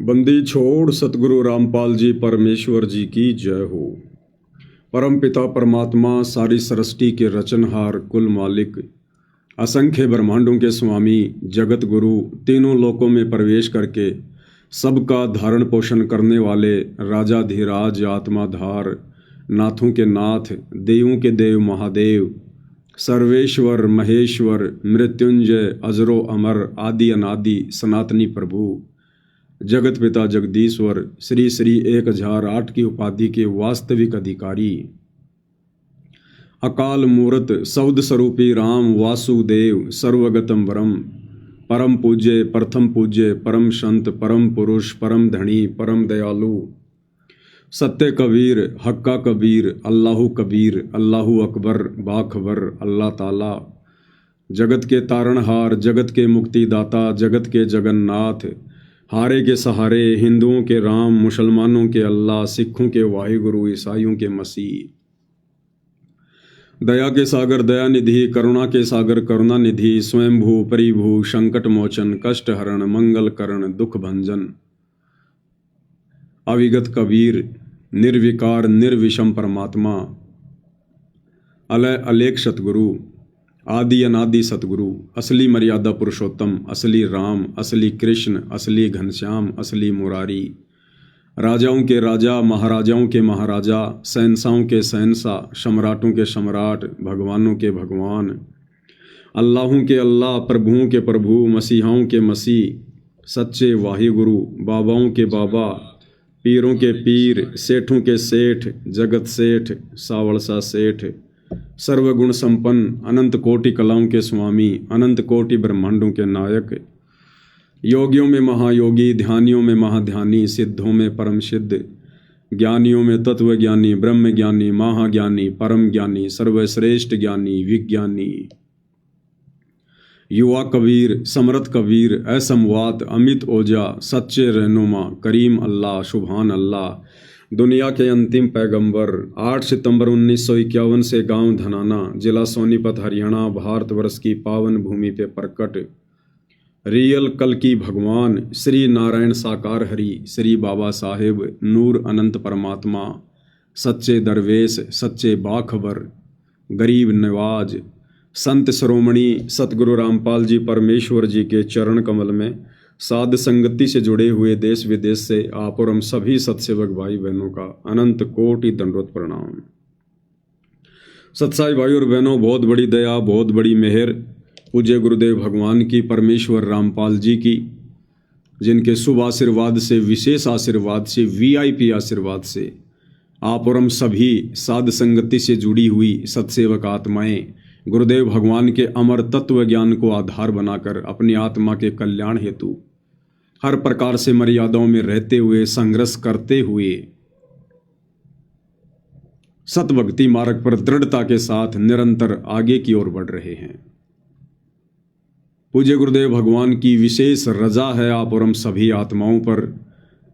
बंदी छोड़ सतगुरु रामपाल जी परमेश्वर जी की जय हो। परम पिता परमात्मा सारी सृष्टि के रचनहार कुल मालिक असंख्य ब्रह्मांडों के स्वामी जगत गुरु तीनों लोकों में प्रवेश करके सबका धारण पोषण करने वाले राजाधिराज आत्माधार नाथों के नाथ देवों के देव महादेव सर्वेश्वर महेश्वर मृत्युंजय अजरो अमर आदि अनादि सनातनी प्रभु जगत पिता जगदीश्वर श्री श्री 1008 की उपाधि के वास्तविक अधिकारी अकाल मूर्त सौद स्वरूपी राम वासुदेव सर्वगतम वरम परम पूज्य प्रथम पूज्य परम संत परम पुरुष परम धनी परम दयालु सत्य कबीर हक्का कबीर अल्लाहु कबीर अल्लाहु अकबर बाखबर अल्लाह ताला जगत के तारणहार जगत के मुक्तिदाता जगत के जगन्नाथ हारे के सहारे हिंदुओं के राम मुसलमानों के अल्लाह सिखों के वाहिगुरु ईसाइयों के मसीह दया के सागर दया निधि करुणा के सागर करुणा निधि स्वयंभू परिभू संकट मोचन कष्ट हरण मंगल करण दुख भंजन अविगत कबीर निर्विकार निर्विषम परमात्मा अलय अलेख सतगुरु आदि अनादि सतगुरु असली मर्यादा पुरुषोत्तम असली राम असली कृष्ण असली घनश्याम असली मुरारी राजाओं के राजा महाराजाओं के महाराजा शहंशाहों के शहंशाह सम्राटों के सम्राट भगवानों के भगवान अल्लाहों के अल्लाह प्रभुओं के प्रभु मसीहाओं के मसीह सच्चे वाहिगुरु बाबाओं के बाबा पीरों के पीर सेठों के सेठ जगत सेठ सावड़सा सेठ सर्वगुण संपन्न अनंत कोटि कलाओं के स्वामी अनंत कोटि ब्रह्मांडों के नायक योगियों में महायोगी ध्यानियों में महाध्यानी सिद्धों में परम सिद्ध ज्ञानियों में तत्व ज्ञानी ब्रह्म ज्ञानी महाज्ञानी परम ज्ञानी सर्वश्रेष्ठ ज्ञानी विज्ञानी युवा कबीर समर्थ कबीर असमवात अमित ओजा सच्चे रहनुमा करीम अल्लाह सुभान अल्लाह दुनिया के अंतिम पैगंबर 8 सितंबर 1951 से गांव धनाना जिला सोनीपत हरियाणा भारतवर्ष की पावन भूमि पे प्रकट रियल कल की भगवान श्री नारायण साकार हरि श्री बाबा साहेब नूर अनंत परमात्मा सच्चे दरवेश सच्चे बाखबर गरीब नवाज संत श्रोमणी सतगुरु रामपाल जी परमेश्वर जी के चरण कमल में साध संगति से जुड़े हुए देश विदेश से आप और हम सभी सत्सेवक भाई बहनों का अनंत कोटि दंडवत प्रणाम। सत्साई भाई और बहनों, बहुत बड़ी दया बहुत बड़ी मेहर पूज्य गुरुदेव भगवान की परमेश्वर रामपाल जी की, जिनके शुभ आशीर्वाद से विशेष आशीर्वाद से VIP आशीर्वाद से आप और हम सभी साध संगति से जुड़ी हुई सत्सेवक आत्माएं गुरुदेव भगवान के अमर तत्व ज्ञान को आधार बनाकर अपनी आत्मा के कल्याण हेतु हर प्रकार से मर्यादाओं में रहते हुए संघर्ष करते हुए सतभक्ति मार्ग पर दृढ़ता के साथ निरंतर आगे की ओर बढ़ रहे हैं। पूज्य गुरुदेव भगवान की विशेष रजा है आप और हम सभी आत्माओं पर,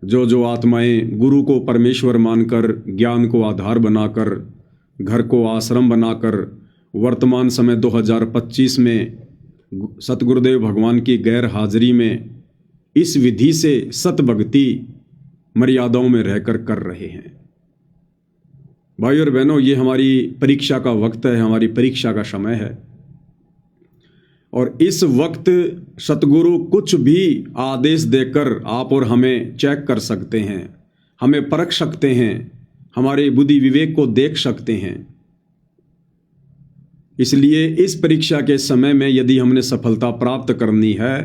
जो आत्माएं गुरु को परमेश्वर मानकर ज्ञान को आधार बनाकर घर को आश्रम बनाकर वर्तमान समय 2025 में सतगुरुदेव भगवान की गैर हाजिरी में इस विधि से सतभक्ति मर्यादाओं में रहकर कर रहे हैं। भाई और बहनों, ये हमारी परीक्षा का वक्त है, हमारी परीक्षा का समय है और इस वक्त सतगुरु कुछ भी आदेश देकर आप और हमें चेक कर सकते हैं, हमें परख सकते हैं, हमारे बुद्धि विवेक को देख सकते हैं। इसलिए इस परीक्षा के समय में यदि हमने सफलता प्राप्त करनी है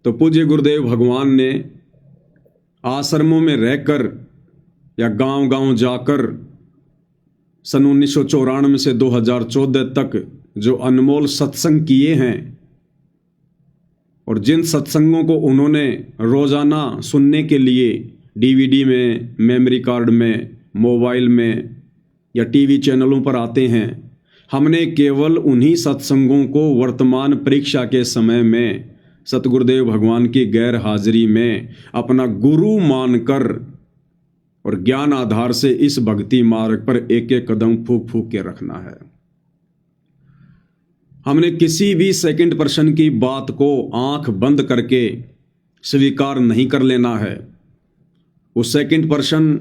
तो पूज्य गुरुदेव भगवान ने आश्रमों में रहकर या गांव-गांव जाकर सन 1994 से 2014 तक जो अनमोल सत्संग किए हैं और जिन सत्संगों को उन्होंने रोजाना सुनने के लिए DVD में, मेमोरी कार्ड में, मोबाइल में या टीवी चैनलों पर आते हैं, हमने केवल उन्हीं सत्संगों को वर्तमान परीक्षा के समय में सतगुरुदेव भगवान की गैर हाजिरी में अपना गुरु मानकर और ज्ञान आधार से इस भक्ति मार्ग पर एक एक कदम फूक फूक के रखना है। हमने किसी भी सेकंड पर्सन की बात को आंख बंद करके स्वीकार नहीं कर लेना है। वो सेकंड पर्सन,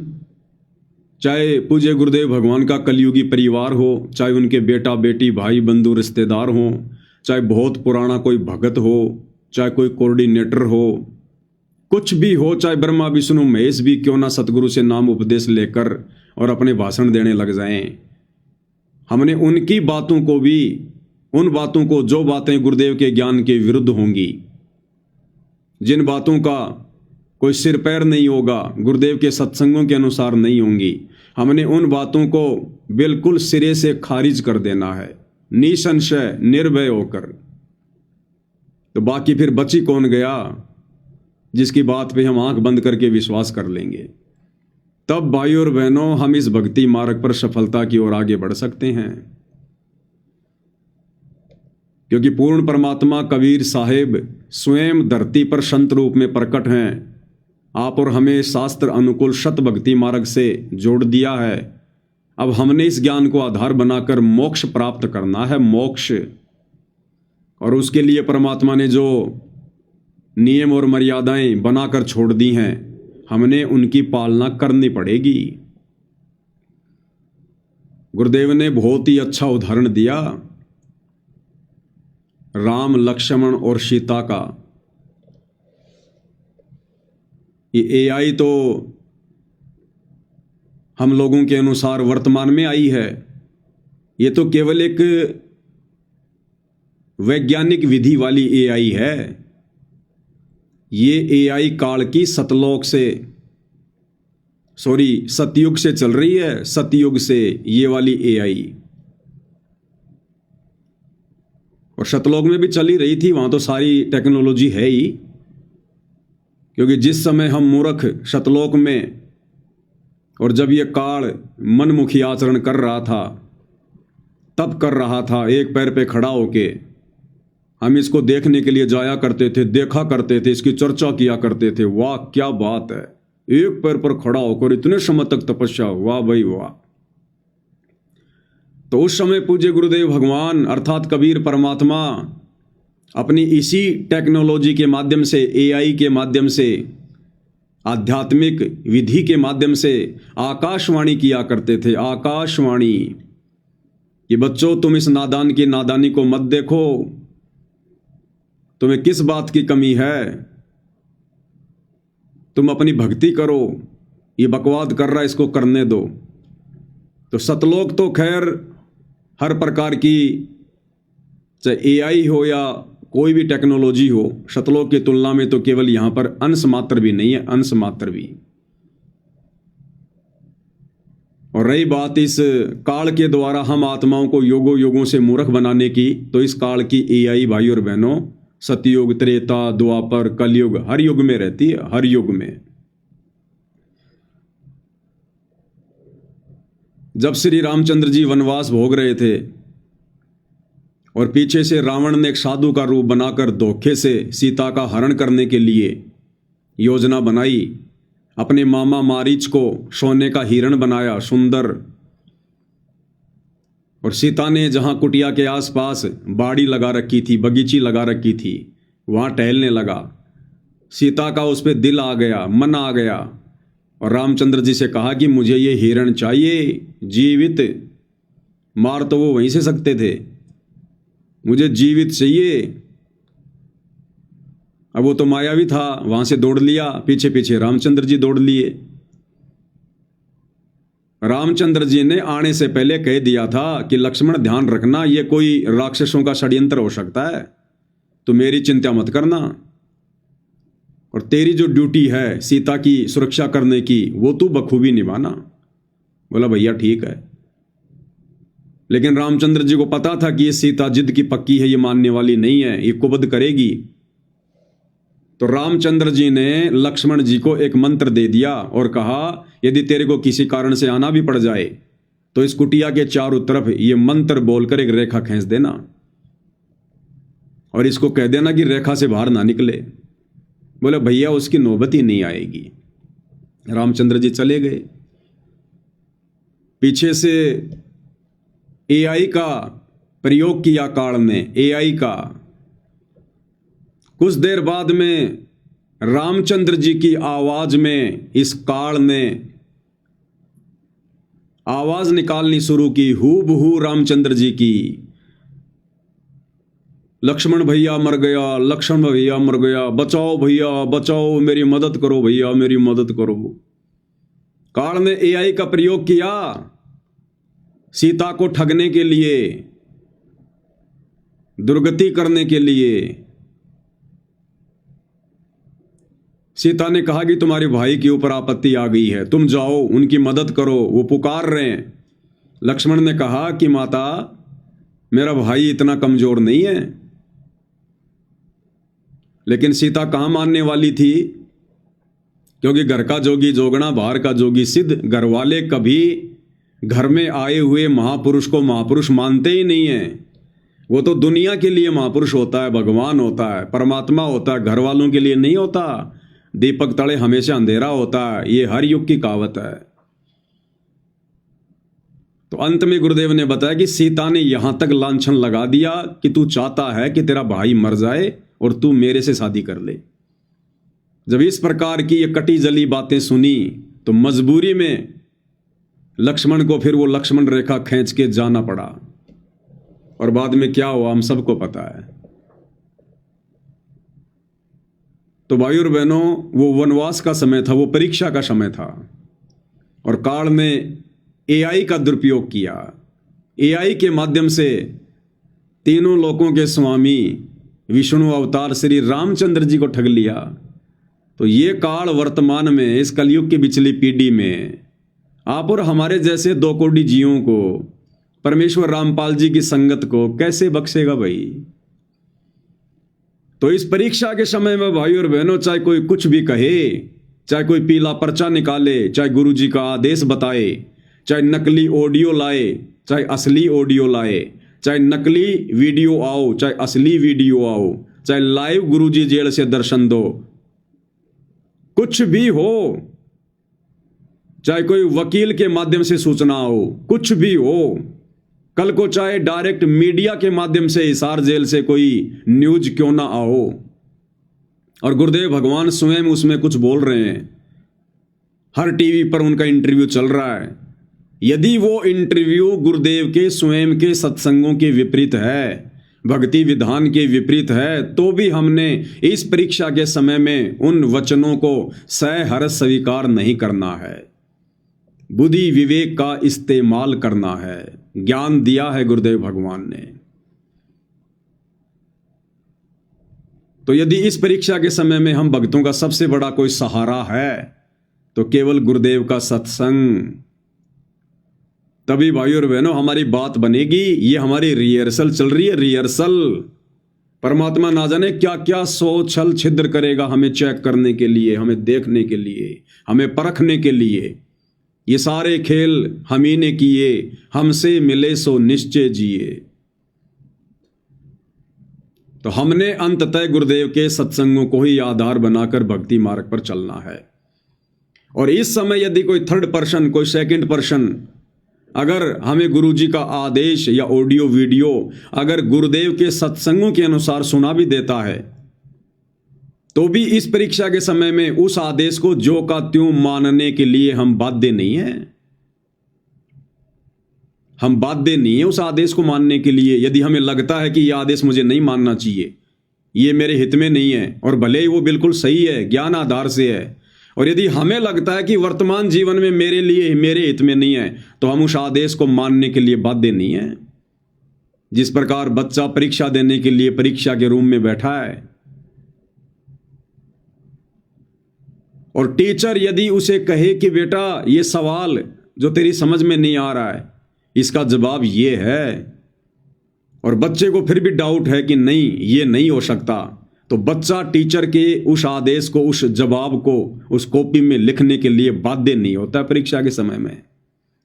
चाहे पूज्य गुरुदेव भगवान का कलयुगी परिवार हो, चाहे उनके बेटा बेटी भाई बंधु रिश्तेदार हों, चाहे बहुत पुराना कोई भगत हो, चाहे कोई कोऑर्डिनेटर हो, कुछ भी हो, चाहे ब्रह्मा विष्णु महेश भी क्यों ना सतगुरु से नाम उपदेश लेकर और अपने भाषण देने लग जाएं, हमने उनकी बातों को भी, उन बातों को जो बातें गुरुदेव के ज्ञान के विरुद्ध होंगी, जिन बातों का कोई सिर पैर नहीं होगा, गुरुदेव के सत्संगों के अनुसार नहीं होंगी, हमने उन बातों को बिल्कुल सिरे से खारिज कर देना है, निसंशय निर्भय होकर। तो बाकी फिर बची कौन गया जिसकी बात पे हम आंख बंद करके विश्वास कर लेंगे। तब भाइयों और बहनों, हम इस भक्ति मार्ग पर सफलता की ओर आगे बढ़ सकते हैं, क्योंकि पूर्ण परमात्मा कबीर साहेब स्वयं धरती पर संत रूप में प्रकट हैं। आप और हमें शास्त्र अनुकूल शत भक्ति मार्ग से जोड़ दिया है। अब हमने इस ज्ञान को आधार बनाकर मोक्ष प्राप्त करना है, मोक्ष। और उसके लिए परमात्मा ने जो नियम और मर्यादाएं बनाकर छोड़ दी हैं, हमने उनकी पालना करनी पड़ेगी। गुरुदेव ने बहुत ही अच्छा उदाहरण दिया राम लक्ष्मण और सीता का। ये एआई तो हम लोगों के अनुसार वर्तमान में आई है, ये तो केवल एक वैज्ञानिक विधि वाली एआई है। ये एआई काल की सतयुग से चल रही है, सतयुग से ये वाली एआई। और सतलोक में भी चली रही थी, वहां तो सारी टेक्नोलॉजी है ही, क्योंकि जिस समय हम मूर्ख सतलोक में, और जब ये काल मनमुखी आचरण कर रहा था, तब कर रहा था एक पैर पे खड़ा होके, हम इसको देखने के लिए जाया करते थे, देखा करते थे, इसकी चर्चा किया करते थे। वाह क्या बात है, एक पैर पर खड़ा होकर इतने समय तक तपस्या, वाह भाई वाह। तो उस समय पूज्य गुरुदेव भगवान अर्थात कबीर परमात्मा अपनी इसी टेक्नोलॉजी के माध्यम से, एआई के माध्यम से, आध्यात्मिक विधि के माध्यम से आकाशवाणी किया करते थे। आकाशवाणी कि बच्चों, तुम इस नादान की नादानी को मत देखो, तुम्हें किस बात की कमी है, तुम अपनी भक्ति करो, ये बकवाद कर रहा है इसको करने दो। तो सतलोक तो खैर हर प्रकार की, चाहे एआई हो या कोई भी टेक्नोलॉजी हो, सतलोक की तुलना में तो केवल यहां पर अंश मात्र भी नहीं है, अंश मात्र भी। और रही बात इस काल के द्वारा हम आत्माओं को योगों योगों से मूर्ख बनाने की, तो इस काल की एआई भाई और बहनों सतयुग, त्रेता, द्वापर, कलयुग, हर युग में रहती है, हर युग में। जब श्री रामचंद्र जी वनवास भोग रहे थे और पीछे से रावण ने एक साधु का रूप बनाकर धोखे से सीता का हरण करने के लिए योजना बनाई, अपने मामा मारीच को सोने का हिरण बनाया सुंदर, और सीता ने जहां कुटिया के आसपास बाड़ी लगा रखी थी, बगीची लगा रखी थी, वहां टहलने लगा। सीता का उस पर दिल आ गया, मन आ गया, और रामचंद्र जी से कहा कि मुझे ये हिरण चाहिए जीवित, मार तो वो वहीं से सकते थे, मुझे जीवित चाहिए। अब वो तो मायावी था, वहां से दौड़ लिया, पीछे पीछे रामचंद्र जी दौड़ लिए। रामचंद्र जी ने आने से पहले कह दिया था कि लक्ष्मण ध्यान रखना, ये कोई राक्षसों का षड्यंत्र हो सकता है, तो मेरी चिंता मत करना, और तेरी जो ड्यूटी है सीता की सुरक्षा करने की, वो तू बखूबी निभाना। बोला भैया ठीक है। लेकिन रामचंद्र जी को पता था कि ये सीता जिद की पक्की है, ये मानने वाली नहीं है, ये कुबद करेगी। तो रामचंद्र जी ने लक्ष्मण जी को एक मंत्र दे दिया और कहा, यदि तेरे को किसी कारण से आना भी पड़ जाए तो इस कुटिया के चारों तरफ ये मंत्र बोलकर एक रेखा खींच देना, और इसको कह देना कि रेखा से बाहर ना निकले। बोले भैया उसकी नौबत ही नहीं आएगी। रामचंद्र जी चले गए। पीछे से एआई का प्रयोग किया काल ने, एआई का। कुछ देर बाद में रामचंद्र जी की आवाज में इस काल ने आवाज निकालनी शुरू की, हूबहू रामचंद्र जी की। लक्ष्मण भैया मर गया, लक्ष्मण भैया मर गया, बचाओ भैया बचाओ, मेरी मदद करो भैया मेरी मदद करो। काल ने एआई का प्रयोग किया सीता को ठगने के लिए, दुर्गति करने के लिए। सीता ने कहा कि तुम्हारे भाई के ऊपर आपत्ति आ गई है, तुम जाओ उनकी मदद करो, वो पुकार रहे हैं। लक्ष्मण ने कहा कि माता मेरा भाई इतना कमजोर नहीं है। लेकिन सीता कहाँ मानने वाली थी, क्योंकि घर का जोगी जोगना बाहर का जोगी सिद्ध। घर वाले कभी घर में आए हुए महापुरुष को महापुरुष मानते ही नहीं है। वो तो दुनिया के लिए महापुरुष होता है, भगवान होता है, परमात्मा होता है, घर वालों के लिए नहीं होता। दीपक तले हमेशा अंधेरा होता है, ये हर युग की कहावत है। तो अंत में गुरुदेव ने बताया कि सीता ने यहां तक लांछन लगा दिया कि तू चाहता है कि तेरा भाई मर जाए और तू मेरे से शादी कर ले। जब इस प्रकार की ये कटी जली बातें सुनी तो मजबूरी में लक्ष्मण को फिर वो लक्ष्मण रेखा खींच के जाना पड़ा। और बाद में क्या हुआ हम सबको पता है। तो भाई और बहनों, वो वनवास का समय था, वो परीक्षा का समय था। और काल ने एआई का दुरुपयोग किया। एआई के माध्यम से तीनों लोकों के स्वामी विष्णु अवतार श्री रामचंद्र जी को ठग लिया। तो ये काल वर्तमान में इस कलयुग की पिछली पीढ़ी में आप और हमारे जैसे 2 कोटि जीवों को, परमेश्वर रामपाल जी की संगत को कैसे बख्शेगा भाई। तो इस परीक्षा के समय में भाई और बहनों, चाहे कोई कुछ भी कहे, चाहे कोई पीला पर्चा निकाले, चाहे गुरु जी का आदेश बताए, चाहे नकली ऑडियो लाए, चाहे असली ऑडियो लाए, चाहे नकली वीडियो आओ, चाहे असली वीडियो आओ, चाहे लाइव गुरु जी जेल से दर्शन दो, कुछ भी हो, चाहे कोई वकील के माध्यम से सूचना हो, कुछ भी हो, कल को चाहे डायरेक्ट मीडिया के माध्यम से हिसार जेल से कोई न्यूज क्यों ना आओ, और गुरुदेव भगवान स्वयं उसमें कुछ बोल रहे हैं, हर टीवी पर उनका इंटरव्यू चल रहा है। यदि वो इंटरव्यू गुरुदेव के स्वयं के सत्संगों के विपरीत है, भक्ति विधान के विपरीत है, तो भी हमने इस परीक्षा के समय में उन वचनों को सहर्ष स्वीकार नहीं करना है। बुद्धि विवेक का इस्तेमाल करना है। ज्ञान दिया है गुरुदेव भगवान ने। तो यदि इस परीक्षा के समय में हम भक्तों का सबसे बड़ा कोई सहारा है तो केवल गुरुदेव का सत्संग। तभी भाई और बहनों हमारी बात बनेगी। ये हमारी रिहर्सल चल रही है, रिहर्सल। परमात्मा ना जाने क्या क्या सो छल छिद्र करेगा हमें चेक करने के लिए, हमें देखने के लिए, हमें परखने के लिए। ये सारे खेल हम ही ने किए, हमसे मिले सो निश्चय जिए। तो हमने अंततः गुरुदेव के सत्संगों को ही आधार बनाकर भक्ति मार्ग पर चलना है। और इस समय यदि कोई थर्ड पर्सन, कोई सेकंड पर्सन अगर हमें गुरु जी का आदेश या ऑडियो वीडियो अगर गुरुदेव के सत्संगों के अनुसार सुना भी देता है, तो भी इस परीक्षा के समय में उस आदेश को जो का त्यों मानने के लिए हम बाध्य नहीं है। हम बाध्य नहीं है उस आदेश को मानने के लिए। यदि हमें लगता है कि यह आदेश मुझे नहीं मानना चाहिए, ये मेरे हित में नहीं है, और भले ही वो बिल्कुल सही है, ज्ञान आधार से है, और यदि हमें लगता है कि वर्तमान जीवन में मेरे लिए, मेरे हित में नहीं है, तो हम उस आदेश को मानने के लिए बाध्य नहीं है। जिस प्रकार बच्चा परीक्षा देने के लिए परीक्षा के रूम में बैठा है और टीचर यदि उसे कहे कि बेटा ये सवाल जो तेरी समझ में नहीं आ रहा है इसका जवाब ये है, और बच्चे को फिर भी डाउट है कि नहीं ये नहीं हो सकता, तो बच्चा टीचर के उस आदेश को, उस जवाब को उस कॉपी में लिखने के लिए बाध्य नहीं होता है। परीक्षा के समय में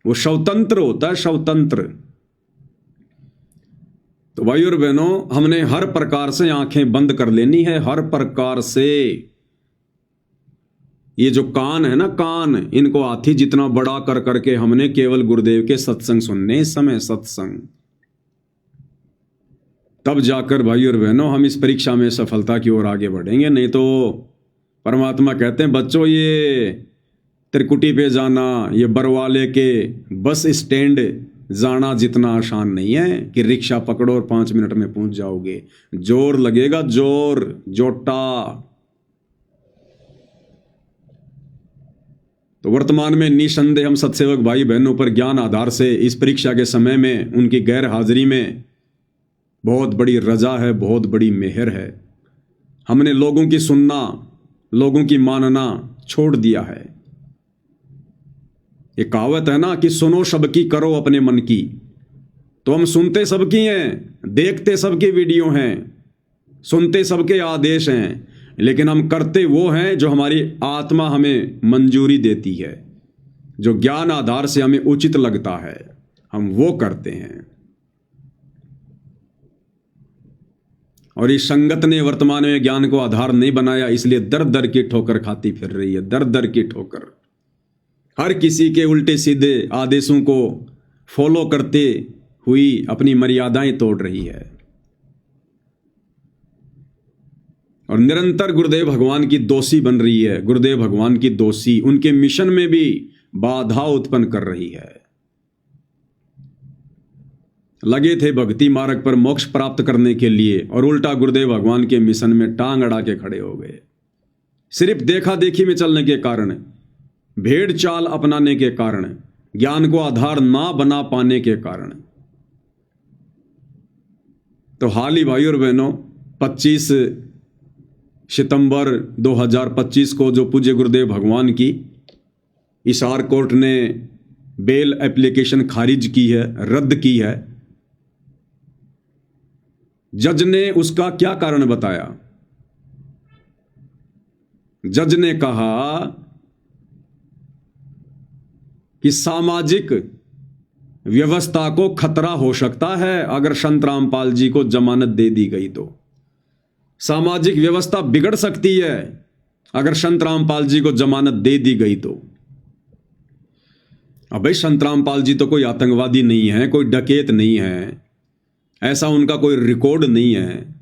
वो स्वतंत्र होता है, स्वतंत्र। तो भाई और बहनों, हमने हर प्रकार से आंखें बंद कर लेनी है, हर प्रकार से। ये जो कान है ना, कान, इनको हाथी जितना बड़ा कर करके हमने केवल गुरुदेव के सत्संग सुनने। इस समय सत्संग, तब जाकर भाई और बहनों हम इस परीक्षा में सफलता की ओर आगे बढ़ेंगे। नहीं तो परमात्मा कहते हैं बच्चों, ये त्रिकुटी पे जाना, ये बरवाले के बस स्टैंड जाना जितना आसान नहीं है कि रिक्शा पकड़ो और 5 मिनट में पहुंच जाओगे। जोर लगेगा, जोर, जोटा। तो वर्तमान में निसंदेह हम सत्सेवक भाई बहनों पर ज्ञान आधार से इस परीक्षा के समय में उनकी गैर हाजिरी में बहुत बड़ी रजा है, बहुत बड़ी मेहर है। हमने लोगों की सुनना, लोगों की मानना छोड़ दिया है। ये कहावत है ना कि सुनो सबकी, करो अपने मन की। तो हम सुनते सबकी हैं, देखते सबकी वीडियो हैं, सुनते सबके आदेश हैं, लेकिन हम करते वो हैं जो हमारी आत्मा हमें मंजूरी देती है, जो ज्ञान आधार से हमें उचित लगता है, हम वो करते हैं। और इस संगत ने वर्तमान में ज्ञान को आधार नहीं बनाया, इसलिए दर दर की ठोकर खाती फिर रही है, दर दर की ठोकर। हर किसी के उल्टे सीधे आदेशों को फॉलो करते हुई अपनी मर्यादाएं तोड़ रही है और निरंतर गुरुदेव भगवान की दोषी बन रही है। गुरुदेव भगवान की दोषी उनके मिशन में भी बाधा उत्पन्न कर रही है। लगे थे भक्ति मार्ग पर मोक्ष प्राप्त करने के लिए और उल्टा गुरुदेव भगवान के मिशन में टांग अड़ा के खड़े हो गए। सिर्फ देखा देखी में चलने के कारण, भेड़ चाल अपनाने के कारण, ज्ञान को आधार ना बना पाने के कारण। तो हाल ही भाई और बहनों 25 सितंबर 2025 को जो पूज्य गुरुदेव भगवान की हिसार कोर्ट ने बेल एप्लीकेशन खारिज की है, रद्द की है, जज ने उसका क्या कारण बताया? जज ने कहा कि सामाजिक व्यवस्था को खतरा हो सकता है अगर संत रामपाल जी को जमानत दे दी गई तो। सामाजिक व्यवस्था बिगड़ सकती है अगर संत रामपाल जी को जमानत दे दी गई तो। अब भाई संत रामपाल जी तो कोई आतंकवादी नहीं है, कोई डकैत नहीं है, ऐसा उनका कोई रिकॉर्ड नहीं है।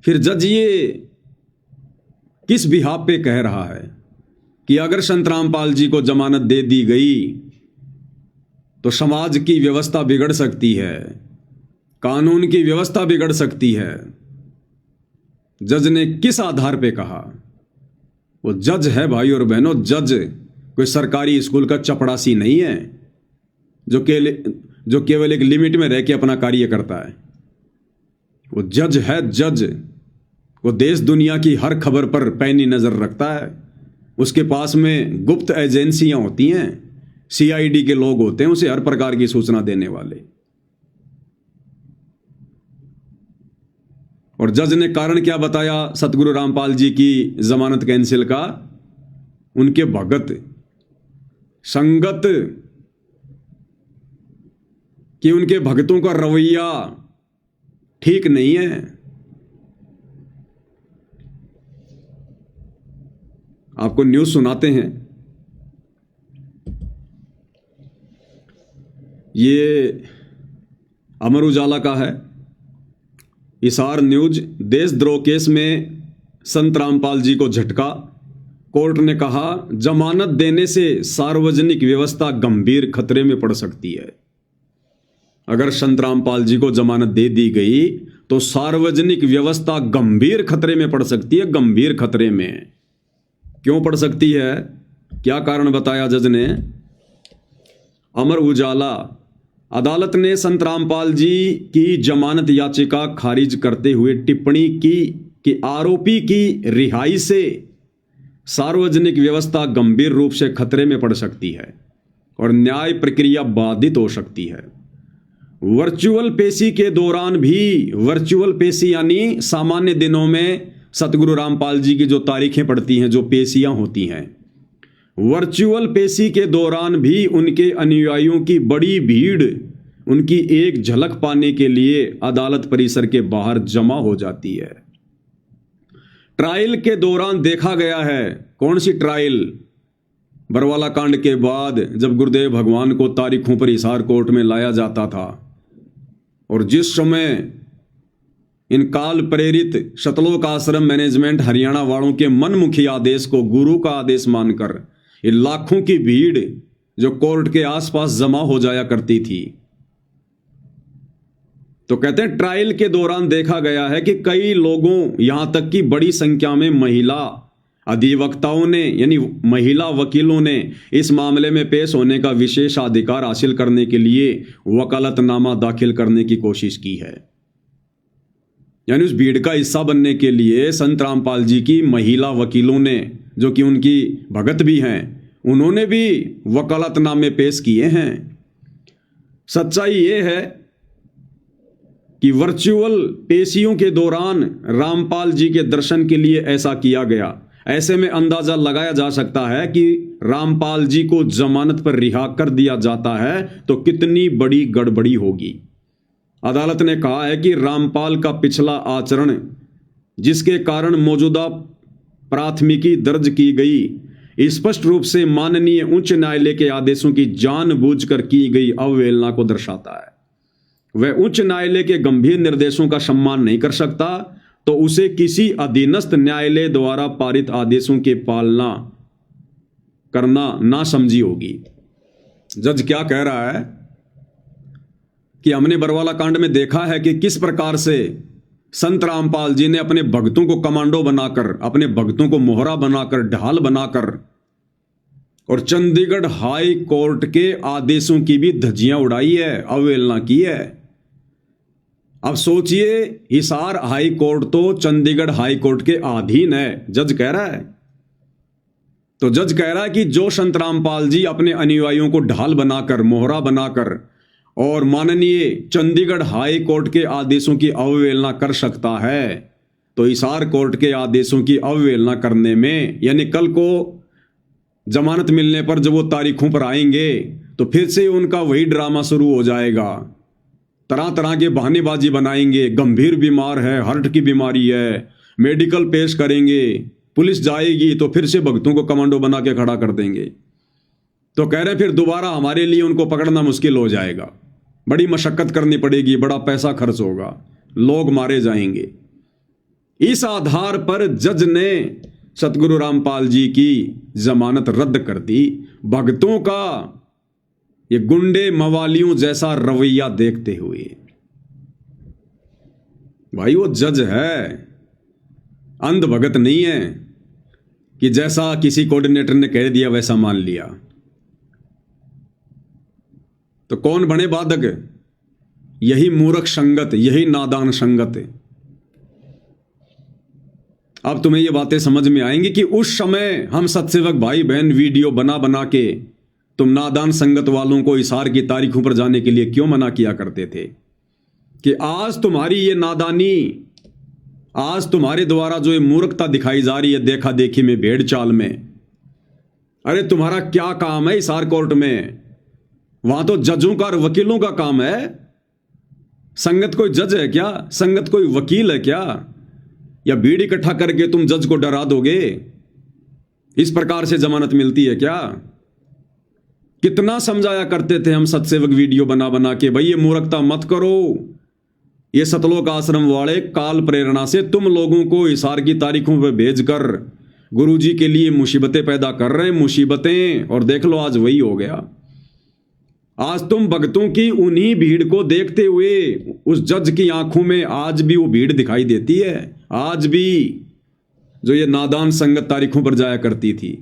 फिर जज ये किस बिहाफ पे कह रहा है कि अगर संत रामपाल जी को जमानत दे दी गई तो समाज की व्यवस्था बिगड़ सकती है, कानून की व्यवस्था बिगड़ सकती है? जज ने किस आधार पे कहा? वो जज है भाई और बहनों, जज कोई सरकारी स्कूल का चपड़ासी नहीं है जो केवल एक लिमिट में रह के अपना कार्य करता है। वो जज है, जज। वो देश दुनिया की हर खबर पर पैनी नजर रखता है। उसके पास में गुप्त एजेंसियां होती हैं, सीआईडी के लोग होते हैं उसे हर प्रकार की सूचना देने वाले। और जज ने कारण क्या बताया सतगुरु रामपाल जी की जमानत कैंसिल का? उनके भगत संगत कि उनके भक्तों का रवैया ठीक नहीं है। आपको न्यूज सुनाते हैं। ये अमर उजाला का है, हिसार न्यूज। देशद्रोह केस में संत रामपाल जी को झटका। कोर्ट ने कहा जमानत देने से सार्वजनिक व्यवस्था गंभीर खतरे में पड़ सकती है। अगर संत रामपाल जी को जमानत दे दी गई तो सार्वजनिक व्यवस्था गंभीर खतरे में पड़ सकती है। गंभीर खतरे में क्यों पड़ सकती है? क्या कारण बताया जज ने? अमर उजाला, अदालत ने संत रामपाल जी की जमानत याचिका खारिज करते हुए टिप्पणी की कि आरोपी की रिहाई से सार्वजनिक व्यवस्था गंभीर रूप से खतरे में पड़ सकती है और न्याय प्रक्रिया बाधित हो सकती है। वर्चुअल पेशी के दौरान भी, वर्चुअल पेशी यानी सामान्य दिनों में सतगुरु रामपाल जी की जो तारीखें पड़ती हैं, जो पेशियां होती हैं, वर्चुअल पेशी के दौरान भी उनके अनुयायियों की बड़ी भीड़ उनकी एक झलक पाने के लिए अदालत परिसर के बाहर जमा हो जाती है। ट्रायल के दौरान देखा गया है। कौन सी ट्रायल? बरवाला कांड के बाद जब गुरुदेव भगवान को तारीखों पर हिसार कोर्ट में लाया जाता था और जिस समय इन काल प्रेरित शतलोक आश्रम मैनेजमेंट हरियाणा वालों के मनमुखी आदेश को गुरु का आदेश मानकर ये लाखों की भीड़ जो कोर्ट के आसपास जमा हो जाया करती थी, तो कहते हैं ट्रायल के दौरान देखा गया है कि कई लोगों, यहां तक कि बड़ी संख्या में महिला अधिवक्ताओं ने यानी महिला वकीलों ने इस मामले में पेश होने का विशेष अधिकार हासिल करने के लिए वकालतनामा दाखिल करने की कोशिश की है। यानी उस भीड़ का हिस्सा बनने के लिए संत रामपाल जी की महिला वकीलों ने, जो कि उनकी भगत भी हैं, उन्होंने भी वकालतनामे पेश किए हैं। सच्चाई ये है कि वर्चुअल पेशियों के दौरान रामपाल जी के दर्शन के लिए ऐसा किया गया। ऐसे में अंदाजा लगाया जा सकता है कि रामपाल जी को जमानत पर रिहा कर दिया जाता है तो कितनी बड़ी गड़बड़ी होगी। अदालत ने कहा है कि रामपाल का पिछला आचरण, जिसके कारण मौजूदा प्राथमिकी दर्ज की गई, स्पष्ट रूप से माननीय उच्च न्यायालय के आदेशों की जानबूझकर की गई अवहेलना को दर्शाता है। वह उच्च न्यायालय के गंभीर निर्देशों का सम्मान नहीं कर सकता तो उसे किसी अधीनस्थ न्यायालय द्वारा पारित आदेशों की पालना करना नासमझी होगी। जज क्या कह रहा है कि हमने बरवाला कांड में देखा है कि किस प्रकार से संत रामपाल जी ने अपने भक्तों को कमांडो बनाकर, अपने भक्तों को मोहरा बनाकर, ढाल बनाकर और चंडीगढ़ हाई कोर्ट के आदेशों की भी धज्जियां उड़ाई है, अवहेलना की है। अब सोचिए, हिसार हाई कोर्ट तो चंडीगढ़ हाई कोर्ट के अधीन है, जज कह रहा है। तो जज कह रहा है कि जो संत रामपाल जी अपने अनुयायियों को ढाल बनाकर, मोहरा बनाकर और माननीय चंडीगढ़ हाई कोर्ट के आदेशों की अवहेलना कर सकता है, तो हिसार कोर्ट के आदेशों की अवहेलना करने में, यानी कल को जमानत मिलने पर जब वो तारीखों पर आएंगे तो फिर से उनका वही ड्रामा शुरू हो जाएगा। तरह तरह के बहानेबाजी बनाएंगे, गंभीर बीमार है, हार्ट की बीमारी है, मेडिकल पेश करेंगे, पुलिस जाएगी तो फिर से भक्तों को कमांडो बना के खड़ा कर देंगे। तो कह रहे हैं फिर दोबारा हमारे लिए उनको पकड़ना मुश्किल हो जाएगा, बड़ी मशक्कत करनी पड़ेगी, बड़ा पैसा खर्च होगा, लोग मारे जाएंगे। इस आधार पर जज ने सतगुरु रामपाल जी की जमानत रद्द कर दी। भक्तों का ये गुंडे मवालियों जैसा रवैया देखते हुए, भाई वो जज है, अंध भगत नहीं है कि जैसा किसी कोऑर्डिनेटर ने कह दिया वैसा मान लिया। तो कौन बने बाधक? यही मूर्ख संगत, यही नादान संगत। अब तुम्हें ये बातें समझ में आएंगी कि उस समय हम सत्सेवक भाई बहन वीडियो बना बना के तुम नादान संगत वालों को हिसार की तारीखों पर जाने के लिए क्यों मना किया करते थे। कि आज तुम्हारी ये नादानी, आज तुम्हारे द्वारा जो ये मूर्खता दिखाई जा रही है देखा देखी में, भेड़ चाल में, अरे तुम्हारा क्या काम है हिसार कोर्ट में? वहां तो जजों का और वकीलों का काम है। संगत कोई जज है क्या? संगत कोई वकील है क्या? या भीड़ इकट्ठा करके तुम जज को डरा दोगे? इस प्रकार से जमानत मिलती है क्या? कितना समझाया करते थे हम सत्सेवक वीडियो बना बना के, भाई ये मूर्खता मत करो। ये सतलोक आश्रम वाले काल प्रेरणा से तुम लोगों को हिसार की तारीखों पर भेजकर गुरुजी के लिए मुसीबतें पैदा कर रहे हैं, मुसीबतें। और देख लो आज वही हो गया। आज तुम भक्तों की उन्हीं भीड़ को देखते हुए उस जज की आंखों में आज भी वो भीड़ दिखाई देती है, आज भी जो ये नादान संगत तारीखों पर जाया करती थी,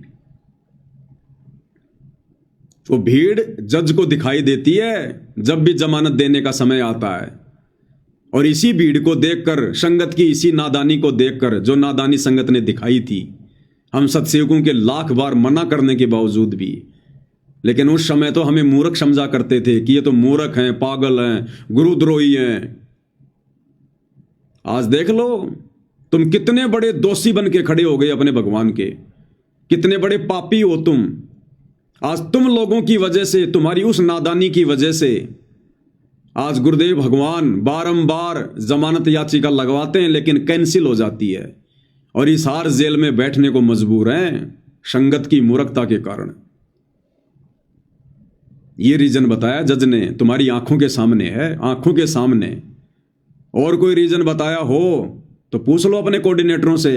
वो भीड़ जज को दिखाई देती है जब भी जमानत देने का समय आता है। और इसी भीड़ को देखकर, संगत की इसी नादानी को देखकर, जो नादानी संगत ने दिखाई थी, हम सत्सेवकों के लाख बार मना करने के बावजूद भी, लेकिन उस समय तो हमें मूर्ख समझा करते थे कि ये तो मूर्ख हैं, पागल हैं, गुरुद्रोही हैं। आज देख लो तुम कितने बड़े दोषी बन के खड़े हो गए अपने भगवान के, कितने बड़े पापी हो तुम। आज तुम लोगों की वजह से, तुम्हारी उस नादानी की वजह से आज गुरुदेव भगवान बारंबार जमानत याचिका लगवाते हैं लेकिन कैंसिल हो जाती है और हिसार जेल में बैठने को मजबूर हैं संगत की मूर्खता के कारण। ये रीजन बताया जज ने, तुम्हारी आंखों के सामने है, आंखों के सामने। और कोई रीजन बताया हो तो पूछ लो अपने कोऑर्डिनेटरों से,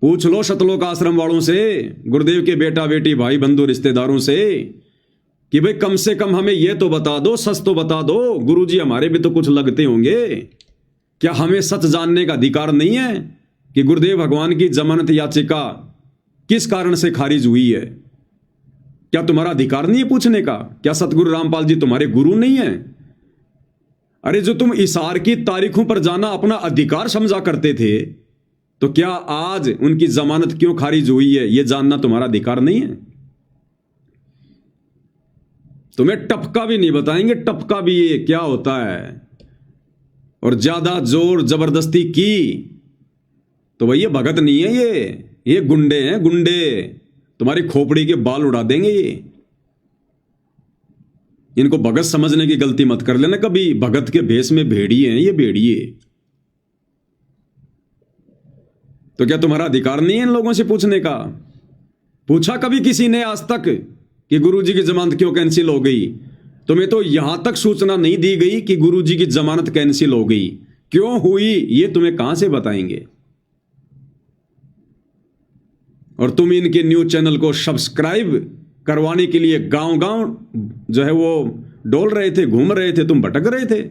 पूछ लो सतलोक आश्रम वालों से, गुरुदेव के बेटा बेटी भाई बंधु रिश्तेदारों से कि भाई कम से कम हमें यह तो बता दो, सच तो बता दो, गुरुजी हमारे भी तो कुछ लगते होंगे। क्या हमें सच जानने का अधिकार नहीं है कि गुरुदेव भगवान की जमानत याचिका किस कारण से खारिज हुई है? क्या तुम्हारा अधिकार नहीं है पूछने का? क्या सतगुरु रामपाल जी तुम्हारे गुरु नहीं है? अरे जो तुम इशार की तारीखों पर जाना अपना अधिकार समझा करते थे, तो क्या आज उनकी जमानत क्यों खारिज हुई है यह जानना तुम्हारा अधिकार नहीं है? तुम्हें टपका भी नहीं बताएंगे, टपका भी ये क्या होता है। और ज्यादा जोर जबरदस्ती की तो भाई ये भगत नहीं है, ये गुंडे हैं, गुंडे। तुम्हारी खोपड़ी के बाल उड़ा देंगे ये। इनको भगत समझने की गलती मत कर लेना कभी। भगत के भेष में भेड़िए हैं ये, भेड़िए। तो क्या तुम्हारा अधिकार नहीं है इन लोगों से पूछने का? पूछा कभी किसी ने आज तक कि गुरुजी की जमानत क्यों कैंसिल हो गई? तुम्हें तो यहां तक सूचना नहीं दी गई कि गुरुजी की जमानत कैंसिल हो गई। क्यों हुई ये तुम्हें कहां से बताएंगे? और तुम इनके न्यूज चैनल को सब्सक्राइब करवाने के लिए गांव गांव जो है वो डोल रहे थे, घूम रहे थे, तुम भटक रहे थे।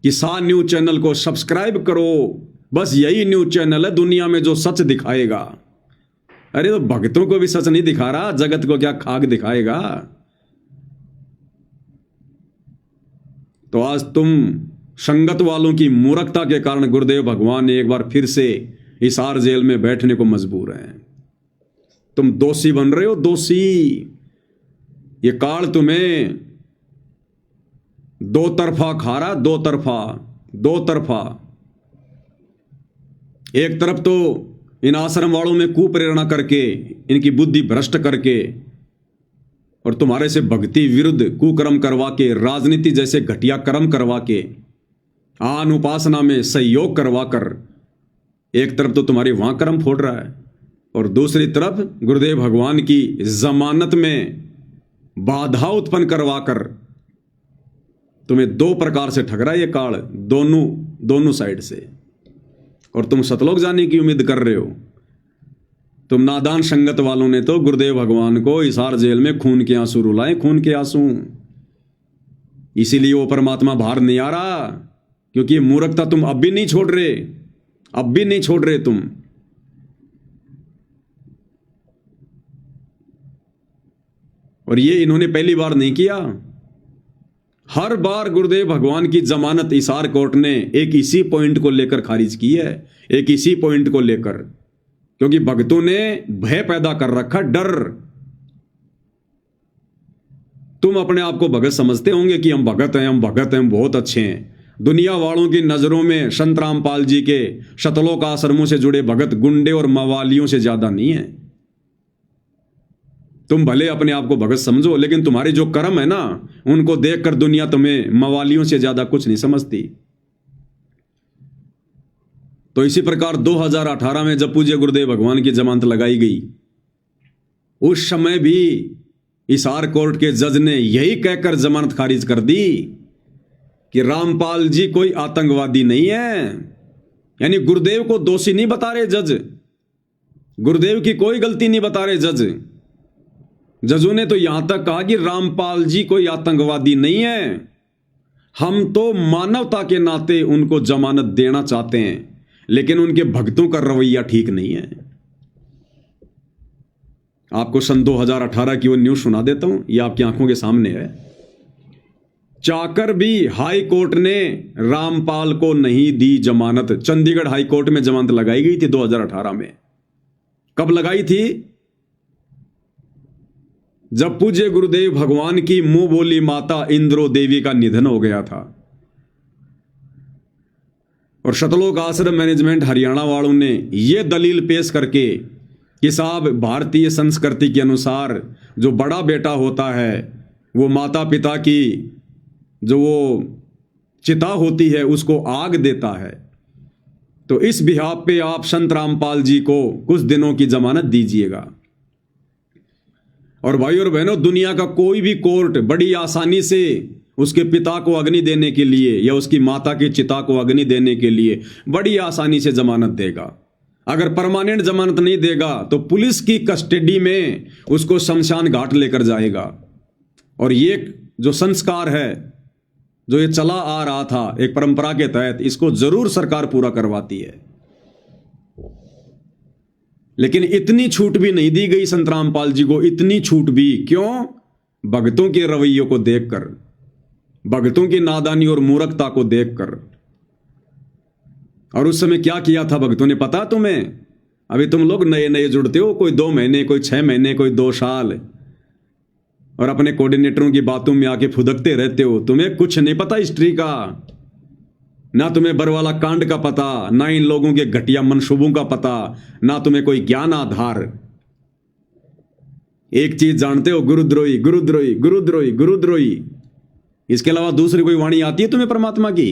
किसान न्यूज चैनल को सब्सक्राइब करो, बस यही न्यूज चैनल है दुनिया में जो सच दिखाएगा। अरे तो भक्तों को भी सच नहीं दिखा रहा, जगत को क्या खाक दिखाएगा? तो आज तुम संगत वालों की मूर्खता के कारण गुरुदेव भगवान ने एक बार फिर से हिसार जेल में बैठने को मजबूर हैं। तुम दोषी बन रहे हो, दोषी। ये काल तुम्हें दो तरफा खा रहा, दो तरफा। एक तरफ तो इन आश्रम वालों में कुप्रेरणा करके, इनकी बुद्धि भ्रष्ट करके और तुम्हारे से भक्ति विरुद्ध कुकर्म करवा के, राजनीति जैसे घटिया कर्म करवा के, आन उपासना में सहयोग करवा कर एक तरफ तो तुम्हारी वहां कर्म फोड़ रहा है और दूसरी तरफ गुरुदेव भगवान की जमानत में बाधा उत्पन्न करवा कर तुम्हें दो प्रकार से ठग रहा है ये काल, दोनों साइड से। और तुम सतलोक जाने की उम्मीद कर रहे हो। तुम नादान संगत वालों ने तो गुरुदेव भगवान को हिसार जेल में खून के आंसू रुलाए, खून के आंसू। इसीलिए वो परमात्मा बाहर नहीं आ रहा, क्योंकि ये मूर्खता तुम अब भी नहीं छोड़ रहे, अब भी नहीं छोड़ रहे तुम। और ये इन्होंने पहली बार नहीं किया, हर बार गुरुदेव भगवान की जमानत हिसार कोर्ट ने एक इसी पॉइंट को लेकर खारिज की है, एक इसी पॉइंट को लेकर, क्योंकि भक्तों ने भय पैदा कर रखा, डर। तुम अपने आप को भगत समझते होंगे कि हम भगत हैं, हम भगत हैं, हम बहुत अच्छे हैं। दुनिया वालों की नजरों में संत रामपाल जी के सतलोक आश्रमों से जुड़े भगत गुंडे और मवालियों से ज्यादा नहीं है। तुम भले अपने आप को भगत समझो, लेकिन तुम्हारे जो कर्म है ना, उनको देखकर दुनिया तुम्हें मवालियों से ज्यादा कुछ नहीं समझती। तो इसी प्रकार 2018 में जब पूज्य गुरुदेव भगवान की जमानत लगाई गई, उस समय भी हिसार कोर्ट के जज ने यही कहकर जमानत खारिज कर दी कि रामपाल जी कोई आतंकवादी नहीं है। यानी गुरुदेव को दोषी नहीं बता रहे जज, गुरुदेव की कोई गलती नहीं बता रहे जज। जजों ने तो यहां तक कहा कि रामपाल जी कोई आतंकवादी नहीं है, हम तो मानवता के नाते उनको जमानत देना चाहते हैं, लेकिन उनके भक्तों का रवैया ठीक नहीं है। आपको सन 2018 की वो न्यूज सुना देता हूं, ये आपकी आंखों के सामने है। चाकर भी हाई कोर्ट ने रामपाल को नहीं दी जमानत। चंडीगढ़ हाई कोर्ट में जमानत लगाई गई थी 2018 में। कब लगाई थी? जब पूज्य गुरुदेव भगवान की मुंह बोली माता इंद्रो देवी का निधन हो गया था और सतलोक आश्रम मैनेजमेंट हरियाणा वालों ने यह दलील पेश करके कि साहब भारतीय संस्कृति के अनुसार जो बड़ा बेटा होता है वो माता पिता की जो वो चिता होती है उसको आग देता है, तो इस बिहाफ पे आप संत रामपाल जी को कुछ दिनों की जमानत दीजिएगा। और भाई और बहनों, दुनिया का कोई भी कोर्ट बड़ी आसानी से उसके पिता को अग्नि देने के लिए या उसकी माता की चिता को अग्नि देने के लिए बड़ी आसानी से जमानत देगा। अगर परमानेंट जमानत नहीं देगा तो पुलिस की कस्टडी में उसको शमशान घाट लेकर जाएगा। और ये जो संस्कार है, जो ये चला आ रहा था एक परंपरा के तहत, इसको जरूर सरकार पूरा करवाती है। लेकिन इतनी छूट भी नहीं दी गई संत रामपाल जी को, इतनी छूट भी क्यों? भक्तों के रवैयों को देखकर, भक्तों की नादानी और मूर्खता को देखकर। और उस समय क्या किया था भक्तों ने पता तुम्हें? अभी तुम लोग नए नए जुड़ते हो, कोई 2 महीने, कोई 6 महीने, कोई 2 साल, और अपने कोऑर्डिनेटरों की बातों में आके फुदकते रहते हो। तुम्हें कुछ नहीं पता हिस्ट्री का, ना तुम्हें बरवाला कांड का पता, ना इन लोगों के घटिया मनसूबों का पता, ना तुम्हें कोई ज्ञान आधार। एक चीज जानते हो, गुरुद्रोही गुरुद्रोही गुरुद्रोही गुरुद्रोही। इसके अलावा दूसरी कोई वाणी आती है तुम्हें परमात्मा की?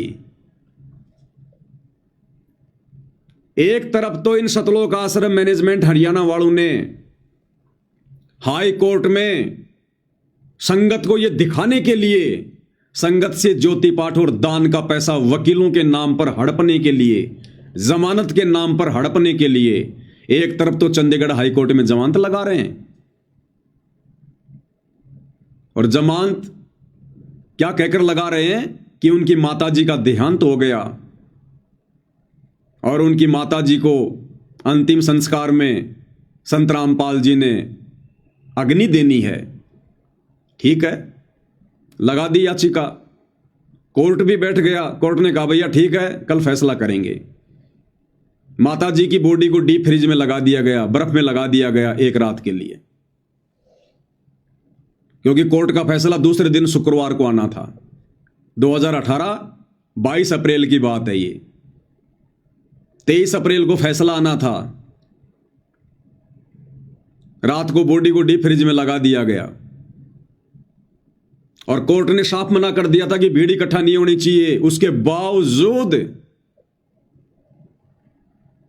एक तरफ तो इन सतलोक आश्रम मैनेजमेंट हरियाणा वालों ने हाई कोर्ट में संगत को यह दिखाने के लिए, संगत से ज्योति पाठ और दान का पैसा वकीलों के नाम पर हड़पने के लिए, जमानत के नाम पर हड़पने के लिए, एक तरफ तो चंडीगढ़ हाई कोर्ट में जमानत लगा रहे हैं। और जमानत क्या कहकर लगा रहे हैं कि उनकी माताजी का देहांत हो गया और उनकी माताजी को अंतिम संस्कार में संत रामपाल जी ने अग्नि देनी है। ठीक है, लगा दी याचिका, कोर्ट भी बैठ गया। कोर्ट ने कहा भैया ठीक है, कल फैसला करेंगे। माताजी की बॉडी को डीप फ्रिज में लगा दिया गया, बर्फ में लगा दिया गया 1 रात के लिए, क्योंकि कोर्ट का फैसला दूसरे दिन शुक्रवार को आना था। 2018 22 अप्रैल की बात है ये। 23 अप्रैल को फैसला आना था। रात को बॉडी को डीप फ्रिज में लगा दिया गया और कोर्ट ने साफ मना कर दिया था कि भीड़ इकट्ठा नहीं होनी चाहिए। उसके बावजूद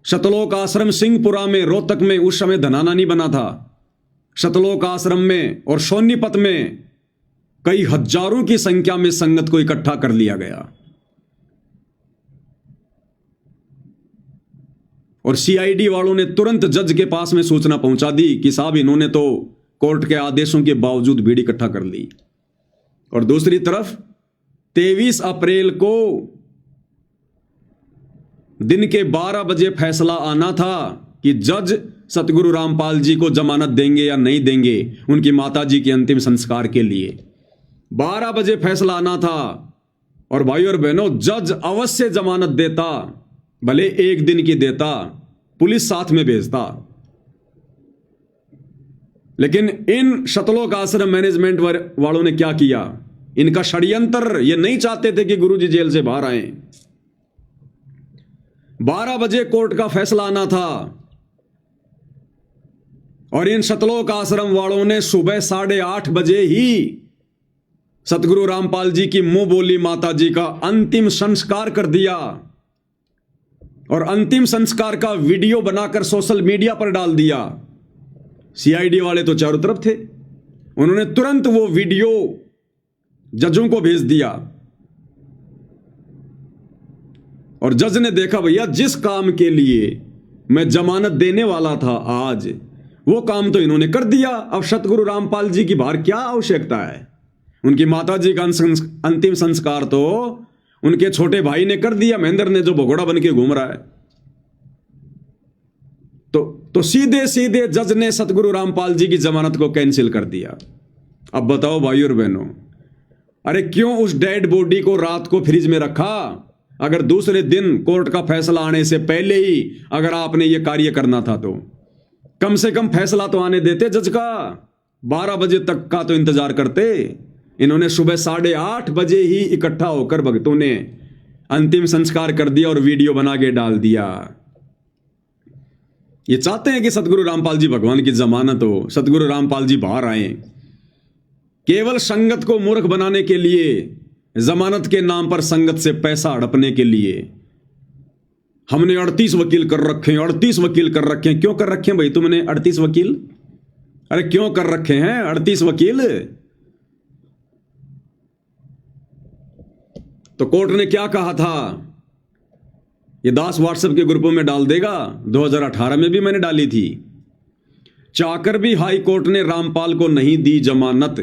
सतलोक आश्रम सिंहपुरा में, रोहतक में, उस समय धनाना नहीं बना था, सतलोक आश्रम में और सोनीपत में कई हजारों की संख्या में संगत को इकट्ठा कर लिया गया। और सीआईडी वालों ने तुरंत जज के पास में सूचना पहुंचा दी कि साहब इन्होंने तो कोर्ट के आदेशों के बावजूद भीड़ इकट्ठा कर ली। और दूसरी तरफ 23 अप्रैल को दिन के 12 बजे फैसला आना था कि जज सतगुरु रामपाल जी को जमानत देंगे या नहीं देंगे उनकी माताजी के अंतिम संस्कार के लिए। 12 बजे फैसला आना था। और भाई और बहनों, जज अवश्य जमानत देता, भले 1 दिन की देता, पुलिस साथ में भेजता। लेकिन इन सतलोक आश्रम मैनेजमेंट वालों ने क्या किया? इनका षड्यंत्र, ये नहीं चाहते थे कि गुरुजी जेल से बाहर आए। 12 बजे कोर्ट का फैसला आना था और इन सतलोक आश्रम वालों ने सुबह 8:30 बजे ही सतगुरु रामपाल जी की मुंह बोली माता जी का अंतिम संस्कार कर दिया। और अंतिम संस्कार का वीडियो बनाकर सोशल मीडिया पर डाल दिया। सीआईडी वाले तो चारों तरफ थे, उन्होंने तुरंत वो वीडियो जजों को भेज दिया। और जज ने देखा भैया जिस काम के लिए मैं जमानत देने वाला था आज, वो काम तो इन्होंने कर दिया। अब सतगुरु रामपाल जी की बाहर क्या आवश्यकता है? उनकी माताजी का अंतिम संस्कार तो उनके छोटे भाई ने कर दिया, महेंद्र ने, जो भगोड़ा बन के घूम रहा है। तो सीधे सीधे जज ने सतगुरु रामपाल जी की जमानत को कैंसिल कर दिया। अब बताओ भाई और बहनों, अरे क्यों उस डेड बॉडी को रात को फ्रिज में रखा? अगर दूसरे दिन कोर्ट का फैसला आने से पहले ही अगर आपने यह कार्य करना था तो कम से कम फैसला तो आने देते जज का। 12 बजे तक का तो इंतजार करते। इन्होंने सुबह 8:30 बजे ही इकट्ठा होकर भक्तों ने अंतिम संस्कार कर दिया और वीडियो बना के डाल दिया। ये चाहते हैं कि सतगुरु रामपाल जी भगवान की जमानत हो, सतगुरु रामपाल जी बाहर आए। केवल संगत को मूर्ख बनाने के लिए, जमानत के नाम पर संगत से पैसा हड़पने के लिए हमने 38 वकील कर रखे हैं, 38 वकील कर रखे हैं। क्यों कर रखे हैं भाई तुमने 38 वकील? अरे क्यों कर रखे हैं 38 वकील? तो कोर्ट ने क्या कहा था, ये दास व्हाट्सएप के ग्रुपों में डाल देगा, 2018 में भी मैंने डाली थी। चाकर भी हाई कोर्ट ने रामपाल को नहीं दी जमानत।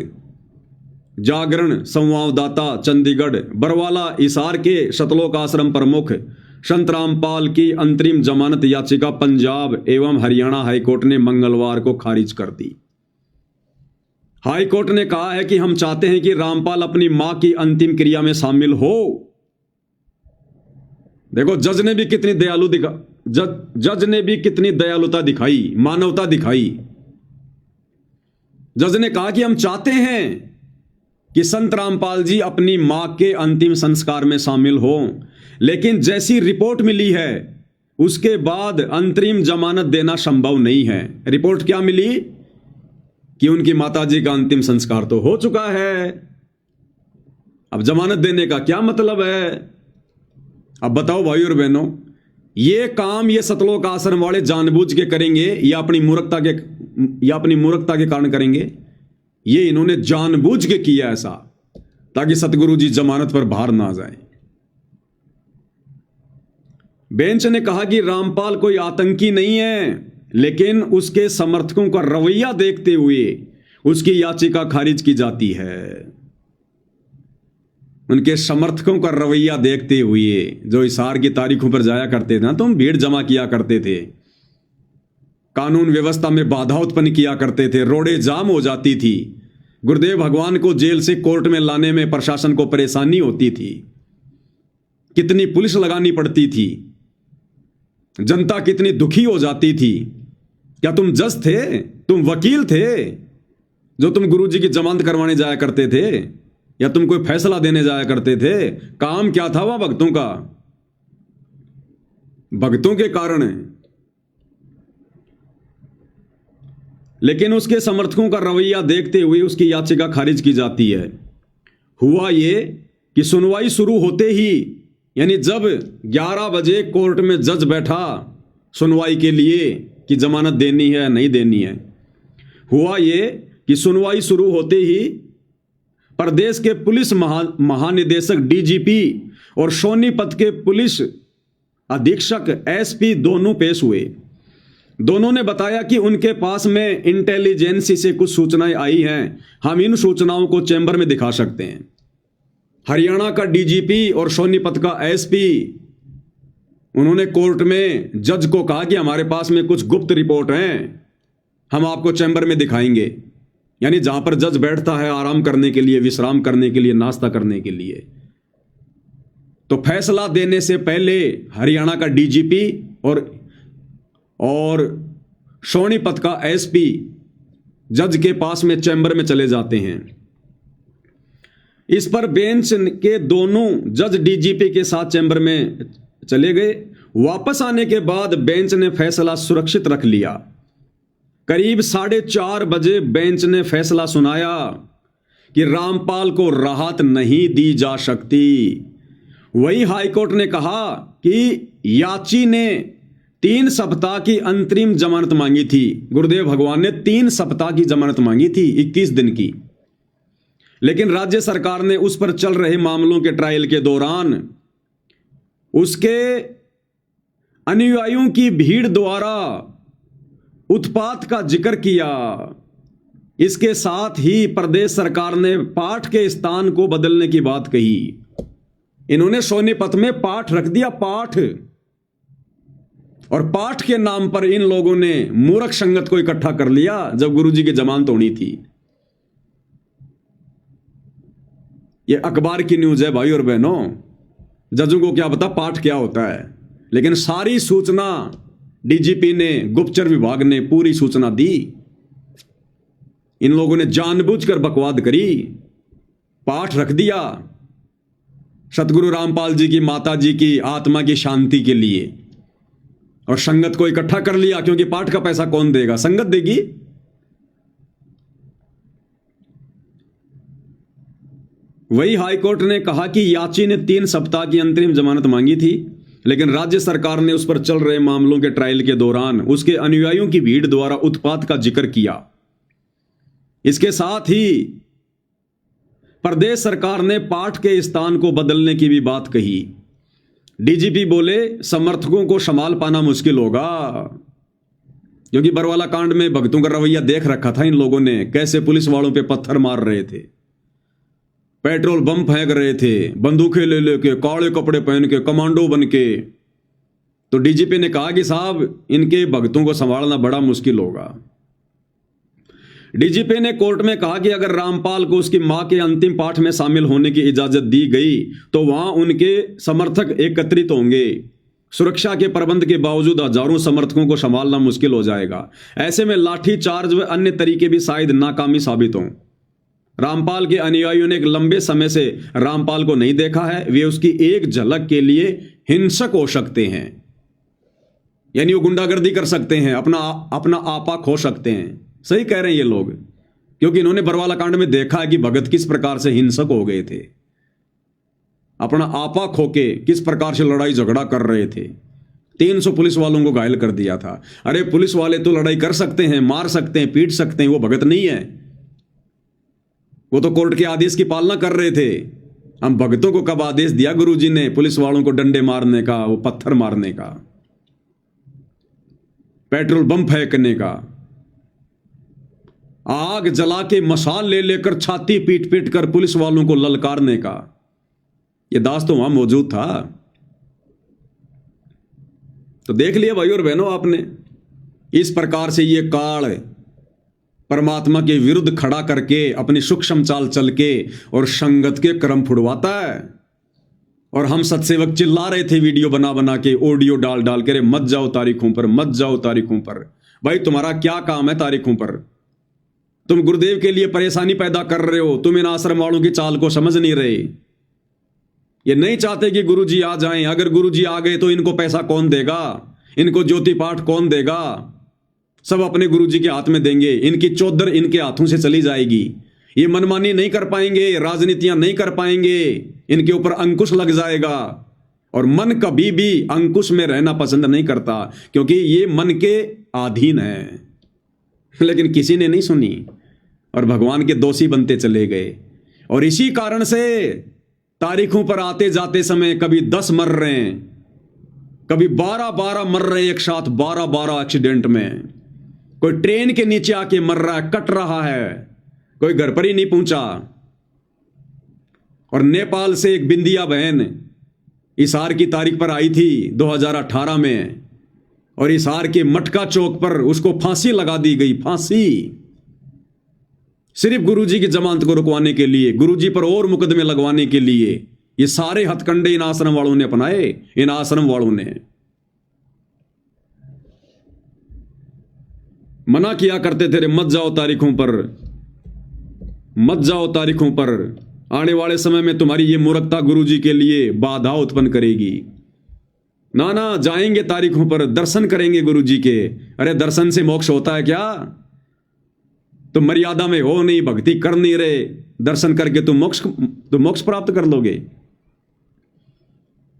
जागरण संवाददाता चंडीगढ़। बरवाला हिसार के सतलोक आश्रम प्रमुख संत रामपाल की अंतरिम जमानत याचिका पंजाब एवं हरियाणा हाईकोर्ट ने मंगलवार को खारिज कर दी। हाईकोर्ट ने कहा है कि हम चाहते हैं कि रामपाल अपनी मां की अंतिम क्रिया में शामिल हो। देखो जज ने भी कितनी जज ने भी कितनी दयालुता दिखाई, मानवता दिखाई। जज ने कहा कि हम चाहते हैं कि संत रामपाल जी अपनी मां के अंतिम संस्कार में शामिल हों, लेकिन जैसी रिपोर्ट मिली है उसके बाद अंतरिम जमानत देना संभव नहीं है। रिपोर्ट क्या मिली कि उनकी माताजी का अंतिम संस्कार तो हो चुका है, अब जमानत देने का क्या मतलब है। अब बताओ भाई और बहनों, ये काम ये सतलोक आश्रम वाले जानबूझ के करेंगे या अपनी मूर्खता के कारण करेंगे? ये इन्होंने जानबूझ के किया ऐसा, ताकि सतगुरु जी जमानत पर बाहर ना जाए। बेंच ने कहा कि रामपाल कोई आतंकी नहीं है, लेकिन उसके समर्थकों का रवैया देखते हुए उसकी याचिका खारिज की जाती है। उनके समर्थकों का रवैया देखते हुए, जो हिसार की तारीखों पर जाया करते थे ना, तुम भीड़ जमा किया करते थे, कानून व्यवस्था में बाधा उत्पन्न किया करते थे, रोडें जाम हो जाती थी, गुरुदेव भगवान को जेल से कोर्ट में लाने में प्रशासन को परेशानी होती थी, कितनी पुलिस लगानी पड़ती थी, जनता कितनी दुखी हो जाती थी। क्या तुम जज थे? तुम वकील थे जो तुम गुरुजी की जमानत करवाने जाया करते थे, या तुम कोई फैसला देने जाया करते थे? काम क्या था वह भक्तों का? भक्तों के कारण। लेकिन उसके समर्थकों का रवैया देखते हुए उसकी याचिका खारिज की जाती है। हुआ ये कि सुनवाई शुरू होते ही, यानी जब 11 बजे कोर्ट में जज बैठा सुनवाई के लिए कि जमानत देनी है नहीं देनी है, हुआ ये कि सुनवाई शुरू होते ही प्रदेश के पुलिस महानिदेशक डीजीपी और सोनीपत के पुलिस अधीक्षक एसपी दोनों पेश हुए। दोनों ने बताया कि उनके पास में इंटेलिजेंसी से कुछ सूचनाएं आई हैं, हम इन सूचनाओं को चैम्बर में दिखा सकते हैं। हरियाणा का डीजीपी और सोनीपत का एसपी, उन्होंने कोर्ट में जज को कहा कि हमारे पास में कुछ गुप्त रिपोर्ट हैं, हम आपको चैम्बर में दिखाएंगे। यानी जहां पर जज बैठता है आराम करने के लिए, विश्राम करने के लिए, नाश्ता करने के लिए। तो फैसला देने से पहले हरियाणा का डीजीपी और सोनीपत का एसपी जज के पास में चैम्बर में चले जाते हैं। इस पर बेंच के दोनों जज डीजीपी के साथ चैम्बर में चले गए। वापस आने के बाद बेंच ने फैसला सुरक्षित रख लिया। करीब 4:30 बजे बेंच ने फैसला सुनाया कि रामपाल को राहत नहीं दी जा सकती। वही हाईकोर्ट ने कहा कि याची ने 3 सप्ताह की अंतरिम जमानत मांगी थी। गुरुदेव भगवान ने 3 सप्ताह की जमानत मांगी थी, 21 दिन की। लेकिन राज्य सरकार ने उस पर चल रहे मामलों के ट्रायल के दौरान उसके अनुयायियों की भीड़ द्वारा उत्पात का जिक्र किया। इसके साथ ही प्रदेश सरकार ने पाठ के स्थान को बदलने की बात कही। इन्होंने सोनीपत में पाठ रख दिया, पाठ। और पाठ के नाम पर इन लोगों ने मूर्ख संगत को इकट्ठा कर लिया जब गुरुजी की जमानत होनी थी। यह अखबार की न्यूज है भाई और बहनों। जजों को क्या पता पाठ क्या होता है, लेकिन सारी सूचना डीजीपी ने, गुप्तचर विभाग ने पूरी सूचना दी। इन लोगों ने जानबूझकर बकवाद करी, पाठ रख दिया सतगुरु रामपाल जी की माता जी की आत्मा की शांति के लिए, और संगत को इकट्ठा कर लिया। क्योंकि पाठ का पैसा कौन देगा? संगत देगी। वही हाईकोर्ट ने कहा कि याची ने 3 सप्ताह की अंतरिम जमानत मांगी थी, लेकिन राज्य सरकार ने उस पर चल रहे मामलों के ट्रायल के दौरान उसके अनुयायियों की भीड़ द्वारा उत्पात का जिक्र किया। इसके साथ ही प्रदेश सरकार ने पाठ के स्थान को बदलने की भी बात कही। डीजीपी बोले समर्थकों को संभाल पाना मुश्किल होगा, क्योंकि बरवाला कांड में भक्तों का रवैया देख रखा था इन लोगों ने, कैसे पुलिस वालों पे पत्थर मार रहे थे, पेट्रोल बम फेंक रहे थे, बंदूकें ले लेके, काले कपड़े पहन के, कमांडो बन के। तो डीजीपी ने कहा कि साहब इनके भक्तों को संभालना बड़ा मुश्किल होगा। डीजीपी ने कोर्ट में कहा कि अगर रामपाल को उसकी मां के अंतिम पाठ में शामिल होने की इजाजत दी गई तो वहां उनके समर्थक एकत्रित होंगे। सुरक्षा के प्रबंध के बावजूद हजारों समर्थकों को संभालना मुश्किल हो जाएगा। ऐसे में लाठी चार्ज व अन्य तरीके भी शायद नाकामी साबित हों। रामपाल के अनुयायियों ने एक लंबे समय से रामपाल को नहीं देखा है, वे उसकी एक झलक के लिए हिंसक हो सकते हैं, यानी वो गुंडागर्दी कर सकते हैं, अपना आपा खो सकते हैं। सही कह रहे हैं ये लोग, क्योंकि इन्होंने बरवाला कांड में देखा है कि भगत किस प्रकार से हिंसक हो गए थे, अपना आपा खो के किस प्रकार से लड़ाई झगड़ा कर रहे थे। 300 पुलिस वालों को घायल कर दिया था। अरे पुलिस वाले तो लड़ाई कर सकते हैं, मार सकते हैं, पीट सकते हैं, वो भगत नहीं है। वो तो कोर्ट के आदेश की पालना कर रहे थे। हम भगतों को कब आदेश दिया गुरुजी ने पुलिस वालों को डंडे मारने का, वो पत्थर मारने का, पेट्रोल बम फेंकने का, आग जला के मशाल ले लेकर छाती पीट पीट कर पुलिस वालों को ललकारने का? यह दास तो वहां मौजूद था। तो देख लिया भाई और बहनों आपने, इस प्रकार से ये काल परमात्मा के विरुद्ध खड़ा करके अपनी सूक्ष्म चाल चल के और संगत के क्रम फुड़वाता है। और हम सत्सेवक चिल्ला रहे थे वीडियो बना बना के, ऑडियो डाल डाल के, मत जाओ तारीखों पर, मत जाओ तारीखों पर। भाई तुम्हारा क्या काम है तारीखों पर? तुम गुरुदेव के लिए परेशानी पैदा कर रहे हो। तुम इन आश्रम वालों की चाल को समझ नहीं रहे। ये नहीं चाहते कि गुरुजी आ जाएं। अगर गुरुजी आ गए तो इनको पैसा कौन देगा, इनको ज्योति पाठ कौन देगा? सब अपने गुरुजी के हाथ में देंगे, इनकी चौधर इनके हाथों से चली जाएगी। ये मनमानी नहीं कर पाएंगे, राजनीतियां नहीं कर पाएंगे, इनके ऊपर अंकुश लग जाएगा। और मन कभी भी अंकुश में रहना पसंद नहीं करता, क्योंकि ये मन के अधीन है। लेकिन किसी ने नहीं सुनी और भगवान के दोषी बनते चले गए। और इसी कारण से तारीखों पर आते जाते समय कभी 10 मर रहे हैं, कभी 12 मर रहे हैं एक साथ, 12 एक्सीडेंट में। कोई ट्रेन के नीचे आके मर रहा है, कट रहा है, कोई घर पर ही नहीं पहुंचा। और नेपाल से एक बिंदिया बहन इसार की तारीख पर आई थी 2018 में, और इसार के मटका चौक पर उसको फांसी लगा दी गई। फांसी सिर्फ गुरुजी की जमानत को रुकवाने के लिए, गुरुजी पर और मुकदमे लगवाने के लिए। ये सारे हथकंडे इन आश्रम वालों ने अपनाए। इन आश्रम वालों ने मना किया करते थे, मत जाओ तारीखों पर, मत जाओ तारीखों पर। आने वाले समय में तुम्हारी ये मूर्खता गुरुजी के लिए बाधा उत्पन्न करेगी। ना ना, जाएंगे तारीखों पर, दर्शन करेंगे गुरुजी के। अरे दर्शन से मोक्ष होता है क्या? तुम मर्यादा में हो नहीं, भक्ति कर नहीं रहे, दर्शन करके तुम मोक्ष प्राप्त कर लोगे।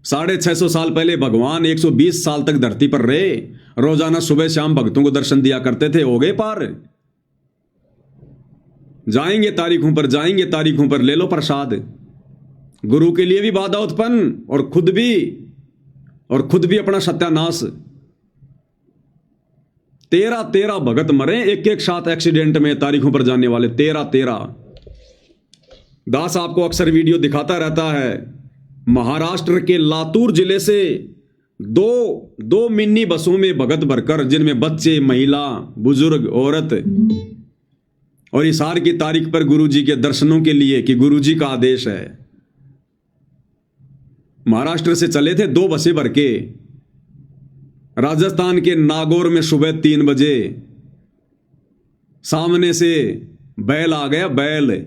650 साल पहले भगवान 120 साल तक धरती पर रहे, रोजाना सुबह शाम भक्तों को दर्शन दिया करते थे। हो गए पार। जाएंगे तारीखों पर, जाएंगे तारीखों पर, ले लो प्रसाद। गुरु के लिए भी बाधा उत्पन्न और खुद भी अपना सत्यानाश। 13 भगत मरे एक साथ एक्सीडेंट में, तारीखों पर जाने वाले 13। दास आपको अक्सर वीडियो दिखाता रहता है। महाराष्ट्र के लातूर जिले से दो मिनी बसों में भगत भरकर, जिनमें बच्चे, महिला, बुजुर्ग, औरत, और इसार की तारीख पर गुरुजी के दर्शनों के लिए, कि गुरुजी का आदेश है। महाराष्ट्र से चले थे 2 बसें भर के। राजस्थान के नागौर में सुबह 3 बजे सामने से बैल आ गया, बैल।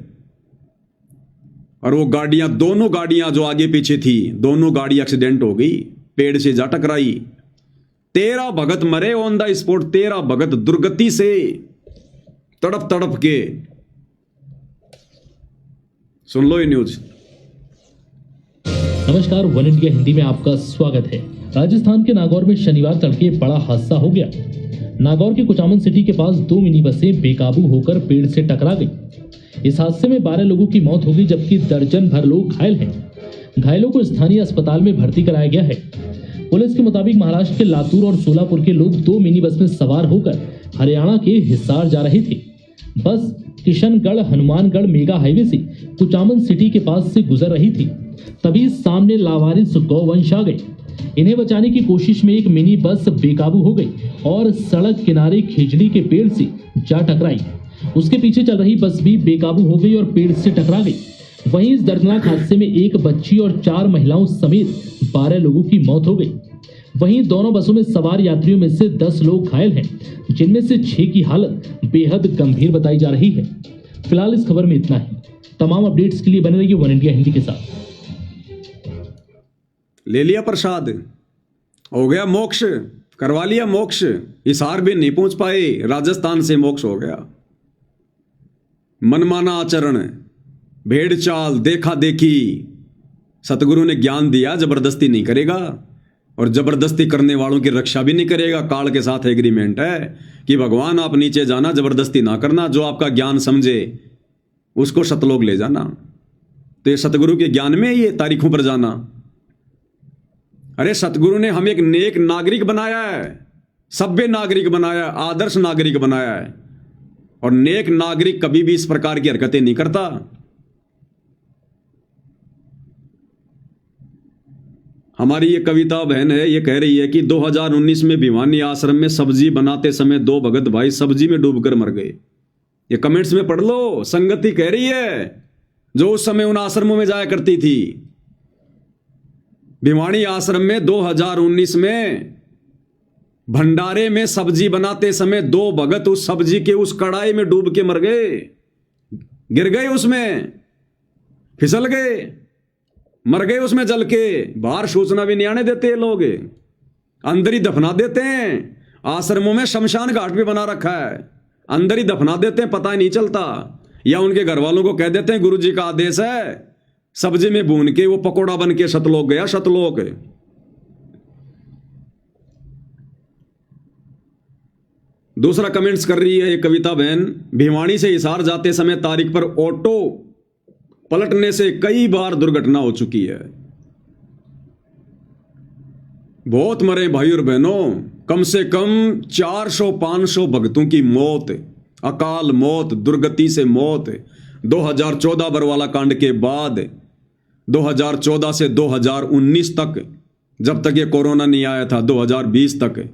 और वो गाड़ियां, दोनों गाड़ियां जो आगे पीछे थी, दोनों गाड़ी एक्सीडेंट हो गई, पेड़ से जा टकराई। 13 भगत मरे ऑन द स्पॉट। 13 भगत दुर्गति से तड़प के। सुन लो ये न्यूज। नमस्कार, वन इंडिया हिंदी में आपका स्वागत है। राजस्थान के नागौर में शनिवार तड़के बड़ा हादसा हो गया। नागौर के कुचामन सिटी के पास 2 मिनी बसें बेकाबू होकर पेड़ से टकरा गई। इस हादसे में 12 लोगों की मौत हो गई, जबकि दर्जन भर लोग घायल हैं। घायलों को स्थानीय अस्पताल में भर्ती कराया गया है। पुलिस के मुताबिक महाराष्ट्र के लातूर और सोलापुर के लोग 2 मिनी बस में सवार होकर हरियाणा के हिसार जा रहे थे। बस किशनगढ़ हनुमानगढ़ मेगा हाईवे से कुचामन सिटी के पास से गुजर रही थी। तभी सामने लावारिस गौवंश आ गए। इन्हें बचाने की कोशिश में एक मिनी बस बेकाबू हो गई और सड़क किनारे खिजड़ी के पेड़ से जा टकराई। उसके पीछे चल रही बस भी बेकाबू हो गई और पेड़ से टकरा गई। वहीं इस दर्दनाक हादसे में एक बच्ची और 4 महिलाओं समेत 12 लोगों की मौत हो गई। वहीं दोनों बसों में सवार यात्रियों में से 10 लोग घायल हैं, जिनमें से 6 की हालत बेहद गंभीर बताई जा रही है। फिलहाल इस खबर में इतना ही। तमाम अपडेट्स के लिए बने रहिए वन इंडिया हिंदी के साथ। ले लिया प्रसाद, हो गया मोक्ष, करवा लिया मोक्ष। हिसार भी नहीं पहुंच पाए, राजस्थान से मोक्ष हो गया। मनमाना आचरण, भेड़ चाल, देखा देखी। सतगुरु ने ज्ञान दिया, जबरदस्ती नहीं करेगा और जबरदस्ती करने वालों की रक्षा भी नहीं करेगा। काल के साथ एग्रीमेंट है कि भगवान आप नीचे जाना, जबरदस्ती ना करना। जो आपका ज्ञान समझे उसको सतलोक ले जाना। तो ये सतगुरु के ज्ञान में ये तारीखों पर जाना। अरे सतगुरु ने हमें एक नेक नागरिक बनाया है, सभ्य नागरिक बनाया है, आदर्श नागरिक बनाया है। और नेक नागरिक कभी भी इस प्रकार की हरकतें नहीं करता। हमारी ये कविता बहन है, ये कह रही है कि 2019 में भिवानी आश्रम में सब्जी बनाते समय 2 भगत भाई सब्जी में डूबकर मर गए। ये कमेंट्स में पढ़ लो। संगति कह रही है जो उस समय उन आश्रमों में जाया करती थी। भिवानी आश्रम में 2019 में भंडारे में सब्जी बनाते समय 2 भगत उस सब्जी के उस कढ़ाई में डूब के मर गए, गिर गए, उसमें फिसल गए, मर गए उसमें जल के। बाहर सूचना भी नहीं आने देते लोग, अंदर ही दफना देते हैं। आश्रमों में शमशान घाट भी बना रखा है, अंदर ही दफना देते हैं, पता ही नहीं चलता। या उनके घर वालों को कह देते हैं गुरु जी का आदेश है, सब्जी में भून के वो पकोड़ा बन के सतलोक गया। सतलोक दूसरा कमेंट्स कर रही है एक कविता बहन, भिवानी से हिसार जाते समय तारीख पर ऑटो पलटने से कई बार दुर्घटना हो चुकी है। बहुत मरे भाई और बहनों, कम से कम 400-500 भक्तों की मौत, अकाल मौत, दुर्गति से मौत। 2014 बरवाला कांड के बाद 2014 से 2019 तक, जब तक ये कोरोना नहीं आया था, 2020 तक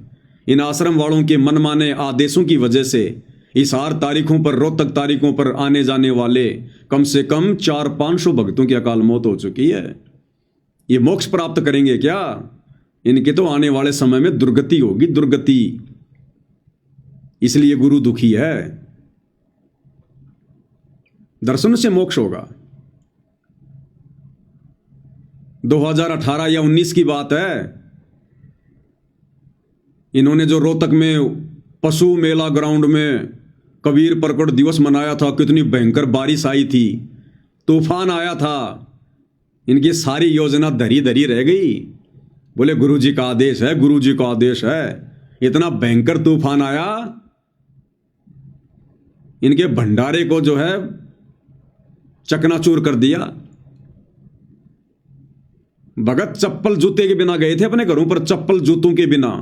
इन आश्रम वालों के मनमाने आदेशों की वजह से हिसार तारीखों पर, रोहतक तारीखों पर आने जाने वाले कम से कम 400-500 भक्तों की अकाल मौत हो चुकी है। ये मोक्ष प्राप्त करेंगे क्या? इनके तो आने वाले समय में दुर्गति होगी, दुर्गति। इसलिए गुरु दुखी है। दर्शन से मोक्ष होगा। 2018 या 19 की बात है, इन्होंने जो रोहतक में पशु मेला ग्राउंड में कबीर प्रकट दिवस मनाया था, कितनी भयंकर बारिश आई थी, तूफान आया था, इनकी सारी योजना धरी धरी रह गई। बोले गुरुजी का आदेश है, गुरुजी का आदेश है। इतना भयंकर तूफान आया, इनके भंडारे को जो है चकनाचूर कर दिया। भगत चप्पल जूते के बिना गए थे अपने घरों पर, चप्पल जूतों के बिना।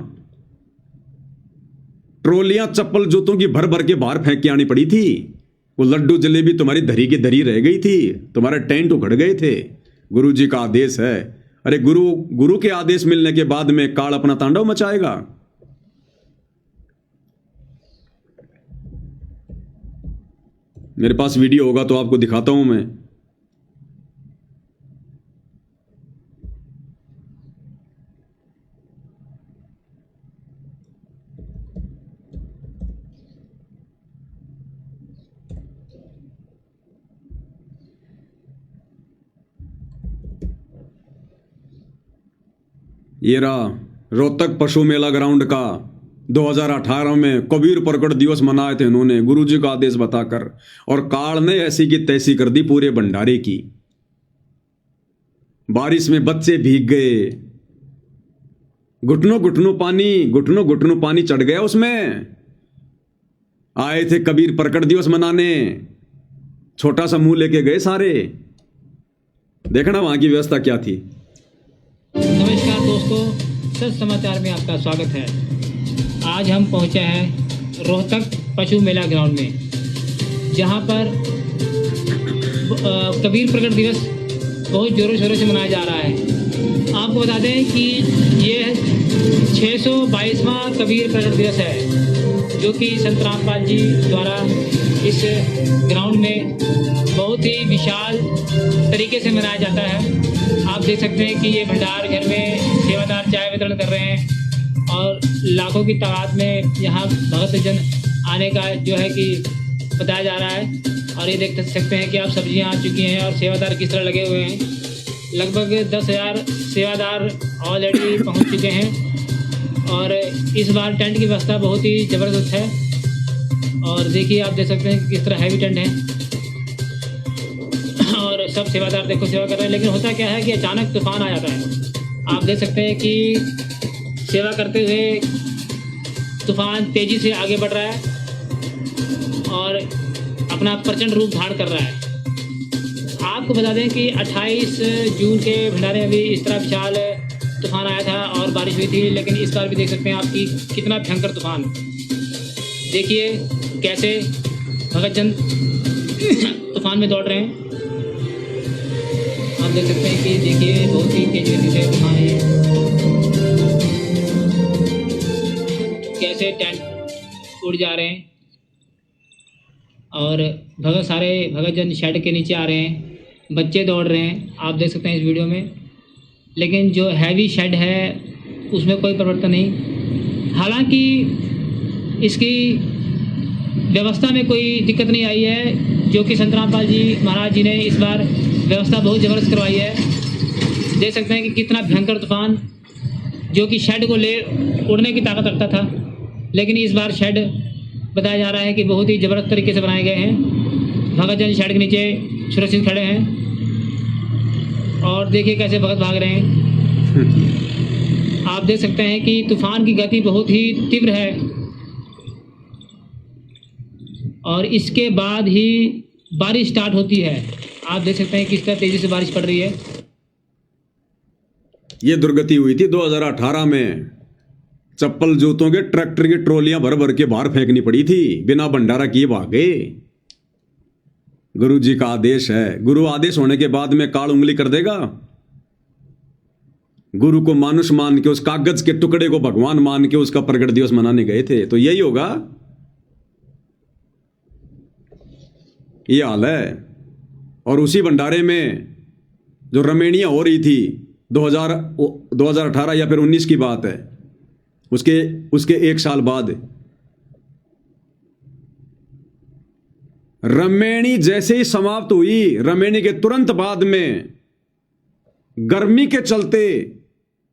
ट्रोलियां चप्पल जूतों की भर भर के बाहर फेंक के आनी पड़ी थी। वो लड्डू जलेबी तुम्हारी धरी की धरी रह गई थी, तुम्हारे टेंट उखड़ गए थे। गुरु जी का आदेश है। अरे गुरु के आदेश मिलने के बाद में काल अपना तांडव मचाएगा। मेरे पास वीडियो होगा तो आपको दिखाता हूं मैं। ये रहा रोहतक पशु मेला ग्राउंड का 2018 में कबीर प्रकट दिवस मनाए थे इन्होंने, गुरुजी का आदेश बताकर, और काल ने ऐसी की तैसी कर दी पूरे भंडारे की। बारिश में बच्चे भीग गए, घुटनों घुटनों पानी चढ़ गया उसमें। आए थे कबीर प्रकट दिवस मनाने, छोटा सा मुंह लेके गए सारे। देखना वहां की व्यवस्था क्या थी। नमस्कार दोस्तों, सच समाचार में आपका स्वागत है। आज हम पहुंचे हैं रोहतक पशु मेला ग्राउंड में, जहां पर कबीर प्रकट दिवस बहुत ज़ोरों शोरों से मनाया जा रहा है। आपको बता दें कि ये 622वां कबीर प्रकट दिवस है, जो कि संत रामपाल जी द्वारा इस ग्राउंड में बहुत ही विशाल तरीके से मनाया जाता है। आप देख सकते हैं कि ये भंडार घर में सेवादार चाय वितरण कर रहे हैं और लाखों की तादाद में यहाँ भगत जन आने का जो है कि बताया जा रहा है। और ये देख सकते हैं कि आप सब्जियाँ आ चुकी हैं और सेवादार किस तरह लगे हुए हैं। लगभग 10,000 सेवादार ऑलरेडी पहुँच चुके हैं और इस बार टेंट की व्यवस्था बहुत ही ज़बरदस्त है। और देखिए, आप देख सकते हैं कि किस तरह हैवी टेंट है और सब सेवादार देखो सेवा कर रहे हैं। लेकिन होता क्या है कि अचानक तूफान आ जाता है। आप देख सकते हैं कि सेवा करते हुए तूफान तेज़ी से आगे बढ़ रहा है और अपना प्रचंड रूप धारण कर रहा है। आपको बता दें कि 28 जून के भंडारे में भी इस तरह विशाल तूफान आया था और बारिश हुई थी, लेकिन इस बार भी देख सकते हैं आप कि कितना भयंकर तूफान। देखिए कैसे भगत जन तूफान में दौड़ रहे हैं। आप देख सकते हैं कि देखिए बहुत ही तेज गति से तूफान है। कैसे टेंट उड़ जा रहे हैं और सारे भगत जन शेड के नीचे आ रहे हैं। बच्चे दौड़ रहे हैं, आप देख सकते हैं इस वीडियो में। लेकिन जो हैवी शेड है उसमें कोई परिवर्तन नहीं। हालांकि इसकी व्यवस्था में कोई दिक्कत नहीं आई है, जो कि संत रामपाल जी महाराज जी ने इस बार व्यवस्था बहुत ज़बरदस्त करवाई है। देख सकते हैं कि कितना भयंकर तूफान, जो कि शेड को ले उड़ने की ताकत रखता था, लेकिन इस बार शेड बताया जा रहा है कि बहुत ही ज़बरदस्त तरीके से बनाए गए हैं। भगत जन शेड के नीचे सुरक्षित खड़े हैं और देखिए कैसे भगत भाग रहे हैं। आप देख सकते हैं कि तूफान की गति बहुत ही तीव्र है और इसके बाद ही बारिश स्टार्ट होती है। आप देख सकते हैं किस तरह तेजी से बारिश पड़ रही है। ये दुर्गति हुई थी 2018 में। चप्पल जूतों के ट्रैक्टर की ट्रॉलियां भर भर के बाहर फेंकनी पड़ी थी, बिना भंडारा किए भागे। गुरु जी का आदेश है। गुरु आदेश होने के बाद में काल उंगली कर देगा। गुरु को मानुष मान के, उस कागज के टुकड़े को भगवान मान के उसका प्रकट दिवस मनाने गए थे, तो यही होगा। ये हाल है। और उसी भंडारे में जो रमेणियां हो रही थी 2018 या फिर 19 की बात है, उसके एक साल बाद रमेणी जैसे ही समाप्त हुई, रमेणी के तुरंत बाद में गर्मी के चलते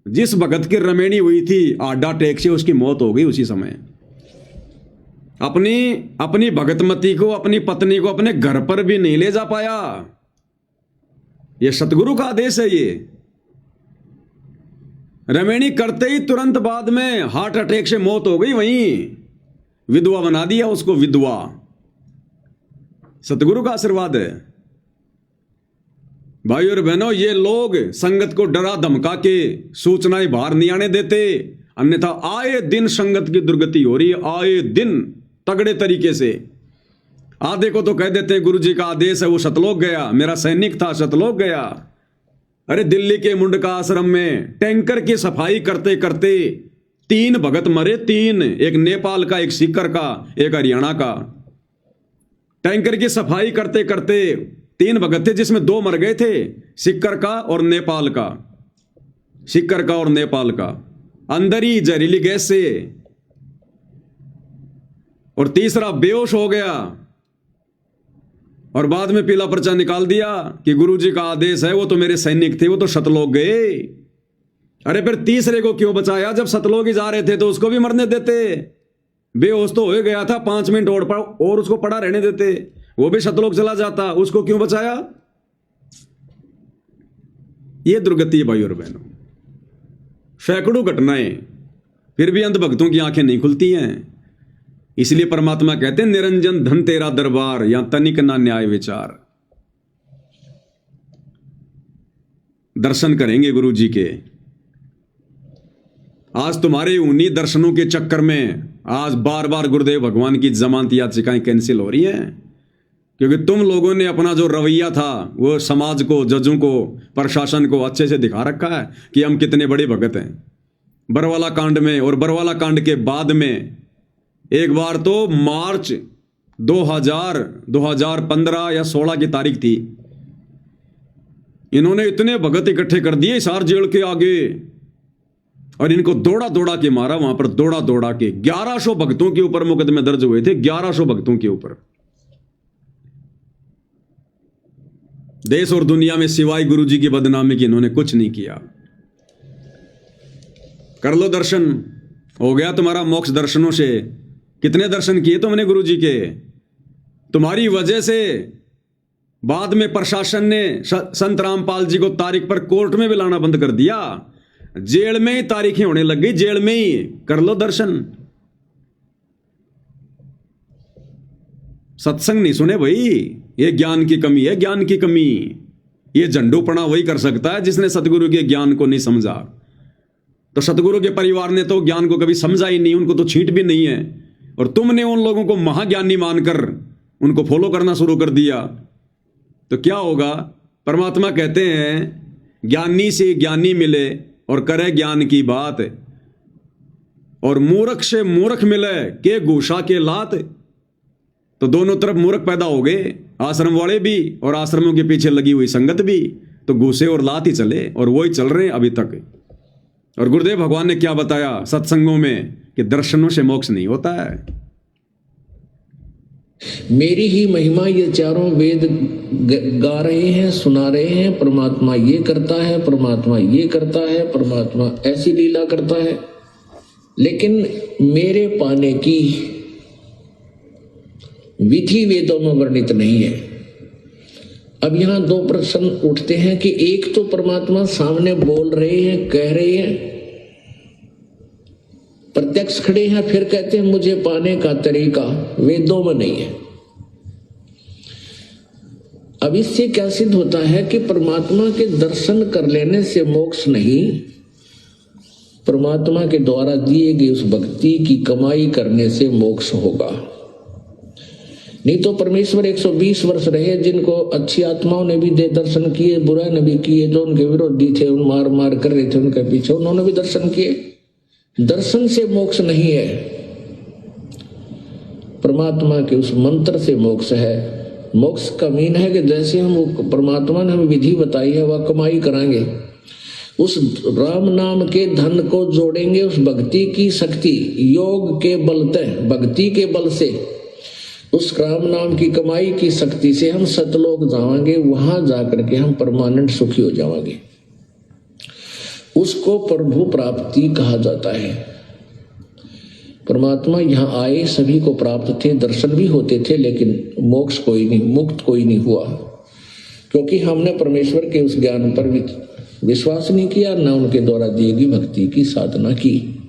जिस भगत की रमेणी हुई थी, हार्ट अटैक से उसकी मौत हो गई उसी समय। अपनी भगतमती को, अपनी पत्नी को अपने घर पर भी नहीं ले जा पाया। यह सतगुरु का आदेश है। ये रमेणी करते ही तुरंत बाद में हार्ट अटैक से मौत हो गई। वहीं विधवा बना दिया उसको, विधवा। सतगुरु का आशीर्वाद है। भाई और बहनों, ये लोग संगत को डरा धमका के सूचनाएं बाहर नहीं आने देते, अन्यथा आए दिन संगत की दुर्गति हो रही है। आए दिन तगड़े तरीके से। आधे को तो कह देते हैं गुरु जी का आदेश है, वो सतलोक गया, मेरा सैनिक था सतलोक गया। अरे दिल्ली के मुंडका आश्रम में टैंकर की सफाई करते करते 3 भगत मरे। 3, एक नेपाल का, एक सीकर का, एक हरियाणा का। टैंकर की सफाई करते करते 3 भगत थे, जिसमें 2 मर गए थे, सीकर का और नेपाल का। सीकर का और नेपाल का अंदर ही जहरीली गैस से, और तीसरा बेहोश हो गया और बाद में पीला पर्चा निकाल दिया कि गुरुजी का आदेश है, वो तो मेरे सैनिक थे, वो तो सतलोक गए। अरे फिर तीसरे को क्यों बचाया? जब सतलोक ही जा रहे थे तो उसको भी मरने देते। बेहोश तो हो गया था, 5 मिनट और उसको पड़ा रहने देते, वो भी सतलोक चला जाता, उसको क्यों बचाया? ये दुर्गति है भाई और बहनों। सैकड़ों घटनाएं, फिर भी अंधभक्तों की आंखें नहीं खुलती हैं। इसलिए परमात्मा कहते हैं निरंजन धन तेरा दरबार, यहां तनिक ना न्याय विचार। दर्शन करेंगे गुरु जी के। आज तुम्हारे उन्हीं दर्शनों के चक्कर में आज बार बार गुरुदेव भगवान की जमानत याचिकाएं कैंसिल हो रही हैं, क्योंकि तुम लोगों ने अपना जो रवैया था वो समाज को, जजों को, प्रशासन को अच्छे से दिखा रखा है कि हम कितने बड़े भगत हैं। बरवाला कांड में और बरवाला कांड के बाद में एक बार तो मार्च 2015 या 16 की तारीख थी, इन्होंने इतने भगत इकट्ठे कर दिए हिसार जेल के आगे और इनको दौड़ा दौड़ा के मारा। वहां पर दौड़ा दौड़ा के 1100 भक्तों के ऊपर मुकदमे दर्ज हुए थे, 1100 भक्तों के ऊपर। देश और दुनिया में सिवाय गुरु जी की बदनामी की इन्होंने कुछ नहीं किया। कर लो दर्शन, हो गया तुम्हारा मोक्ष दर्शनों से। कितने दर्शन किए तुमने गुरु जी के? तुम्हारी वजह से बाद में प्रशासन ने संत रामपाल जी को तारीख पर कोर्ट में भी लाना बंद कर दिया। जेल में ही तारीखें होने लग गई, जेल में ही। कर लो दर्शन। सत्संग नहीं सुने भाई, ये ज्ञान की कमी है, ज्ञान की कमी। ये झंडूपना वही कर सकता है जिसने सतगुरु के ज्ञान को नहीं समझा। तो सतगुरु के परिवार ने तो ज्ञान को कभी समझा ही नहीं, उनको तो छींट भी नहीं है। और तुमने उन लोगों को महाज्ञानी मानकर उनको फॉलो करना शुरू कर दिया, तो क्या होगा? परमात्मा कहते हैं ज्ञानी से ज्ञानी मिले और करे ज्ञान की बात, और मूर्ख से मूर्ख मिले के घूसा के लात। तो दोनों तरफ मूर्ख पैदा हो गए, आश्रम वाले भी और आश्रमों के पीछे लगी हुई संगत भी। तो घूसे और लात ही चले, और वही चल रहे हैं अभी तक। और गुरुदेव भगवान ने क्या बताया सत्संगों में कि दर्शनों से मोक्ष नहीं होता है। मेरी ही महिमा ये चारों वेद गा रहे हैं, सुना रहे हैं। परमात्मा ये करता है, परमात्मा ये करता है, परमात्मा ऐसी लीला करता है। लेकिन मेरे पाने की विधि वेदों में वर्णित नहीं है। अब यहां दो प्रश्न उठते हैं कि एक तो परमात्मा सामने बोल रहे हैं, कह रहे हैं, प्रत्यक्ष खड़े हैं, फिर कहते हैं मुझे पाने का तरीका वेदों में नहीं है। अब इससे क्या सिद्ध होता है कि परमात्मा के दर्शन कर लेने से मोक्ष नहीं, परमात्मा के द्वारा दिए गए उस भक्ति की कमाई करने से मोक्ष होगा। नहीं तो परमेश्वर 120 वर्ष रहे, जिनको अच्छी आत्माओं ने भी दे दर्शन किए, बुरा ने भी किए, जो उनके विरोधी थे उन मार मार कर रहे थे उनके पीछे, उन्होंने भी दर्शन किए। दर्शन से मोक्ष नहीं है, परमात्मा के उस मंत्र से मोक्ष है। मोक्ष का मीन है कि जैसे हम परमात्मा ने हमें विधि बताई है वह कमाई कराएंगे, उस राम नाम के धन को जोड़ेंगे उस भक्ति की शक्ति, योग के बलते, भक्ति के बल से, उस राम नाम की कमाई की शक्ति से हम सतलोक जाएंगे। वहां जाकर के हम परमानेंट सुखी हो जाएंगे। उसको प्रभु प्राप्ति कहा जाता है। परमात्मा यहाँ आए, सभी को प्राप्त थे, दर्शन भी होते थे, लेकिन मोक्ष कोई नहीं, मुक्त कोई नहीं हुआ, क्योंकि हमने परमेश्वर के उस ज्ञान पर विश्वास नहीं किया, न उनके द्वारा दी गई भक्ति की साधना की।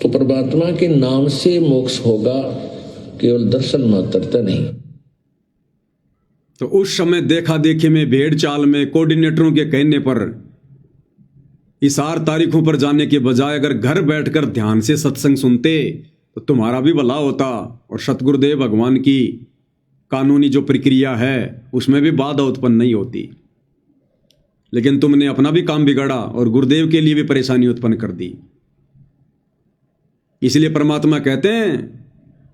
तो परमात्मा के नाम से मोक्ष होगा, केवल दर्शन मात्रता नहीं। तो उस समय देखा देखी में, भेड़ चाल में, कोऑर्डिनेटरों के कहने पर हिसार तारीखों पर जाने के बजाय अगर घर बैठकर ध्यान से सत्संग सुनते तो तुम्हारा भी भला होता, और सतगुरुदेव भगवान की कानूनी जो प्रक्रिया है उसमें भी बाधा उत्पन्न नहीं होती। लेकिन तुमने अपना भी काम बिगाड़ा और गुरुदेव के लिए भी परेशानी उत्पन्न कर दी। इसलिए परमात्मा कहते हैं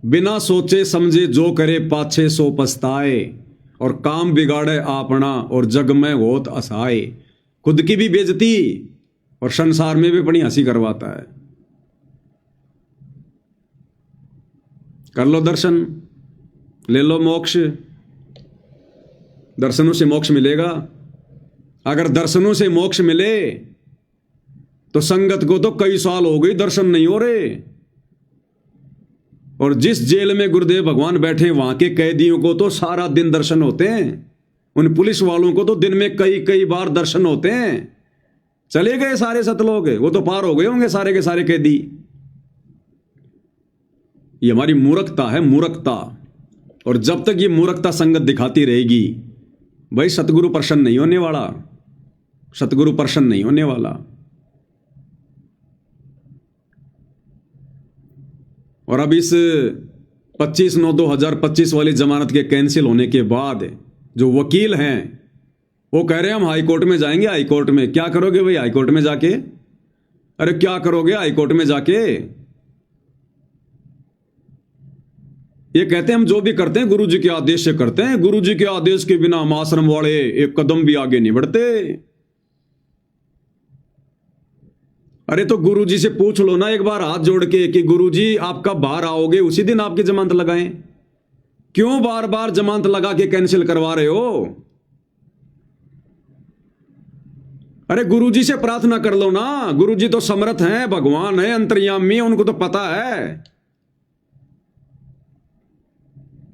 बिना सोचे समझे जो करे पाछे सो पछताए, और काम बिगाड़े आपना और जग में होत असहाय। खुद की भी बेइज्जती और संसार में भी बड़ी हंसी करवाता है। कर लो दर्शन, ले लो मोक्ष। दर्शनों से मोक्ष मिलेगा। अगर दर्शनों से मोक्ष मिले तो संगत को तो कई साल हो गई दर्शन नहीं हो रहे। और जिस जेल में गुरुदेव भगवान बैठे वहां के कैदियों को तो सारा दिन दर्शन होते हैं। उन पुलिस वालों को तो दिन में कई कई बार दर्शन होते हैं। चले गए सारे सतलोक, वो तो पार हो गए होंगे सारे के सारे कैदी। ये हमारी मूर्खता है, मूर्खता। और जब तक ये मूर्खता संगत दिखाती रहेगी, भाई सतगुरु प्रसन्न नहीं होने वाला, सतगुरु प्रसन्न नहीं होने वाला। और अब इस 25/9/2025 वाली जमानत के कैंसिल होने के बाद जो वकील हैं वो कह रहे हैं हम हाई कोर्ट में जाएंगे। हाई कोर्ट में क्या करोगे भाई? हाई कोर्ट में जाके, अरे क्या करोगे हाई कोर्ट में जाके? ये कहते हैं हम जो भी करते हैं गुरु जी के आदेश से करते हैं, गुरु जी के आदेश के बिना हम आश्रम वाले एक कदम भी आगे नहीं बढ़ते। अरे तो गुरु जी से पूछ लो ना एक बार हाथ जोड़ के कि गुरु जी आप कब बाहर आओगे, उसी दिन आपकी जमानत लगाएं। क्यों बार बार जमानत लगा के कैंसिल करवा रहे हो? अरे गुरु जी से प्रार्थना कर लो ना, गुरु जी तो समर्थ हैं, भगवान है, अंतर्यामी है, उनको तो पता है।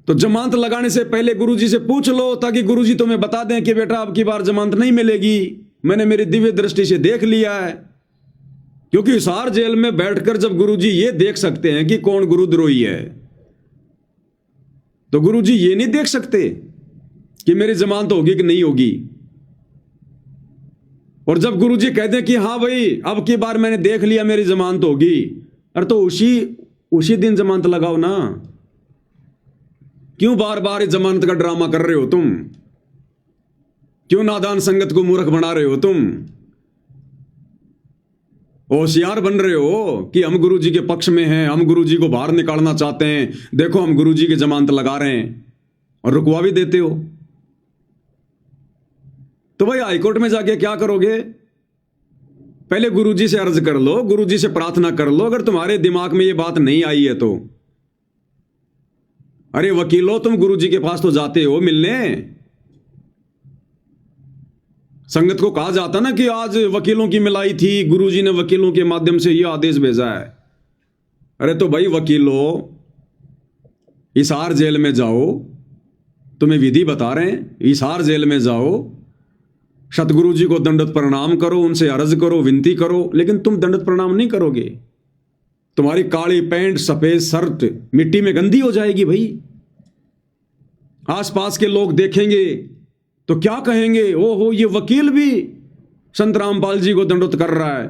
तो जमानत लगाने से पहले गुरुजी से पूछ लो, ताकि गुरुजी तुम्हें बता दें कि बेटा अब की बार जमानत नहीं मिलेगी, मैंने मेरी दिव्य दृष्टि से देख लिया है। क्योंकि हिसार जेल में बैठकर जब गुरुजी ये देख सकते हैं कि कौन गुरुद्रोही है, तो गुरुजी ये नहीं देख सकते कि मेरी जमानत होगी कि नहीं होगी। और जब गुरुजी कह दें कि हाँ भाई अब की बार मैंने देख लिया मेरी जमानत होगी, अरे तो उसी दिन जमानत लगाओ ना। क्यों बार बार इस जमानत का ड्रामा कर रहे हो तुम? क्यों नादान संगत को मूर्ख बना रहे हो तुम? होशियार बन रहे हो कि हम गुरुजी के पक्ष में हैं, हम गुरुजी को बाहर निकालना चाहते हैं, देखो हम गुरुजी की जमानत लगा रहे हैं, और रुकवा भी देते हो। तो भाई हाईकोर्ट में जाके क्या करोगे? पहले गुरुजी से अर्ज कर लो, गुरुजी से प्रार्थना कर लो। अगर तुम्हारे दिमाग में ये बात नहीं आई है तो अरे वकीलो तुम गुरुजी के पास तो जाते हो मिलने। संगत को कहा जाता ना कि आज वकीलों की मिलाई थी, गुरुजी ने वकीलों के माध्यम से यह आदेश भेजा है। अरे तो भाई वकीलो हिसार जेल में जाओ, तुम्हें विधि बता रहे हैं, हिसार जेल में जाओ, सतगुरु जी को दंडवत प्रणाम करो, उनसे अर्ज करो, विनती करो। लेकिन तुम दंडवत प्रणाम नहीं करोगे, तुम्हारी काली पैंट सफेद शर्ट मिट्टी में गंदी हो जाएगी। भाई आसपास के लोग देखेंगे तो क्या कहेंगे? ओहो ये वकील भी संत रामपाल जी को दंडवत कर रहा है।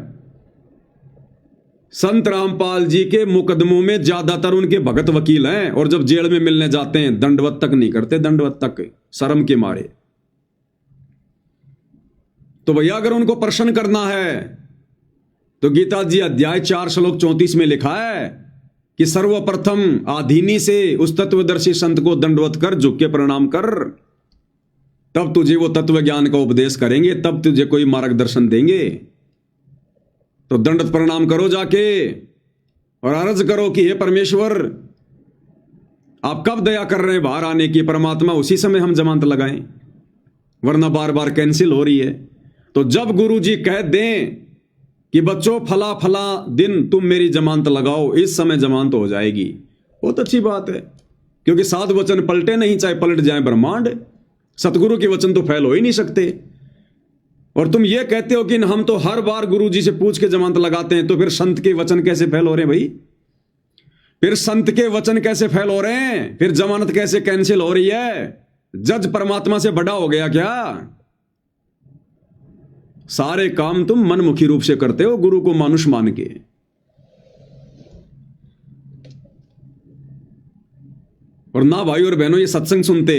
संत रामपाल जी के मुकदमों में ज्यादातर उनके भगत वकील हैं, और जब जेल में मिलने जाते हैं दंडवत तक नहीं करते, दंडवत तक शर्म के मारे। तो भैया अगर उनको प्रसन्न करना है तो गीता जी अध्याय 4 श्लोक 34 में लिखा है कि सर्वप्रथम आधीनी से उस तत्वदर्शी संत को दंडवत कर, झुक के प्रणाम कर, तब तुझे वो तत्व ज्ञान का उपदेश करेंगे, तब तुझे कोई मार्गदर्शन देंगे। तो दंडवत प्रणाम करो जाके और अर्ज करो कि हे परमेश्वर आप कब दया कर रहे हैं बाहर आने की, परमात्मा उसी समय हम जमानत लगाएं, वरना बार बार कैंसिल हो रही है। तो जब गुरु जी कह दें कि बच्चों फला फला दिन तुम मेरी जमानत लगाओ, इस समय जमानत हो जाएगी, बहुत अच्छी बात है। क्योंकि 7 वचन पलटे नहीं, चाहे पलट जाए ब्रह्मांड, सतगुरु के वचन तो फैल हो ही नहीं सकते। और तुम ये कहते हो कि हम तो हर बार गुरु जी से पूछ के जमानत लगाते हैं, तो फिर संत के वचन कैसे फैल हो रहे हैं भाई? फिर संत के वचन कैसे फैल हो रहे हैं? फिर जमानत कैसे कैंसिल हो रही है? जज परमात्मा से बड़ा हो गया क्या? सारे काम तुम मनमुखी रूप से करते हो, गुरु को मानुष मान के। और ना भाई और बहनों ये सत्संग सुनते,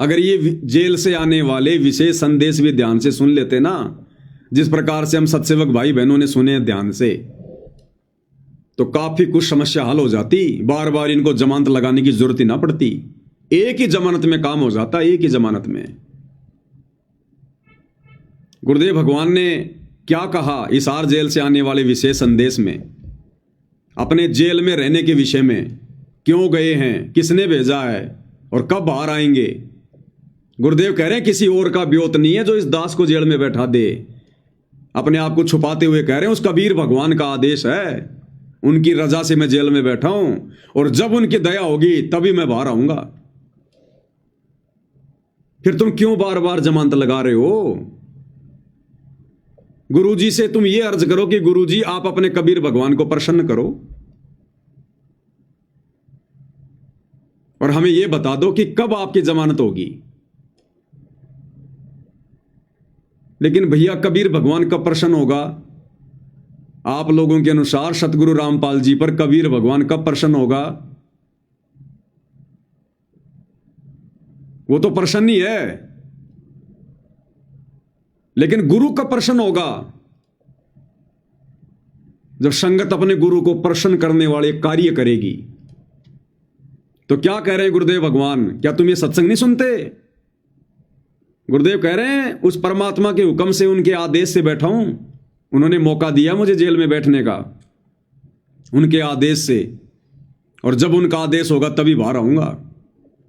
अगर ये जेल से आने वाले विशेष संदेश भी ध्यान से सुन लेते ना, जिस प्रकार से हम सत्सेवक भाई बहनों ने सुने ध्यान से, तो काफी कुछ समस्या हल हो जाती। बार बार इनको जमानत लगाने की जरूरत ही ना पड़ती, एक ही जमानत में काम हो जाता, एक ही जमानत में। गुरुदेव भगवान ने क्या कहा हिसार जेल से आने वाले विशेष संदेश में, अपने जेल में रहने के विषय में, क्यों गए हैं, किसने भेजा है और कब बाहर आएंगे। गुरुदेव कह रहे हैं किसी और का ब्योत नहीं है जो इस दास को जेल में बैठा दे। अपने आप को छुपाते हुए कह रहे हैं उस कबीर भगवान का आदेश है, उनकी रजा से मैं जेल में बैठा हूं, और जब उनकी दया होगी तभी मैं बाहर आऊंगा। फिर तुम क्यों बार बार जमानत लगा रहे हो? गुरुजी से तुम ये अर्ज करो कि गुरुजी आप अपने कबीर भगवान को प्रसन्न करो। और हमें यह बता दो कि कब आपकी जमानत होगी। लेकिन भैया कबीर भगवान कब प्रसन्न होगा? आप लोगों के अनुसार सतगुरु रामपाल जी पर कबीर भगवान कब प्रसन्न होगा? वो तो प्रसन्न ही है, लेकिन गुरु कब प्रसन्न होगा? जब संगत अपने गुरु को प्रसन्न करने वाले कार्य करेगी। तो क्या कह रहे हैं गुरुदेव भगवान? क्या तुम ये सत्संग नहीं सुनते? गुरुदेव कह रहे हैं उस परमात्मा के हुक्म से, उनके आदेश से बैठा हूं। उन्होंने मौका दिया मुझे जेल में बैठने का, उनके आदेश से, और जब उनका आदेश होगा तभी बाहर आऊंगा।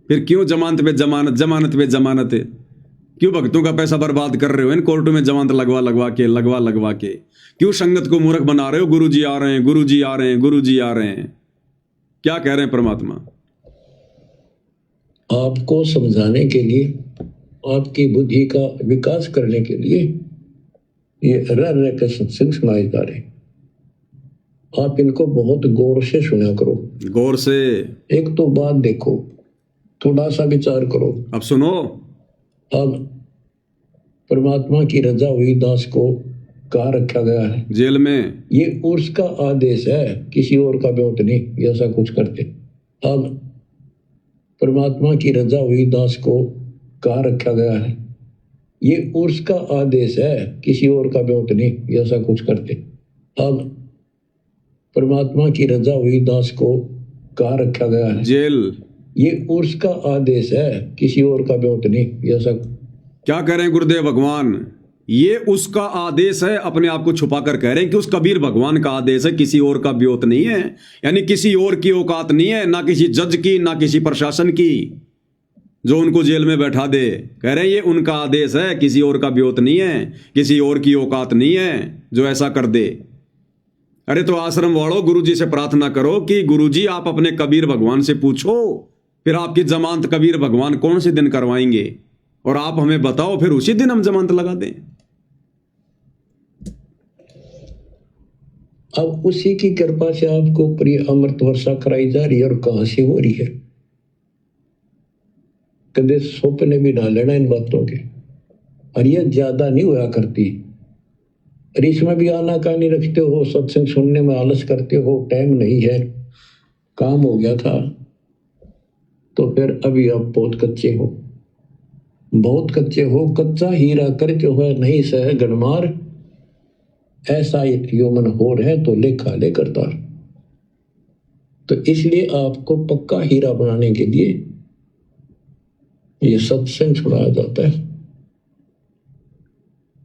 फिर क्यों जमानत पे जमानत, जमानत पे जमानत? क्यों भक्तों का पैसा बर्बाद कर रहे हो इन कोर्टों में जमानत लगवा के? क्यों संगत को मूर्ख बना रहे हो? गुरुजी आ रहे हैं, गुरुजी आ रहे हैं, गुरुजी आ रहे हैं। क्या कह रहे हैं परमात्मा? आपको समझाने के लिए, आपकी बुद्धि का विकास करने के लिए ये रह के सत्संग सुनाए जा रहे। आप इनको बहुत गौर से सुना करो। गौर से एक तो बात देखो, थोड़ा सा विचार करो। अब सुनो। अब परमात्मा की रजा हुई दास को कहाँ रखा गया है? जेल में। ये उसका आदेश है, किसी और का ब्योत नहीं ऐसा कुछ करते। अब परमात्मा की रजा हुई दास को कहाँ रखा गया है? ये उसका आदेश है, किसी और का ब्योत नहीं ऐसा कुछ करते। अब परमात्मा की रजा हुई दास को कहाँ रखा गया है? जेल। ये उसका आदेश है, किसी और का ब्योत नहीं ऐसा। क्या कह रहे हैं गुरुदेव भगवान? ये उसका आदेश है, अपने आप को छुपा कर कह रहे हैं कि उस कबीर भगवान का आदेश है, किसी और का ब्योत नहीं है। यानी किसी और की औकात नहीं है, ना किसी जज की, ना किसी प्रशासन की, जो उनको जेल में बैठा दे। कह रहे हैं ये उनका आदेश है, किसी और का ब्योत नहीं है, किसी और की औकात नहीं है जो ऐसा कर दे। अरे तो आश्रम वालों, गुरुजी से प्रार्थना करो कि गुरुजी आप अपने कबीर भगवान से पूछो, फिर आपकी जमानत कबीर भगवान कौन से दिन करवाएंगे, और आप हमें बताओ, फिर उसी दिन हम जमानत लगा दें। अब उसी की कृपा से आपको प्रिय अमृत वर्षा कराई जा रही है। और कहां से हो रही है? कदे सपने भी ना लेना इन बातों के। और ये ज्यादा नहीं हुआ करती। और इसमें भी आना कहानी रखते हो, सत्संग सुनने में आलस करते हो, टाइम नहीं है, काम हो गया था, तो फिर अभी आप बहुत कच्चे हो, बहुत कच्चे हो। कच्चा हीरा करते हुए नहीं सह गणमार, ऐसा यौमन हो रहे तो लेखा ले करता। तो इसलिए आपको पक्का हीरा बनाने के लिए ये सत्संग सुनाया जाता है।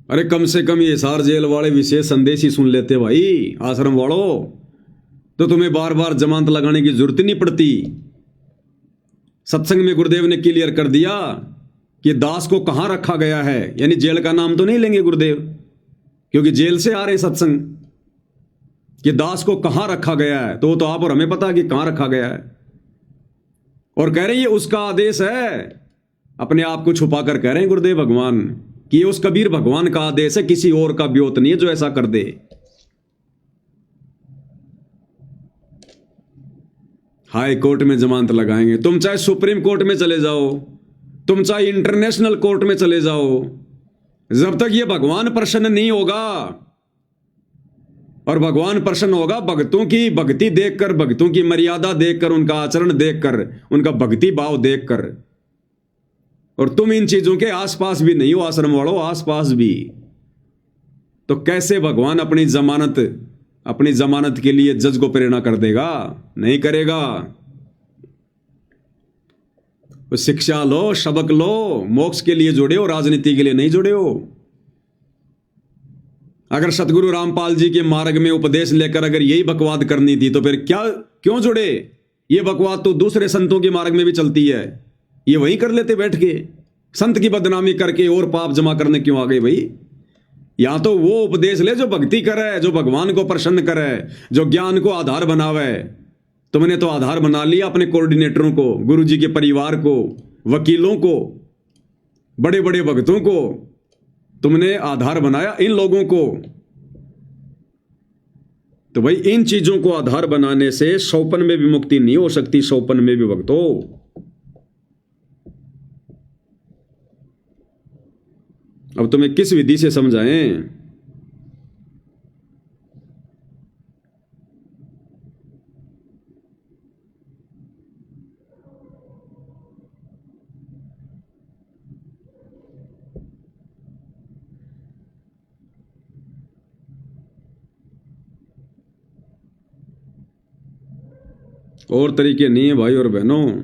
अरे कम से कम ये हिसार जेल वाले विशेष संदेश ही सुन लेते भाई आश्रम वालों, तो तुम्हें बार बार जमानत लगाने की जरूरत ही नहीं पड़ती। सत्संग में गुरुदेव ने क्लियर कर दिया कि दास को कहां रखा गया है, यानी जेल का नाम तो नहीं लेंगे गुरुदेव, क्योंकि जेल से आ रहे सत्संग, कि दास को कहां रखा गया है, तो वो तो आप और हमें पता है कि कहां रखा गया है। और कह रहे हैं ये उसका आदेश है, अपने आप को छुपा कर कह रहे हैं गुरुदेव भगवान कि ये उस कबीर भगवान का आदेश है, किसी और का ब्योत नहीं है जो ऐसा कर दे। हाई कोर्ट में जमानत लगाएंगे, तुम चाहे सुप्रीम कोर्ट में चले जाओ, तुम चाहे इंटरनेशनल कोर्ट में चले जाओ, जब तक ये भगवान प्रसन्न नहीं होगा। और भगवान प्रसन्न होगा भक्तों की भक्ति देखकर, भक्तों की मर्यादा देखकर, उनका आचरण देखकर, उनका भक्ति भाव देखकर। और तुम इन चीजों के आसपास भी नहीं हो आश्रम वालों, आसपास भी, तो कैसे भगवान अपनी जमानत के लिए जज को प्रेरणा कर देगा? नहीं करेगा। तो शिक्षा लो, सबक लो, मोक्ष के लिए जुड़े हो, राजनीति के लिए नहीं जुड़े हो। अगर सतगुरु रामपाल जी के मार्ग में उपदेश लेकर अगर यही बकवाद करनी थी तो फिर क्यों जुड़े? ये बकवाद तो दूसरे संतों के मार्ग में भी चलती है, ये वही कर लेते बैठ के, संत की बदनामी करके और पाप जमा करने क्यों आ गए भाई? या तो वो उपदेश ले जो भक्ति करे, जो भगवान को प्रसन्न करे, जो ज्ञान को आधार बनावे। तुमने तो आधार बना लिया अपने कोऑर्डिनेटरों को, गुरुजी के परिवार को, वकीलों को, बड़े बड़े भक्तों को तुमने आधार बनाया, इन लोगों को। तो भाई इन चीजों को आधार बनाने से सौपन में भी मुक्ति नहीं हो सकती, सौपन में भी भक्तों। अब तुम्हें किस विधि से समझाएं? और तरीके नहीं है भाई और बहनों।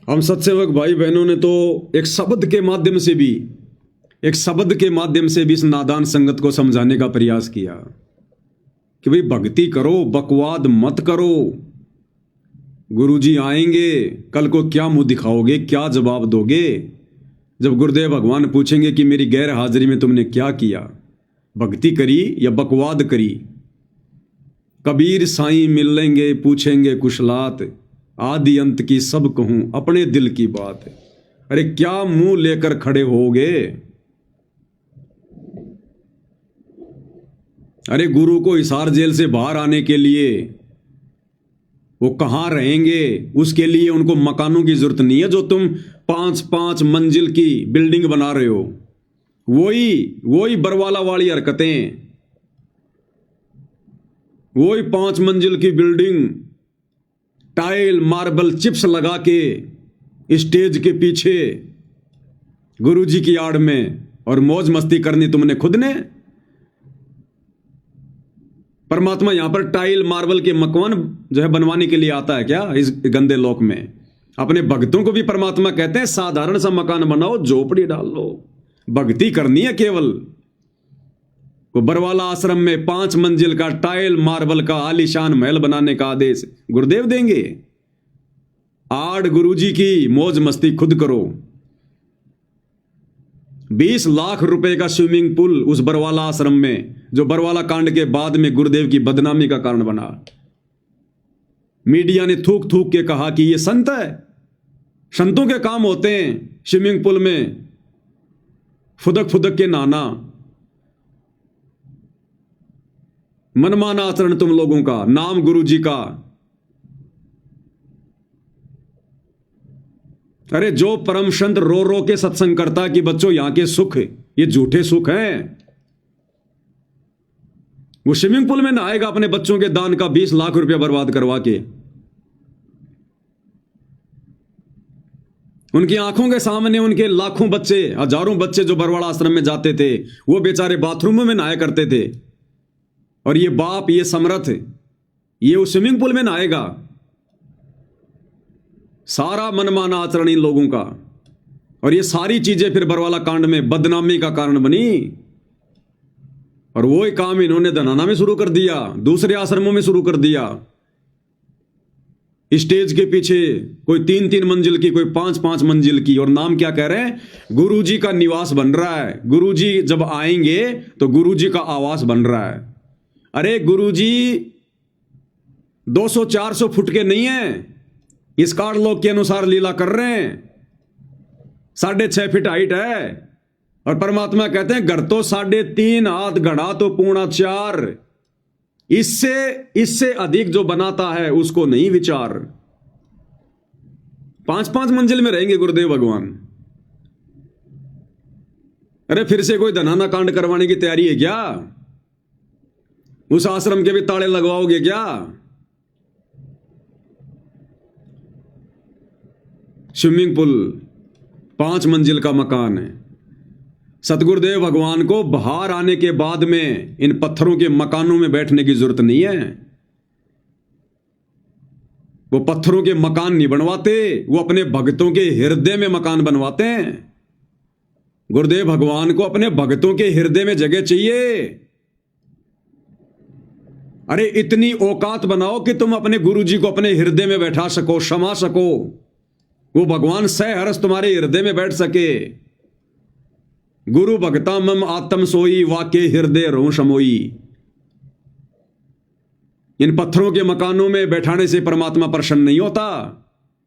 हम सत्सेवक भाई बहनों ने तो एक शब्द के माध्यम से भी इस नादान संगत को समझाने का प्रयास किया कि भाई भक्ति करो, बकवाद मत करो। गुरुजी आएंगे, कल को क्या मुंह दिखाओगे, क्या जवाब दोगे जब गुरुदेव भगवान पूछेंगे कि मेरी गैर हाजिरी में तुमने क्या किया, भक्ति करी या बकवाद करी। कबीर साईं मिल लेंगे, पूछेंगे कुशलात, आदि अंत की सब कहूं अपने दिल की बात। अरे क्या मुंह लेकर खड़े होगे? अरे गुरु को हिसार जेल से बाहर आने के लिए वो कहां रहेंगे? उसके लिए उनको मकानों की जरूरत नहीं है जो तुम 5-5 मंजिल की बिल्डिंग बना रहे हो। वही बरवाला वाली हरकतें, वही 5 मंजिल की बिल्डिंग, टाइल मार्बल चिप्स लगा के स्टेज के पीछे गुरुजी की आड़ में, और मौज मस्ती करनी तुमने खुद ने। परमात्मा यहां पर टाइल मार्बल के मकान जो है बनवाने के लिए आता है क्या इस गंदे लोक में? अपने भक्तों को भी परमात्मा कहते हैं साधारण सा मकान बनाओ, झोपड़ी डाल लो, भक्ति करनी है केवल। वो बरवाला आश्रम में 5 मंजिल का टाइल मार्बल का आलीशान महल बनाने का आदेश गुरुदेव देंगे? आड़ गुरुजी की मौज मस्ती खुद करो। 20 लाख रुपए का स्विमिंग पूल उस बरवाला आश्रम में, जो बरवाला कांड के बाद में गुरुदेव की बदनामी का कारण बना। मीडिया ने थूक थूक के कहा कि ये संत है, संतों के काम होते हैं स्विमिंग पूल में फुदक फुदक के नहाना। मनमाना आचरण तुम लोगों का, नाम गुरुजी का। अरे जो परम संत रो रो के सत्संग करता कि बच्चों यहां के सुख ये झूठे सुख हैं, वो स्विमिंग पूल में नहाएगा अपने बच्चों के दान का 20 लाख रुपया बर्बाद करवा के। उनकी आंखों के सामने उनके लाखों बच्चे, हजारों बच्चे जो बरवाड़ा आश्रम में जाते थे, वो बेचारे बाथरूमों में नहाया करते थे, और ये बाप, ये समर्थ, ये उस स्विमिंग पूल में नहाएगा। सारा मनमाना आचरण इन लोगों का, और ये सारी चीजें फिर बरवाला कांड में बदनामी का कारण बनी। और वो ही काम इन्होंने धनाना में शुरू कर दिया, दूसरे आश्रमों में शुरू कर दिया। स्टेज के पीछे कोई 3-3 मंजिल की, कोई 5-5 मंजिल की, और नाम क्या कह रहे हैं? गुरुजी का निवास बन रहा है। गुरुजी जब आएंगे तो गुरुजी का आवास बन रहा है। अरे गुरुजी 200-400 फुट के नहीं है, इस कार्ड लोग के अनुसार लीला कर रहे हैं। 6.5 फीट हाइट है, और परमात्मा कहते हैं घर तो 3.5 हाथ, घड़ा तो 4.25। इससे अधिक जो बनाता है उसको नहीं विचार। 5-5 मंजिल में रहेंगे गुरुदेव भगवान। अरे फिर से कोई धनाना कांड करवाने की तैयारी है क्या? उस आश्रम के भी ताले लगवाओगे क्या? स्विमिंग पूल, 5 मंजिल का मकान है, सतगुरुदेव भगवान को बाहर आने के बाद में इन पत्थरों के मकानों में बैठने की जरूरत नहीं है। वो पत्थरों के मकान नहीं बनवाते, वो अपने भक्तों के हृदय में मकान बनवाते हैं। गुरुदेव भगवान को अपने भक्तों के हृदय में जगह चाहिए। अरे इतनी औकात बनाओ कि तुम अपने गुरुजी को अपने हृदय में बैठा सको, क्षमा सको, वो भगवान सहरस तुम्हारे हृदय में बैठ सके। गुरु भक्ता मम आत्म सोई, वाके हृदय रहूं समोई। इन पत्थरों के मकानों में बैठाने से परमात्मा प्रसन्न नहीं होता।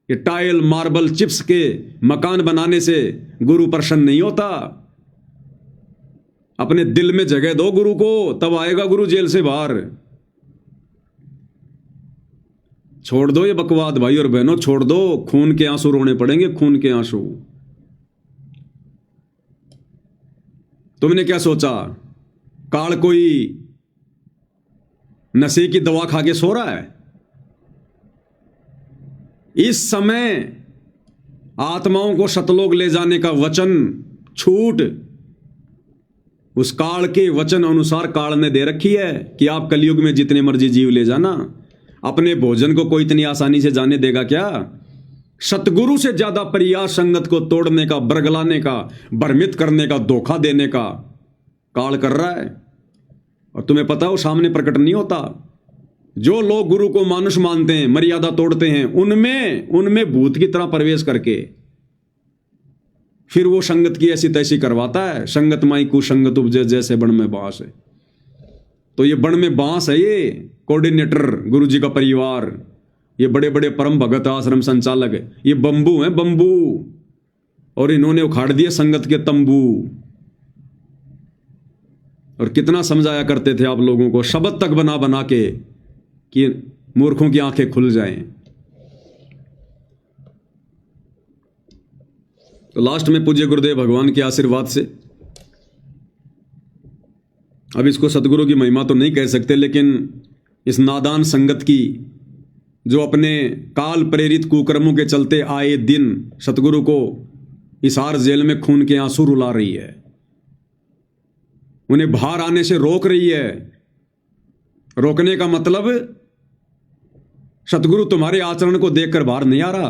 ये टाइल मार्बल चिप्स के मकान बनाने से गुरु प्रसन्न नहीं होता। अपने दिल में जगह दो गुरु को, तब आएगा गुरु जेल से बाहर। छोड़ दो ये बकवाद भाई और बहनों, छोड़ दो। खून के आंसू रोने पड़ेंगे, खून के आंसू। तुमने क्या सोचा काल कोई नशे की दवा खा के सो रहा है? इस समय आत्माओं को सतलोक ले जाने का वचन, छूट उस काल के वचन अनुसार काल ने दे रखी है कि आप कलयुग में जितने मर्जी जीव ले जाना। अपने भोजन को कोई इतनी आसानी से जाने देगा क्या? सतगुरु से ज्यादा प्रयास संगत को तोड़ने का, बरगलाने का, भ्रमित करने का, धोखा देने का काल कर रहा है। और तुम्हें पता है वो सामने प्रकट नहीं होता। जो लोग गुरु को मानुष मानते हैं, मर्यादा तोड़ते हैं, उनमें भूत की तरह प्रवेश करके फिर वो संगत की ऐसी तैसी करवाता है। संगत माई कुसंगत उपजे जैसे बण में बांस है। तो ये बण में बांस है, ये कोऑर्डिनेटर गुरु जी का परिवार, ये बड़े बड़े परम भगत आश्रम संचालक है, ये बंबू है बंबू। और इन्होंने उखाड़ दिए संगत के तंबू। और कितना समझाया करते थे आप लोगों को, शब्द तक बना बना के कि मूर्खों की आंखें खुल जाएं। तो लास्ट में पूज्य गुरुदेव भगवान के आशीर्वाद से, अब इसको सतगुरु की महिमा तो नहीं कह सकते, लेकिन इस नादान संगत की जो अपने काल प्रेरित कुकर्मों के चलते आए दिन सतगुरु को हिसार जेल में खून के आंसू रुला रही है, उन्हें बाहर आने से रोक रही है। रोकने का मतलब सतगुरु तुम्हारे आचरण को देखकर बाहर नहीं आ रहा,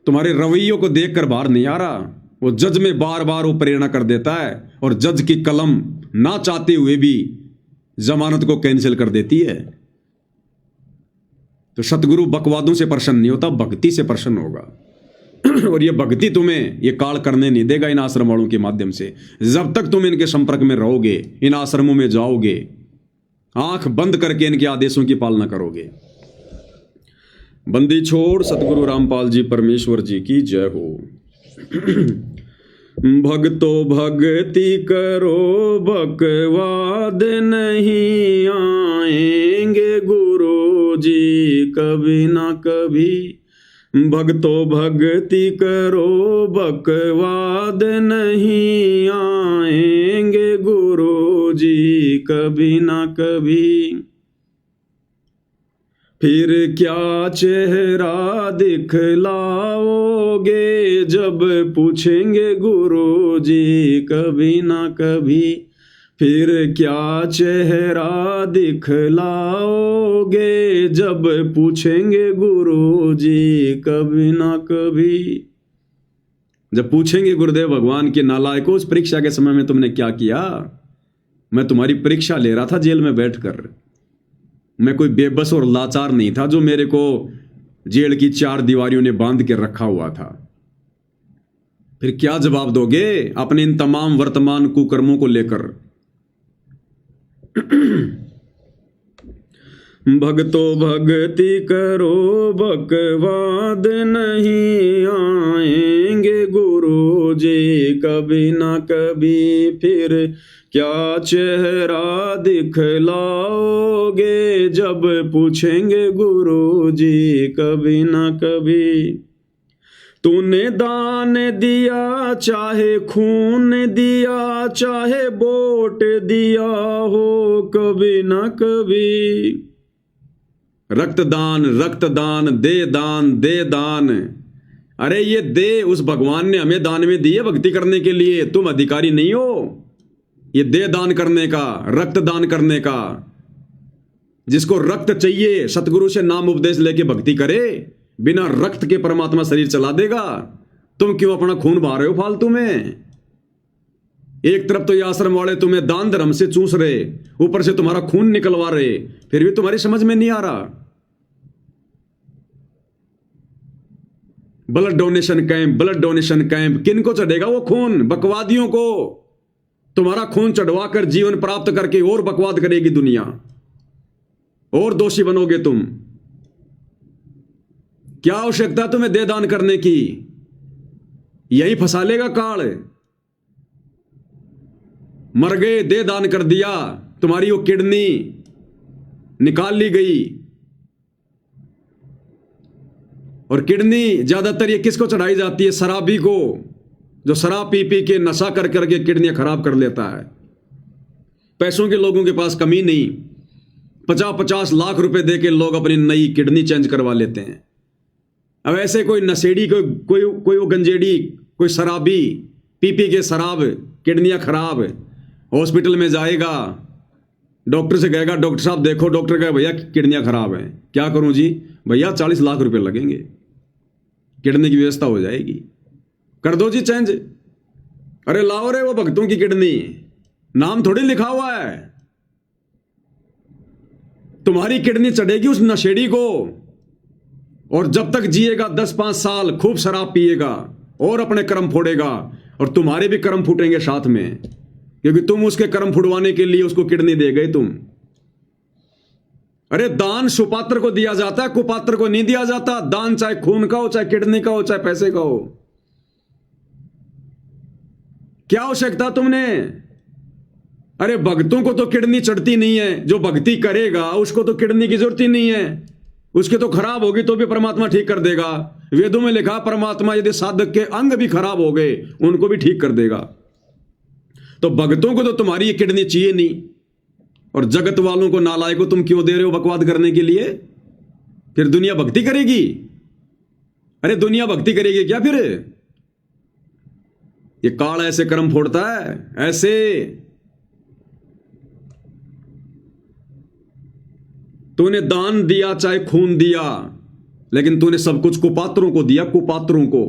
तुम्हारे रवैयों को देखकर बाहर नहीं आ रहा। वो जज में बार बार वो प्रेरणा कर देता है और जज की कलम ना चाहते हुए भी जमानत को कैंसिल कर देती है। तो सतगुरु बकवादों से प्रसन्न नहीं होता, भक्ति से प्रसन्न होगा। और ये भक्ति तुम्हें ये काल करने नहीं देगा इन आश्रम वालों के माध्यम से। जब तक तुम इनके संपर्क में रहोगे, इन आश्रमों में जाओगे, आंख बंद करके इनके आदेशों की पालना करोगे। बंदी छोड़ सतगुरु रामपाल जी परमेश्वर जी की जय हो। भक्तो भक्ति करो, बकवाद नहीं आएंगे गुरु जी कभी ना कभी। भक्तो भक्ति करो, बकवाद नहीं आएंगे गुरु जी कभी ना कभी। फिर क्या चेहरा दिखलाओगे जब पूछेंगे गुरु जी कभी ना कभी। फिर क्या चेहरा दिखलाओगे जब पूछेंगे गुरु जी कभी ना कभी। जब पूछेंगे गुरुदेव भगवान के नालायकों, उस परीक्षा के समय में तुमने क्या किया? मैं तुम्हारी परीक्षा ले रहा था जेल में बैठकर। मैं कोई बेबस और लाचार नहीं था जो मेरे को जेल की 4 दीवारियों ने बांध के रखा हुआ था। फिर क्या जवाब दोगे अपने इन तमाम वर्तमान कुकर्मों को लेकर? भक्तो भक्ति करो, बकवाद नहीं आएंगे गुरु जी कभी ना कभी। फिर क्या चेहरा दिखलाओगे जब पूछेंगे गुरु जी कभी ना कभी। तूने दान दिया, चाहे खून दिया, चाहे वोट दिया हो, कभी ना कभी। रक्तदान रक्तदान, दे दान दे दान, अरे ये दे उस भगवान ने हमें दान में दी है भक्ति करने के लिए, तुम अधिकारी नहीं हो ये दे दान करने का, रक्त दान करने का। जिसको रक्त चाहिए सतगुरु से नाम उपदेश लेके भक्ति करे, बिना रक्त के परमात्मा शरीर चला देगा। तुम क्यों अपना खून बहा रहे हो फालतू में? एक तरफ तो ये आश्रम वाले तुम्हें दान धर्म से चूस रहे, ऊपर से तुम्हारा खून निकलवा रहे, फिर भी तुम्हारी समझ में नहीं आ रहा। Blood donation camp, blood donation camp, किनको चढ़ेगा वो खून? बकवादियों को। तुम्हारा खून चढ़वाकर जीवन प्राप्त करके और बकवाद करेगी दुनिया, और दोषी बनोगे तुम। क्या आवश्यकता तुम्हें दे दान करने की? यही फंसा लेगा काल। मर गए, दे दान कर दिया, तुम्हारी वो किडनी निकाल ली गई। और किडनी ज्यादातर ये किसको चढ़ाई जाती है? शराबी को, जो शराब पी पी के नशा कर करके किडनियां खराब कर लेता है। पैसों के लोगों के पास कमी नहीं, 50-50 लाख रुपए दे के लोग अपनी नई किडनी चेंज करवा लेते हैं। अब ऐसे कोई नशेड़ी, कोई वो गंजेड़ी, कोई शराबी पी पी के शराब, किडनियां खराब, हॉस्पिटल में जाएगा, डॉक्टर से कहेगा डॉक्टर साहब देखो, डॉक्टर कहेगा भैया किडनियां खराब हैं। क्या करूं जी? भैया 40 लाख रुपए लगेंगे, किडनी की व्यवस्था हो जाएगी, कर दो जी चेंज। अरे लाओ रे वो भक्तों की किडनी, नाम थोड़ी लिखा हुआ है। तुम्हारी किडनी चढ़ेगी उस नशेड़ी को, और जब तक जिएगा 10-5 साल खूब शराब पिएगा और अपने कर्म फोड़ेगा, और तुम्हारे भी कर्म फूटेंगे साथ में, क्योंकि तुम उसके कर्म फुड़वाने के लिए उसको किडनी दे गए तुम। अरे दान सुपात्र को दिया जाता है, कुपात्र को नहीं दिया जाता। दान चाहे खून का हो, चाहे किडनी का हो, चाहे पैसे का हो। क्या आवश्यकता तुमने? अरे भक्तों को तो किडनी चढ़ती नहीं है, जो भक्ति करेगा उसको तो किडनी की जरूरत ही नहीं है। उसके तो खराब होगी तो भी परमात्मा ठीक कर देगा। वेदों में लिखा परमात्मा यदि साधक के अंग भी खराब हो गए उनको भी ठीक कर देगा। तो भक्तों को तो तुम्हारी ये किडनी चाहिए नहीं, और जगत वालों को नालायक को तुम क्यों दे रहे हो बकवाद करने के लिए? फिर दुनिया भक्ति करेगी? अरे दुनिया भक्ति करेगी क्या फिर? ये काल ऐसे कर्म फोड़ता है, ऐसे। तूने दान दिया चाहे खून दिया, लेकिन तूने सब कुछ कुपात्रों को दिया, कुपात्रों को।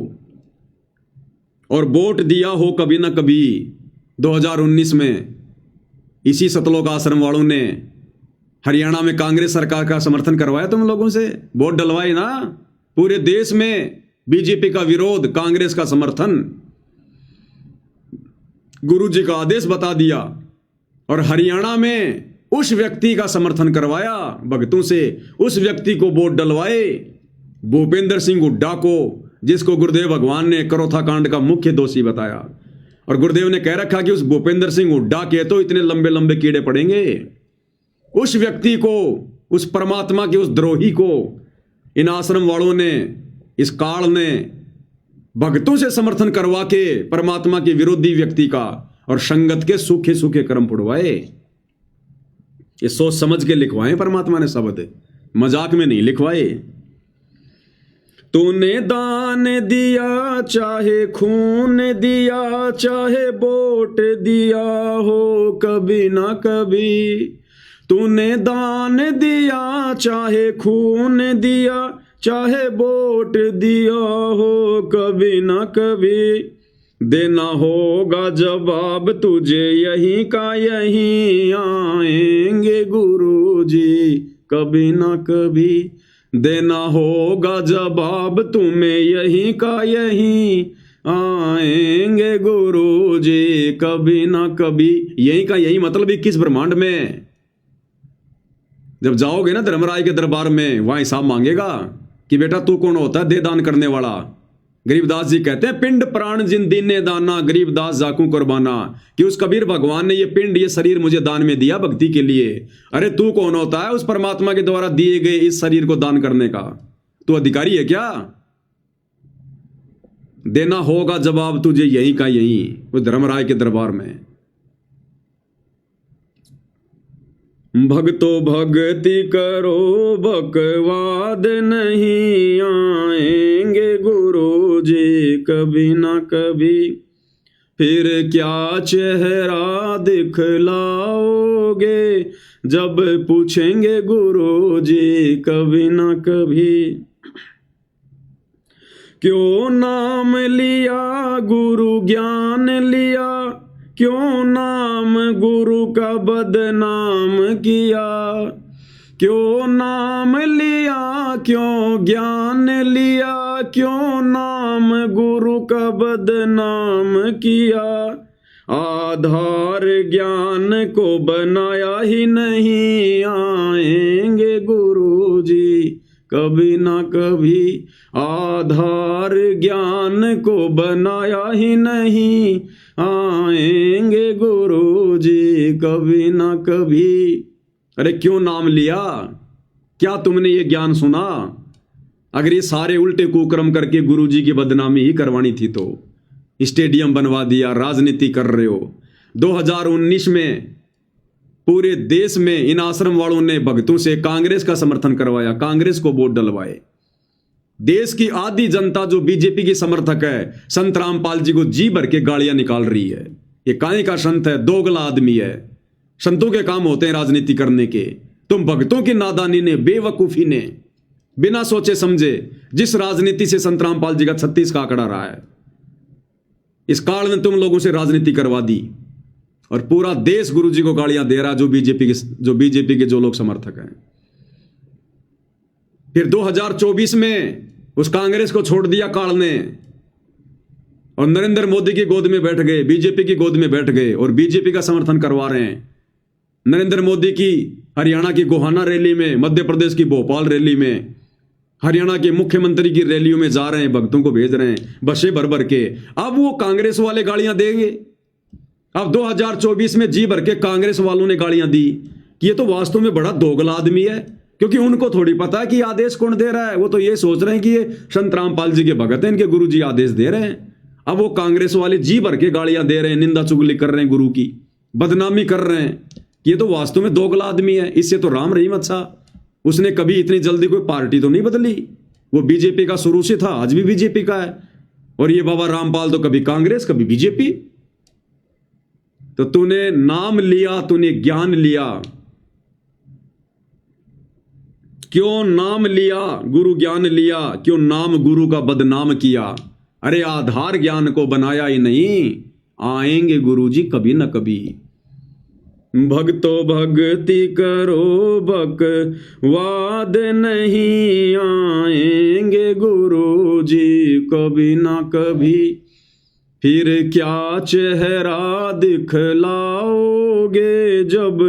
और वोट दिया हो कभी ना कभी 2019 में इसी सतलोक आश्रम वालों ने हरियाणा में कांग्रेस सरकार का समर्थन करवाया तुम लोगों से, वोट डलवाई ना। पूरे देश में बीजेपी का विरोध, कांग्रेस का समर्थन, गुरुजी का आदेश बता दिया, और हरियाणा में उस व्यक्ति का समर्थन करवाया भक्तों से, उस व्यक्ति को वोट डलवाए, भूपेंद्र सिंह हुड्डा को, जिसको गुरुदेव भगवान ने करोथा कांड का मुख्य दोषी बताया। और गुरुदेव ने कह रखा कि उस भूपेंद्र सिंह हुड्डा के तो इतने लंबे लंबे कीड़े पड़ेंगे। उस व्यक्ति को, उस परमात्मा के उस द्रोही को इन आश्रम वालों ने, इस काल ने भक्तों से समर्थन करवा के परमात्मा के विरोधी व्यक्ति का और संगत के सूखे सूखे कर्म फुड़वाए। ये सोच समझ के लिखवाए परमात्मा ने शब्द, मजाक में नहीं लिखवाए। तूने दान दिया चाहे खून दिया, चाहे वोट दिया हो कभी ना कभी। तूने दान दिया चाहे खून दिया, चाहे वोट दिया हो कभी ना कभी। देना होगा जवाब तुझे यहीं का यहीं, आएंगे गुरुजी कभी ना कभी। देना होगा जवाब तुम्हें यहीं का यहीं, आएंगे गुरुजी कभी ना कभी। यहीं का यहीं मतलब 21 ब्रह्मांड में। जब जाओगे ना धर्मराय के दरबार में, वहां हिसाब मांगेगा कि बेटा तू कौन होता है दे दान करने वाला। गरीबदास जी कहते हैं पिंड प्राण जिन दीने दाना, गरीबदास जाकू कुर्बाना। कि उस कबीर भगवान ने ये पिंड, ये शरीर मुझे दान में दिया भक्ति के लिए। अरे तू कौन होता है उस परमात्मा के द्वारा दिए गए इस शरीर को दान करने का? तू अधिकारी है क्या? देना होगा जवाब तुझे यहीं का यहीं, उस धर्मराय के दरबार में। भक्तो भक्ति करो बकवाद नहीं, आएंगे गुरु जी कभी ना कभी, फिर क्या चेहरा दिखलाओगे जब पूछेंगे गुरु जी कभी ना कभी। क्यों नाम लिया गुरु ज्ञान लिया, क्यों नाम गुरु का बदनाम किया, क्यों नाम लिया क्यों ज्ञान लिया, क्यों नाम गुरु का बदनाम किया। आधार ज्ञान को बनाया ही नहीं, आएंगे गुरु जी कभी ना कभी। आधार ज्ञान को बनाया ही नहीं, आएंगे गुरु जी कभी ना कभी। अरे क्यों नाम लिया? क्या तुमने ये ज्ञान सुना? अगर ये सारे उल्टे कुकर्म करके गुरुजी की बदनामी ही करवानी थी तो स्टेडियम बनवा दिया, राजनीति कर रहे हो। 2019 में पूरे देश में इन आश्रम वालों ने भक्तों से कांग्रेस का समर्थन करवाया, कांग्रेस को वोट डलवाए। देश की आधी जनता जो बीजेपी की समर्थक है, संत रामपाल जी को जी भर के गालियां निकाल रही है। ये काहे का संत है? दोगला आदमी है। संतों के काम होते हैं राजनीति करने के। तुम भक्तों की नादानी ने, बेवकूफी ने, बिना सोचे समझे जिस राजनीति से संत रामपाल जी का 36 का आंकड़ा रहा है, इस काल ने तुम लोगों से राजनीति करवा दी और पूरा देश गुरु जी को गालियां दे रहा, जो बीजेपी के जो लोग समर्थक हैं। फिर 2024 में उस कांग्रेस को छोड़ दिया काल ने और नरेंद्र मोदी की गोद में बैठ गए, बीजेपी की गोद में बैठ गए और बीजेपी का समर्थन करवा रहे हैं। नरेंद्र मोदी की हरियाणा की गोहाना रैली में, मध्य प्रदेश की भोपाल रैली में, हरियाणा के मुख्यमंत्री की रैलियों में जा रहे हैं, भक्तों को भेज रहे हैं बसें भर भर के। अब वो कांग्रेस वाले गालियां देंगे। अब 2024 में जी भर के कांग्रेस वालों ने गालियां दी कि ये तो वास्तव में बड़ा दोगला आदमी है, क्योंकि उनको थोड़ी पता है कि आदेश कौन दे रहा है। वो तो ये सोच रहे हैं कि ये संत रामपाल जी के भगत हैं, इनके गुरु जी आदेश दे रहे हैं। अब वो कांग्रेस वाले जी भर के गालियां दे रहे हैं, निंदा चुगली कर रहे हैं, गुरु की बदनामी कर रहे हैं कि ये तो वास्तव में दोगला आदमी है, इससे तो राम रहीम अच्छा। उसने कभी इतनी जल्दी कोई पार्टी तो नहीं बदली, वो बीजेपी का शुरू से था, आज भी बीजेपी का है। और ये बाबा रामपाल तो कभी कांग्रेस कभी बीजेपी। तो तूने नाम लिया, तूने ज्ञान लिया, क्यों नाम लिया गुरु ज्ञान लिया, क्यों नाम गुरु का बदनाम किया। अरे आधार ज्ञान को बनाया ही नहीं, आएंगे गुरु जी कभी ना कभी। भक्तो भक्ति करो बकवाद नहीं, आएंगे गुरु जी कभी ना कभी। फिर क्या चेहरा दिखलाओगे जब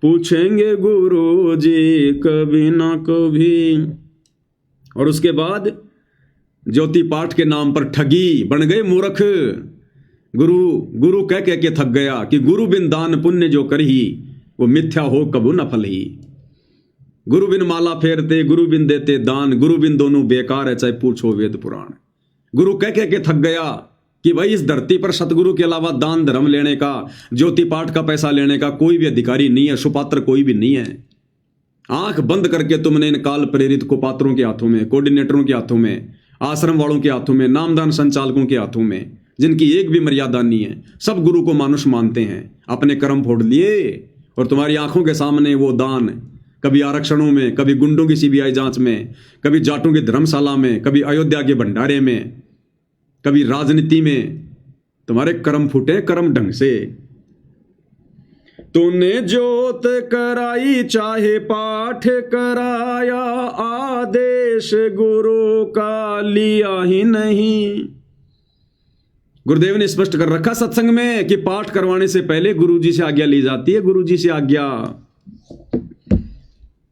पूछेंगे गुरु जी कभी ना कभी। और उसके बाद ज्योति पाठ के नाम पर ठगी, बन गए मूर्ख। गुरु कह के थक गया कि गुरु बिन दान पुण्य जो करही, वो मिथ्या हो कबू न फल ही। गुरु बिन माला फेरते, गुरु बिन देते दान, गुरु बिन दोनों बेकार है, चाहे पूछो वेद पुराण। गुरु कह के थक गया कि भाई इस धरती पर सतगुरु के अलावा दान धर्म लेने का, ज्योति पाठ का पैसा लेने का कोई भी अधिकारी नहीं है, सुपात्र कोई भी नहीं है। आंख बंद करके तुमने इन काल प्रेरित कुपात्रों के हाथों में, कोऑर्डिनेटरों के हाथों में, आश्रम वालों के हाथों में, नामदान संचालकों के हाथों में, जिनकी एक भी मर्यादा नहीं है, सब गुरु को मानुष मानते हैं, अपने कर्म फोड़ लिए। और तुम्हारी आंखों के सामने वो दान, कभी आरक्षणों में, कभी गुंडों की सीबीआई जांच में, कभी जाटों की धर्मशाला में, कभी अयोध्या के भंडारे में, कभी राजनीति में, तुम्हारे कर्म फूटे कर्म ढंग से। तूने जोत कराई चाहे पाठ कराया, आदेश गुरु का लिया ही नहीं। गुरुदेव ने स्पष्ट कर रखा सत्संग में कि पाठ करवाने से पहले गुरुजी से आज्ञा ली जाती है। गुरुजी से आज्ञा,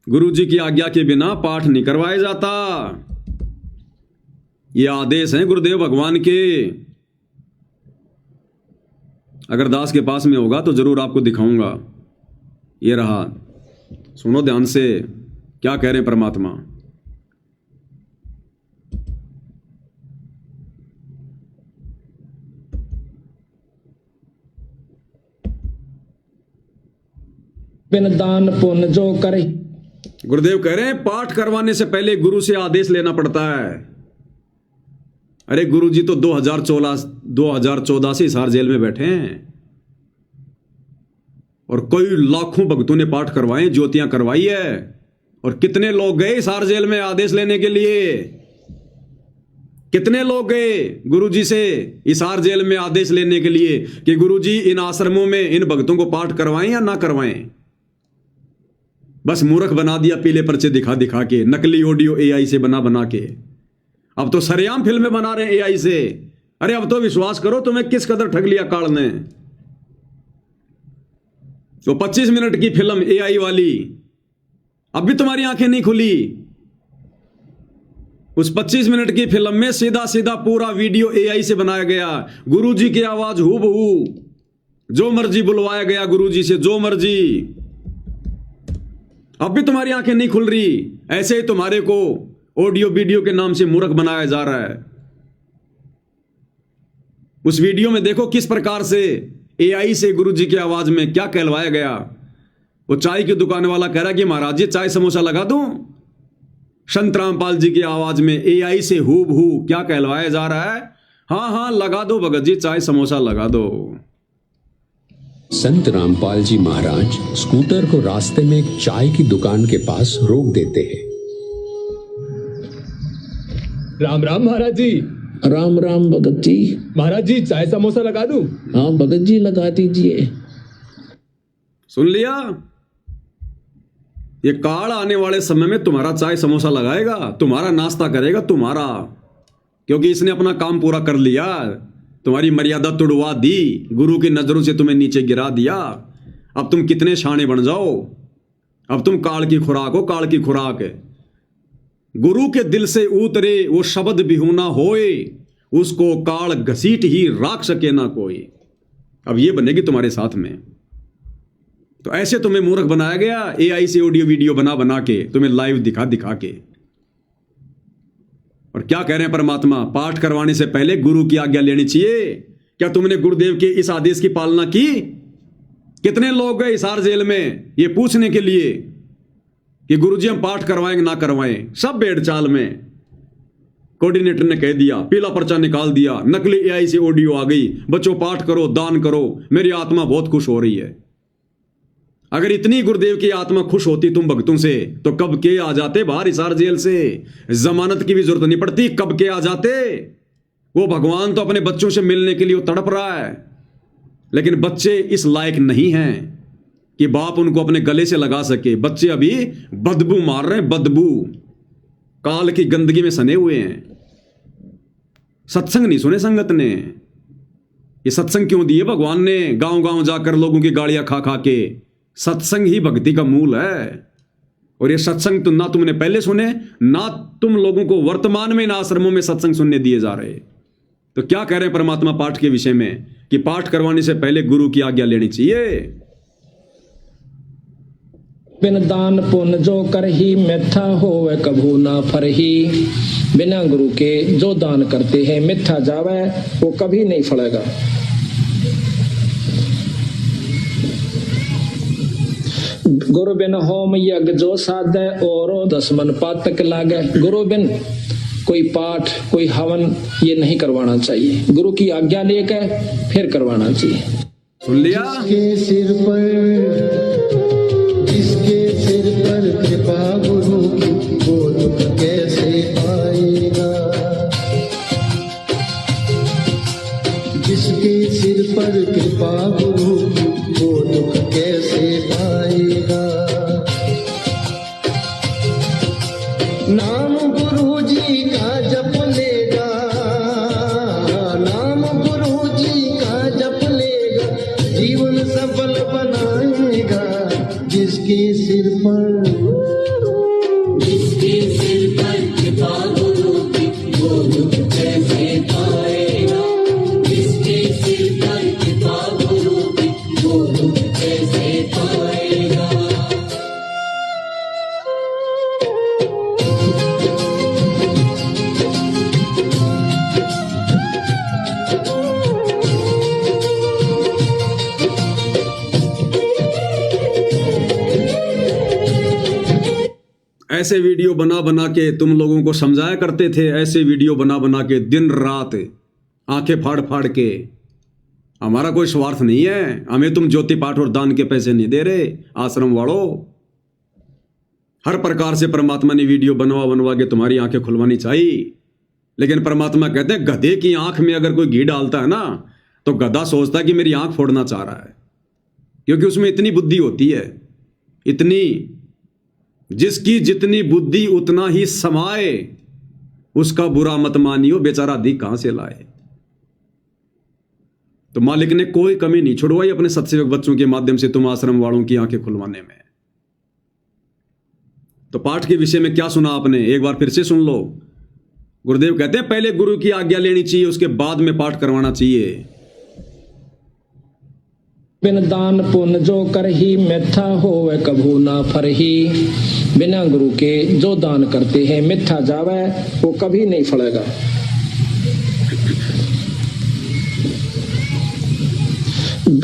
गुरुजी की आज्ञा के बिना पाठ नहीं करवाया जाता। ये आदेश हैं गुरुदेव भगवान के। अगर दास के पास में होगा तो जरूर आपको दिखाऊंगा। ये रहा, सुनो ध्यान से क्या कह रहे हैं परमात्मा। बिन दान पुण्य जो करे। गुरुदेव कह रहे हैं पाठ करवाने से पहले गुरु से आदेश लेना पड़ता है। अरे गुरुजी तो 2014 से हिसार जेल में बैठे हैं और कई लाखों भक्तों ने पाठ करवाए, ज्योतियां करवाई है। और कितने लोग गए हिसार जेल में आदेश लेने के लिए? कितने लोग गए गुरुजी से हिसार जेल में आदेश लेने के लिए कि गुरुजी इन आश्रमों में इन भक्तों को पाठ करवाएं या ना करवाएं? बस मूर्ख बना दिया पीले पर्चे दिखा दिखा के, नकली ऑडियो एआई से बना बना के। अब तो सरेआम फिल्में बना रहे हैं एआई से। अरे अब तो विश्वास करो, तुम्हें किस कदर ठग लिया काल ने। तो 25 मिनट की फिल्म एआई वाली, अब भी तुम्हारी आंखें नहीं खुली। उस 25 मिनट की फिल्म में सीधा सीधा पूरा वीडियो एआई से बनाया गया, गुरुजी की आवाज हूबहू, जो मर्जी बुलवाया गया गुरुजी से, जो मर्जी। अब भी तुम्हारी आंखें नहीं खुल रही। ऐसे ही तुम्हारे को ऑडियो वीडियो के नाम से मूर्ख बनाया जा रहा है। उस वीडियो में देखो किस प्रकार से एआई से गुरुजी की आवाज में क्या कहलवाया गया। वो चाय की दुकान वाला कह रहा कि महाराज जी चाय समोसा लगा दूं। संत रामपाल जी की आवाज में एआई से हूबहू क्या कहलवाया जा रहा है? हाँ हाँ लगा दो भगत जी, चाय समोसा लगा दो। संत रामपाल जी महाराज स्कूटर को रास्ते में एक चाय की दुकान के पास रोक देते हैं। राम राम महाराज जी। राम राम भगत जी। महाराज जी चाय समोसा लगा दूं? हाँ भगत जी लगा दीजिए। सुन लिया? ये काल आने वाले समय में तुम्हारा चाय समोसा लगाएगा, तुम्हारा नाश्ता करेगा, तुम्हारा, क्योंकि इसने अपना काम पूरा कर लिया। तुम्हारी मर्यादा तुड़वा दी, गुरु की नजरों से तुम्हें नीचे गिरा दिया। अब तुम कितने शाणे बन जाओ, अब तुम काल की खुराक हो, काल की खुराक है। गुरु के दिल से उतरे वो शब्द बिहुना होए, उसको काल घसीट ही राख सके ना कोई। अब ये बनेगी तुम्हारे साथ में। तो ऐसे तुम्हें मूर्ख बनाया गया एआई से ऑडियो वीडियो बना बना के, तुम्हें लाइव दिखा दिखा के। और क्या कह रहे हैं परमात्मा? पाठ करवाने से पहले गुरु की आज्ञा लेनी चाहिए। क्या तुमने गुरुदेव के इस आदेश की पालना की? कितने लोग गए हिसार जेल में ये पूछने के लिए कि गुरुजी हम पाठ करवाएंगे ना करवाएं? सब बेड़ चाल में। कोऑर्डिनेटर ने कह दिया, पीला पर्चा निकाल दिया, नकली एआई से ऑडियो आ गई, बच्चों पाठ करो, दान करो, मेरी आत्मा बहुत खुश हो रही है। अगर इतनी गुरुदेव की आत्मा खुश होती तुम भक्तों से, तो कब के आ जाते बाहर हिसार जेल से। जमानत की भी जरूरत नहीं पड़ती, कब के आ जाते। वो भगवान तो अपने बच्चों से मिलने के लिए वो तड़प रहा है, लेकिन बच्चे इस लायक नहीं हैं कि बाप उनको अपने गले से लगा सके। बच्चे अभी बदबू मार रहे हैं, बदबू, काल की गंदगी में सने हुए हैं। सत्संग नहीं सुने संगत ने। ये सत्संग क्यों दिए भगवान ने? गांव गांव जाकर लोगों की गाड़ियां खा खा के। सत्संग ही भक्ति का मूल है। और ये सत्संग तो ना तुमने पहले सुने, ना तुम लोगों को वर्तमान में इन आश्रमों में सत्संग सुनने दिए जा रहे। तो क्या कह रहे हैं परमात्मा पाठ के विषय में कि पाठ करवाने से पहले गुरु की आज्ञा लेनी चाहिए। बिन दान पुण्य जो करही मिथ्या होवे कभू ना फरही। बिना गुरु के जो दान करते हैं मिथ्या जावे, वो कभी नहीं फलेगा। गुरु बिन होम यज्ञ जो साधे, और 10 मन पातक लागे। गुरु बिन कोई पाठ, कोई हवन ये नहीं करवाना चाहिए। गुरु की आज्ञा लेकर फिर करवाना चाहिए। सुन लिया? जिसके सिर पर कृपा गुरु की, वो दुख कैसे पाएगा। जिसके सिर पर कृपा गुरु की, वो दुख कैसे पाएगा। नाम गुरु जी का जप लेगा, नाम गुरु जी का जप लेगा, जीवन सफल बनाएगा। जिसके सिर पर कृपा गुरु की, वो दुख कैसे पाएगा। जिसके सिर पर कृपा गुरु की, वो दुख कैसे पाएगा। ऐसे वीडियो बना बना के तुम लोगों को समझाया करते थे, ऐसे वीडियो बना बना के दिन रात आंखें फाड़ फाड़ के। हमारा कोई स्वार्थ नहीं है, हमें तुम ज्योति पाठ और दान के पैसे नहीं दे रहे आश्रम वालों। हर प्रकार से परमात्मा ने वीडियो बनवा बनवा के तुम्हारी आंखें खुलवानी चाहिए, लेकिन परमात्मा कहते हैं गधे की आंख में अगर कोई घी डालता है ना तो गधा सोचता है कि मेरी आंख फोड़ना चाह रहा है, क्योंकि उसमें इतनी बुद्धि होती है, इतनी, जिसकी जितनी बुद्धि उतना ही समाए, उसका बुरा मत मानियो, बेचारा अधिक कहां से लाए। तो मालिक ने कोई कमी नहीं छुड़वाई अपने सत्सेवक बच्चों के माध्यम से तुम आश्रम वालों की आंखें खुलवाने में। तो पाठ के विषय में क्या सुना आपने, एक बार फिर से सुन लो। गुरुदेव कहते हैं पहले गुरु की आज्ञा लेनी चाहिए, उसके बाद में पाठ करवाना चाहिए। बिन दान पुण्य जो कर ही मिथ्या होवे कभू ना फरही। बिना गुरु के जो दान करते हैं मिथ्या जावे वो कभी नहीं फलेगा।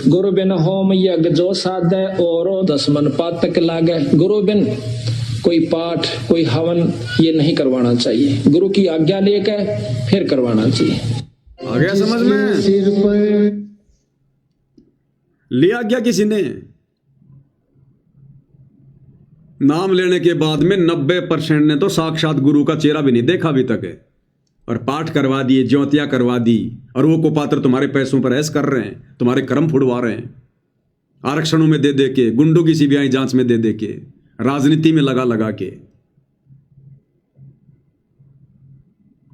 गुरु बिन होम यज्ञ जो साधे और 10 मन पातक लागे। गुरु बिन कोई पाठ कोई हवन ये नहीं करवाना चाहिए, गुरु की आज्ञा लेकर फिर करवाना चाहिए। आ गया समझ में? सिर पर लिया गया किसी ने नाम लेने के बाद में 90% ने तो साक्षात गुरु का चेहरा भी नहीं देखा अभी तक है, और पाठ करवा दिए, ज्योतियां करवा दी, और वो कुपात्र तुम्हारे पैसों पर ऐश कर रहे हैं, तुम्हारे कर्म फुड़वा रहे हैं, आरक्षणों में दे दे के, गुंडों की सीबीआई जांच में दे दे के, राजनीति में लगा लगा के।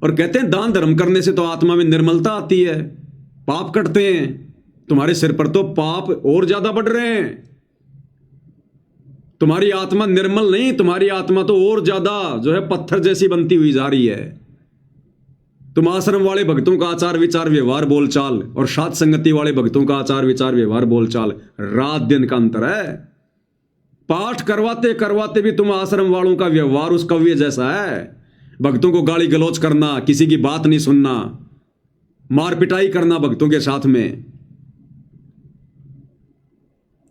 और कहते हैं दान धर्म करने से तो आत्मा में निर्मलता आती है, पाप कटते हैं। तुम्हारे सिर पर तो पाप और ज्यादा बढ़ रहे हैं। तुम्हारी आत्मा निर्मल नहीं, तुम्हारी आत्मा तो और ज्यादा जो है पत्थर जैसी बनती हुई जा रही है। तुम आश्रम वाले भक्तों का आचार विचार व्यवहार बोलचाल और साथ संगति वाले भक्तों का आचार विचार व्यवहार बोलचाल रात दिन का अंतर है। पाठ करवाते करवाते भी तुम आश्रम वालों का व्यवहार उस कव्य जैसा है। भक्तों को गाली गलौज करना, किसी की बात नहीं सुनना, मार पिटाई करना भक्तों के साथ में।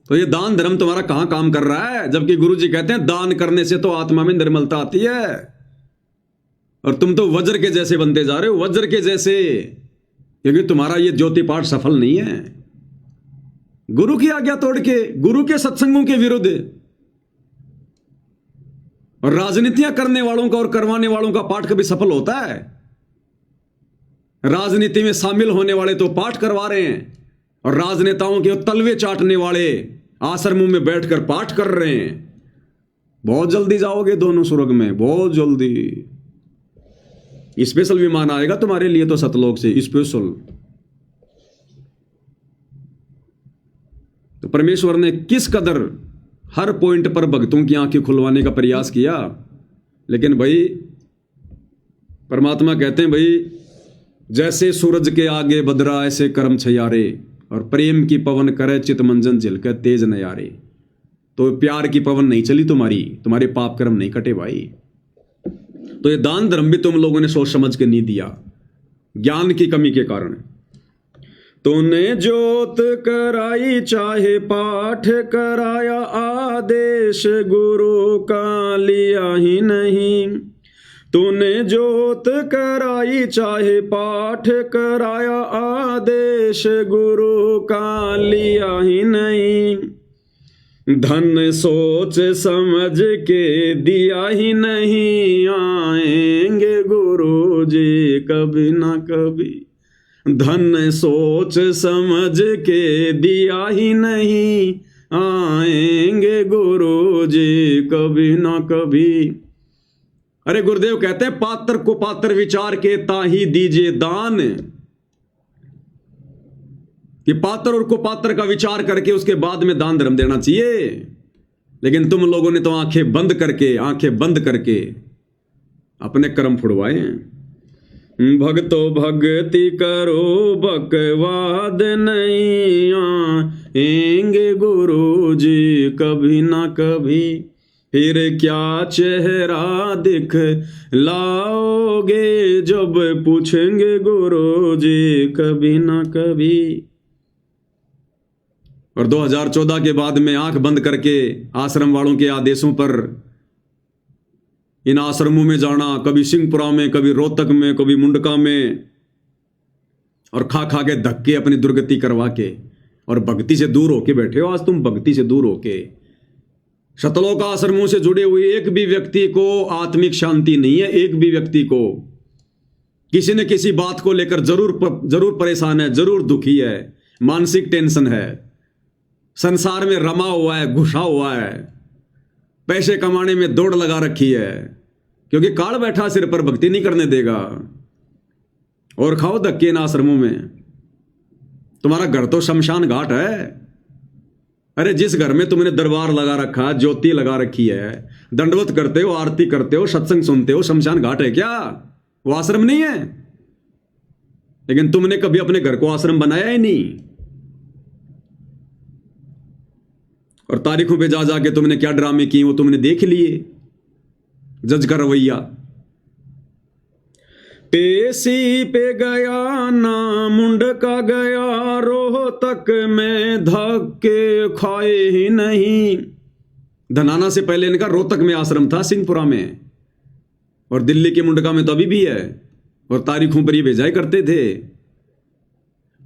तो ये दान धर्म तुम्हारा कहां काम कर रहा है? जबकि गुरुजी कहते हैं दान करने से तो आत्मा में निर्मलता आती है, और तुम तो वज्र के जैसे बनते जा रहे हो, वज्र के जैसे, क्योंकि तुम्हारा ये ज्योति पाठ सफल नहीं है। गुरु की आज्ञा तोड़ के, गुरु के सत्संगों के विरुद्ध, और राजनीतियां करने वालों का और करवाने वालों का पाठ कभी सफल होता है? राजनीति में शामिल होने वाले तो पाठ करवा रहे हैं, और राजनेताओं के तलवे चाटने वाले आश्रमों में बैठकर पाठ कर रहे हैं। बहुत जल्दी जाओगे दोनों स्वर्ग में, बहुत जल्दी। स्पेशल विमान आएगा तुम्हारे लिए तो सतलोक से, स्पेशल। तो परमेश्वर ने किस कदर हर पॉइंट पर भक्तों की आंखें खुलवाने का प्रयास किया। लेकिन भाई परमात्मा कहते हैं भाई जैसे सूरज के आगे बदरा ऐसे कर्म छयारे, और प्रेम की पवन करे चित मंजन झिलके तेज नयारे। तो प्यार की पवन नहीं चली तुम्हारी, तुम्हारे पाप कर्म नहीं कटे भाई। तो ये दान धर्म भी तुम लोगों ने सोच समझ के नहीं दिया, ज्ञान की कमी के कारण। तूने जोत कराई चाहे पाठ कराया, आदेश गुरु का लिया ही नहीं। तूने जोत कराई चाहे पाठ कराया, आदेश गुरु का लिया ही नहीं। धन सोच समझ के दिया ही नहीं, आएंगे गुरु जी कभी ना कभी। धन सोच समझ के दिया ही नहीं, आएंगे गुरु जी कभी ना कभी। अरे गुरुदेव कहते हैं पात्र को पात्र विचार के ताही दीजिए दान, कि पात्र और कुपात्र का विचार करके उसके बाद में दान धर्म देना चाहिए। लेकिन तुम लोगों ने तो आंखें बंद करके अपने कर्म फुड़वाए हैं। भक्तो भक्ति करो बकवाद नहीं, आएंगे गुरु जी कभी ना कभी। फिर क्या चेहरा दिख लाओगे जब पूछेंगे गुरु जी कभी ना कभी। और 2014 के बाद में आंख बंद करके आश्रम वालों के आदेशों पर इन आश्रमों में जाना, कभी सिंहपुरा में, कभी रोहतक में, कभी मुंडका में, और खा खा के धक्के अपनी दुर्गति करवा के, और भक्ति से दूर होके बैठे हो। आज तुम भक्ति से दूर होके शतलोक आश्रमों से जुड़े हुए एक भी व्यक्ति को आत्मिक शांति नहीं है। एक भी व्यक्ति को किसी न किसी बात को लेकर जरूर परेशान है, जरूर दुखी है, मानसिक टेंशन है, संसार में रमा हुआ है, घुसा हुआ है, पैसे कमाने में दौड़ लगा रखी है, क्योंकि काल बैठा सिर पर, भक्ति नहीं करने देगा। और खाओ धक्के इन आश्रमों में। तुम्हारा घर तो शमशान घाट है। अरे जिस घर में तुमने दरबार लगा रखा, ज्योति लगा रखी है, दंडवत करते हो, आरती करते हो, सत्संग सुनते हो, शमशान घाट है क्या? वो आश्रम नहीं है। लेकिन तुमने कभी अपने घर को आश्रम बनाया ही नहीं। और तारीखों पे जा जाके तुमने क्या ड्रामे किए वो तुमने देख लिए। जज का रवैया, पेशी पे गया ना मुंडका गया, रोहतक में धक्के खाए ही नहीं। धनाना से पहले इनका रोहतक में आश्रम था, सिंहपुरा में, और दिल्ली के मुंडका में तो अभी भी है, और तारीखों पर ये भेजाई करते थे।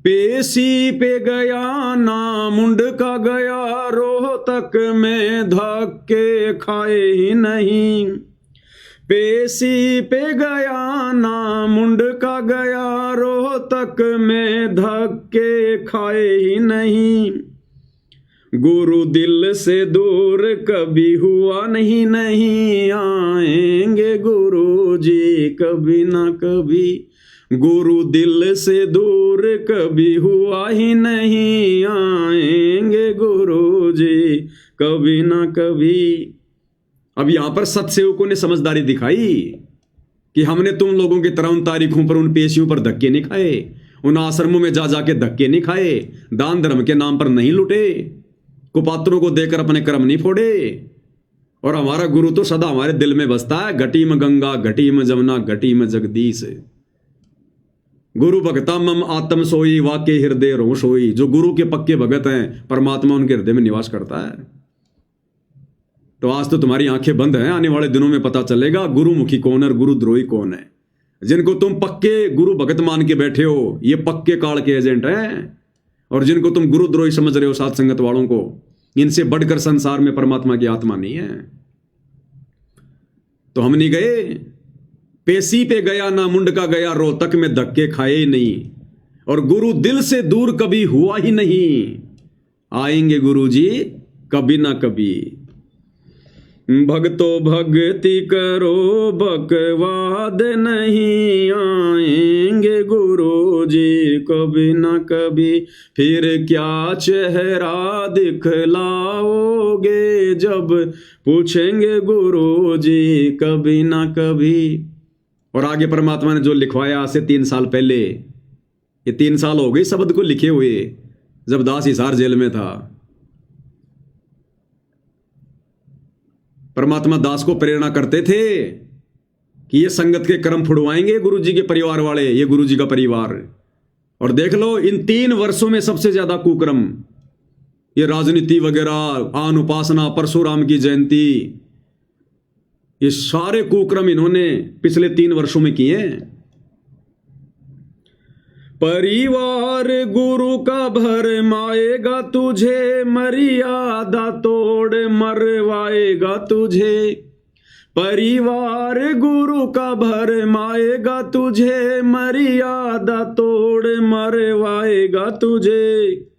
पेशी पे गया ना मुंडका गया, रोहतक में धक्के खाए ही नहीं। पेशी पे गया ना मुंडका गया, रोहतक में धक्के खाए ही नहीं। गुरु दिल से दूर कभी हुआ नहीं, नहीं आएंगे गुरु जी कभी ना कभी। गुरु दिल से दूर कभी हुआ ही नहीं, आएंगे गुरु जी कभी ना कभी। अब यहां पर सत्सेवकों ने समझदारी दिखाई कि हमने तुम लोगों की तरह उन तारीखों पर, उन पेशियों पर धक्के नहीं खाए, उन आश्रमों में जा जाके धक्के नहीं खाए, दान धर्म के नाम पर नहीं लुटे, कुपात्रों को देकर अपने कर्म नहीं फोड़े। और हमारा गुरु तो सदा हमारे दिल में बसता है। घटी में गंगा, घटी में जमुना, घटी में जगदीश। गुरु भगता मम आत्म सोई, वाके हृदय रो सोई। जो गुरु के पक्के भगत हैं, परमात्मा उनके हृदय में निवास करता है। तो आज तो तुम्हारी आंखें बंद हैं, आने वाले दिनों में पता चलेगा गुरुमुखी कौन है और गुरुद्रोही कौन है। जिनको तुम पक्के गुरु भगत मान के बैठे हो, ये पक्के काल के एजेंट हैं। और जिनको तुम गुरुद्रोही समझ रहे हो, साथ संगत वालों को, इनसे बढ़कर संसार में परमात्मा की आत्मा नहीं है। तो हम नहीं गए। पेशी पे गया ना मुंडका गया, रोहतक में धक्के खाए ही नहीं। और गुरु दिल से दूर कभी हुआ ही नहीं, आएंगे गुरु जी कभी ना कभी। भक्तो भक्ति करो बकवाद नहीं, आएंगे गुरु जी कभी ना कभी। फिर क्या चेहरा दिखलाओगे, जब पूछेंगे गुरु जी कभी ना कभी। और आगे परमात्मा ने जो लिखवाया आज से 3 साल पहले, ये 3 साल हो गए शब्द को लिखे हुए, जब दास हिसार जेल में था। परमात्मा दास को प्रेरणा करते थे कि ये संगत के कर्म फुड़वाएंगे गुरु जी के परिवार वाले, ये गुरु जी का परिवार। और देख लो इन 3 वर्षों में सबसे ज्यादा कुकर्म, ये राजनीति वगैरह, आन उपासना, परशुराम की जयंती, ये सारे कुकर्म इन्होंने पिछले 3 वर्षों में किए हैं। परिवार गुरु का भरमाएगा तुझे, मर्यादा तोड़ मरवाएगा तुझे। परिवार गुरु का भरमाएगा तुझे, मर्यादा तोड़ मरवाएगा तुझे।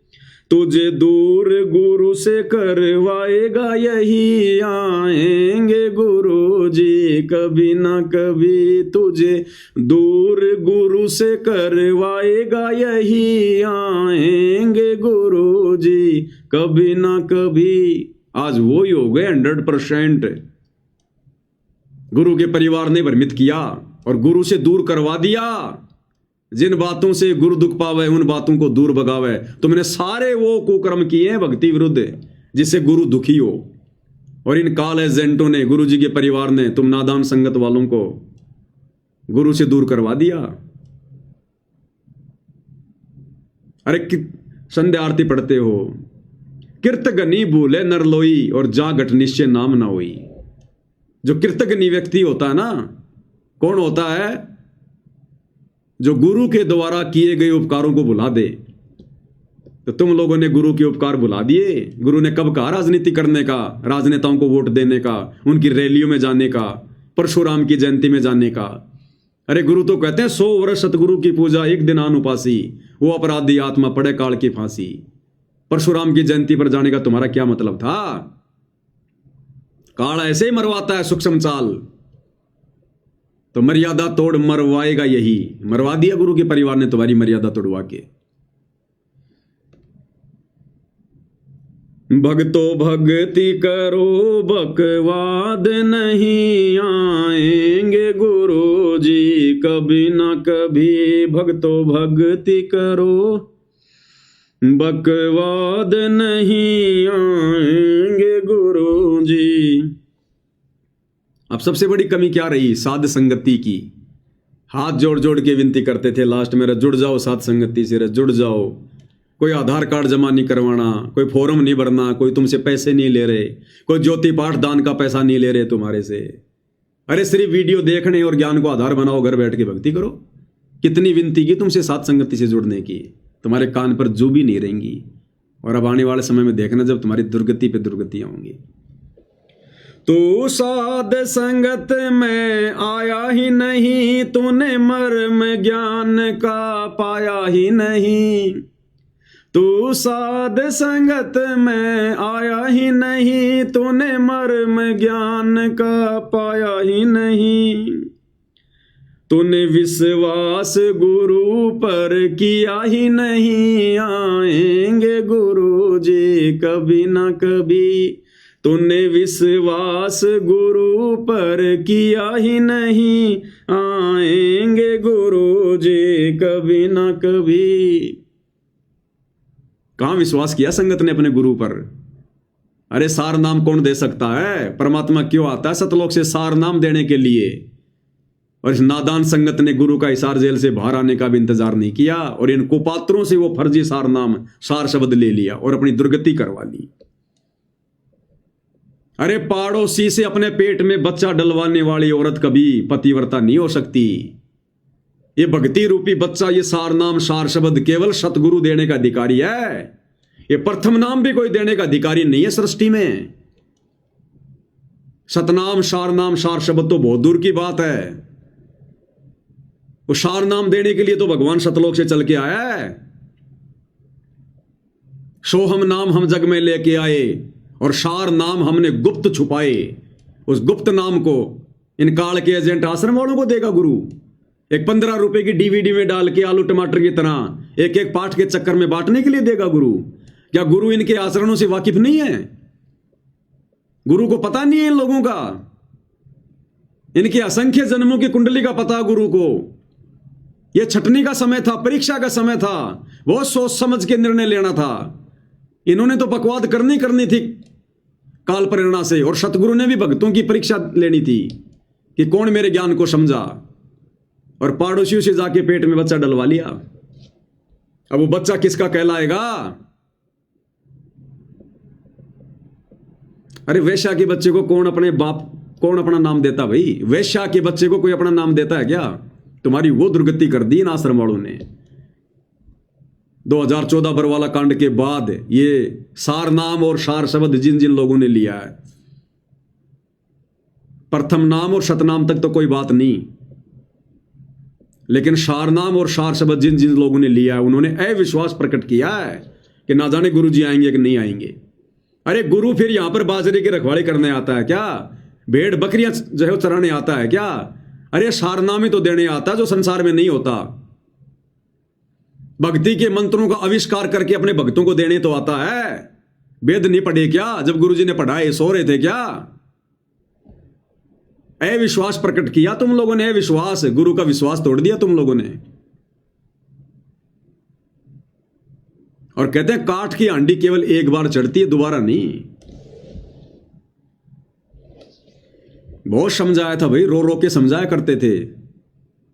तुझे दूर गुरु से करवाएगा यही, आएंगे गुरु जी कभी ना कभी। तुझे दूर गुरु से करवाएगा यही, आएंगे गुरु जी कभी ना कभी। आज वो ही हो गए 100%। गुरु के परिवार ने भ्रमित किया और गुरु से दूर करवा दिया। जिन बातों से गुरु दुख पावे, उन बातों को दूर भगावे। तुमने सारे वो कुकर्म किए हैं भक्ति विरुद्ध, जिससे गुरु दुखी हो। और इन काल एजेंटों ने, गुरु जी के परिवार ने, तुम नादान संगत वालों को गुरु से दूर करवा दिया। अरे संध्या आरती पढ़ते हो, किरत गनी भूले नरलोई, और जा घट निश्चय नाम ना होई। जो कृतज्ञ व्यक्ति होता है ना, कौन होता है? जो गुरु के द्वारा किए गए उपकारों को भुला दे। तो तुम लोगों ने गुरु के उपकार भुला दिए। गुरु ने कब कहा राजनीति करने का, राजनेताओं को वोट देने का, उनकी रैलियों में जाने का, परशुराम की जयंती में जाने का? अरे गुरु तो कहते हैं 100 वर्ष सतगुरु की पूजा, एक दिन आन उपासी, वो अपराधी आत्मा पड़े काल की फांसी। परशुराम की जयंती पर जाने का तुम्हारा क्या मतलब था? काल ऐसे ही मरवाता है सूक्ष्म चाल। तो मर्यादा तोड़ मरवाएगा यही। मरवा दिया गुरु के परिवार ने तुम्हारी मर्यादा तोड़वा के। भक्तो भक्ति करो, बकवाद नहीं आएंगे गुरु जी कभी न कभी। भक्तो भक्ति करो, बकवाद नहीं आएंगे गुरु जी। अब सबसे बड़ी कमी क्या रही? साध संगति की। हाथ जोड़ जोड़ के विनती करते थे लास्ट में, जुड़ जाओ साध संगति से, जुड़ जाओ। कोई आधार कार्ड जमा नहीं करवाना, कोई फॉर्म नहीं भरना, कोई तुमसे पैसे नहीं ले रहे, कोई ज्योति पाठ दान का पैसा नहीं ले रहे तुम्हारे से। अरे सिर्फ वीडियो देखने और ज्ञान को आधार बनाओ, घर बैठ के भक्ति करो। कितनी विनती की तुमसे साध संगति से जुड़ने की, तुम्हारे कान पर जू भी नहीं रहेंगी। और अब आने वाले समय में देखना जब तुम्हारी दुर्गति पे दुर्गतियां होंगी। तू साध संगत में आया ही नहीं, तूने मर्म ज्ञान का पाया ही नहीं। तू साध संगत में आया ही नहीं, तूने मर्म ज्ञान का पाया ही नहीं। तूने विश्वास गुरु पर किया ही नहीं, आएंगे गुरु जी कभी ना कभी। तूने विश्वास गुरु पर किया ही नहीं, आएंगे गुरु जी कभी ना कभी। कहां विश्वास किया संगत ने अपने गुरु पर? अरे सार नाम कौन दे सकता है? परमात्मा क्यों आता है सतलोक से सार नाम देने के लिए? और इस नादान संगत ने गुरु का हिसार जेल से बाहर आने का भी इंतजार नहीं किया, और इन कुपात्रों से वो फर्जी सार नाम, सार शब्द ले लिया और अपनी दुर्गति करवा ली। अरे पाड़ोसी से अपने पेट में बच्चा डलवाने वाली औरत कभी पतिव्रता नहीं हो सकती। ये भक्ति रूपी बच्चा, ये सार नाम सार शब्द केवल सतगुरु देने का अधिकारी है। ये प्रथम नाम भी कोई देने का अधिकारी नहीं है सृष्टि में। सतनाम सार शब्द तो बहुत दूर की बात है। वो सार नाम देने के लिए तो भगवान सतलोक से चल के आया है। सोहम नाम हम जग में लेके आए और सार नाम हमने गुप्त छुपाए। उस गुप्त नाम को इन काल के एजेंट आश्रम वालों को देगा गुरु। एक 15 रुपए की डीवीडी में डाल के आलू टमाटर की तरह एक एक पाठ के चक्कर में बांटने के लिए देगा गुरु। क्या गुरु इनके आचरणों से वाकिफ नहीं है? गुरु को पता नहीं है इन लोगों का? इनके असंख्य जन्मों की कुंडली का पता गुरु को। यह छटनी का समय था, परीक्षा का समय था, बहुत सोच समझ के निर्णय लेना था। इन्होंने तो बकवाद करनी थी काल प्रेरणा से, और सतगुरु ने भी भक्तों की परीक्षा लेनी थी कि कौन मेरे ज्ञान को समझा। और पड़ोसियों से जाके पेट में बच्चा डलवा लिया। अब वो बच्चा किसका कहलाएगा? अरे वेश्या के बच्चे को कौन अपना नाम देता भाई? वेश्या के बच्चे को कोई अपना नाम देता है क्या? तुम्हारी वो दुर्गति कर दी इन आश्रम वालों ने। 2014 बरवाला कांड के बाद ये सार नाम और सार शब्द जिन जिन लोगों ने लिया है, प्रथम नाम और सतनाम तक तो कोई बात नहीं, लेकिन सार नाम और सार शब्द जिन जिन लोगों ने लिया है, उन्होंने अविश्वास प्रकट किया है कि ना जाने गुरु जी आएंगे कि नहीं आएंगे। अरे गुरु फिर यहां पर बाजरे की रखवाली करने आता है क्या? भेड़ बकरियां जो है चराने आता है क्या? अरे सारनामे तो देने आता है जो संसार में नहीं होता। भक्ति के मंत्रों का आविष्कार करके अपने भक्तों को देने तो आता है। वेद नहीं पढ़े क्या? जब गुरुजी ने पढ़ाए सो रहे थे क्या? अविश्वास प्रकट किया तुम लोगों ने, अविश्वास, गुरु का विश्वास तोड़ दिया तुम लोगों ने। और कहते हैं काठ की हांडी केवल एक बार चढ़ती है, दोबारा नहीं। बहुत समझाया था भाई, रो रो के समझाया करते थे।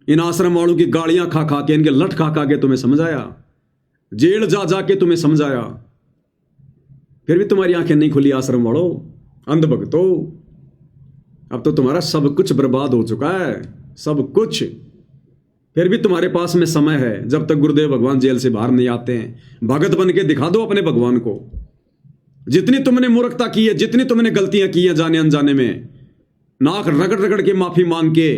इन आश्रम वालों की गालियां खा खा के, इनके लठ खा खा के तुम्हें समझाया, जेल जा जा के तुम्हें समझाया, फिर भी तुम्हारी आंखें नहीं खुली आश्रम वालों, अंध भक्तों। अब तो तुम्हारा सब कुछ बर्बाद हो चुका है, सब कुछ। फिर भी तुम्हारे पास में समय है, जब तक गुरुदेव भगवान जेल से बाहर नहीं आते हैं। भगत बन के दिखा दो अपने भगवान को। जितनी तुमने मूर्खता की है, जितनी तुमने गलतियां की हैं जाने अनजाने में, नाक रगड़ रगड़ के माफी मांग के,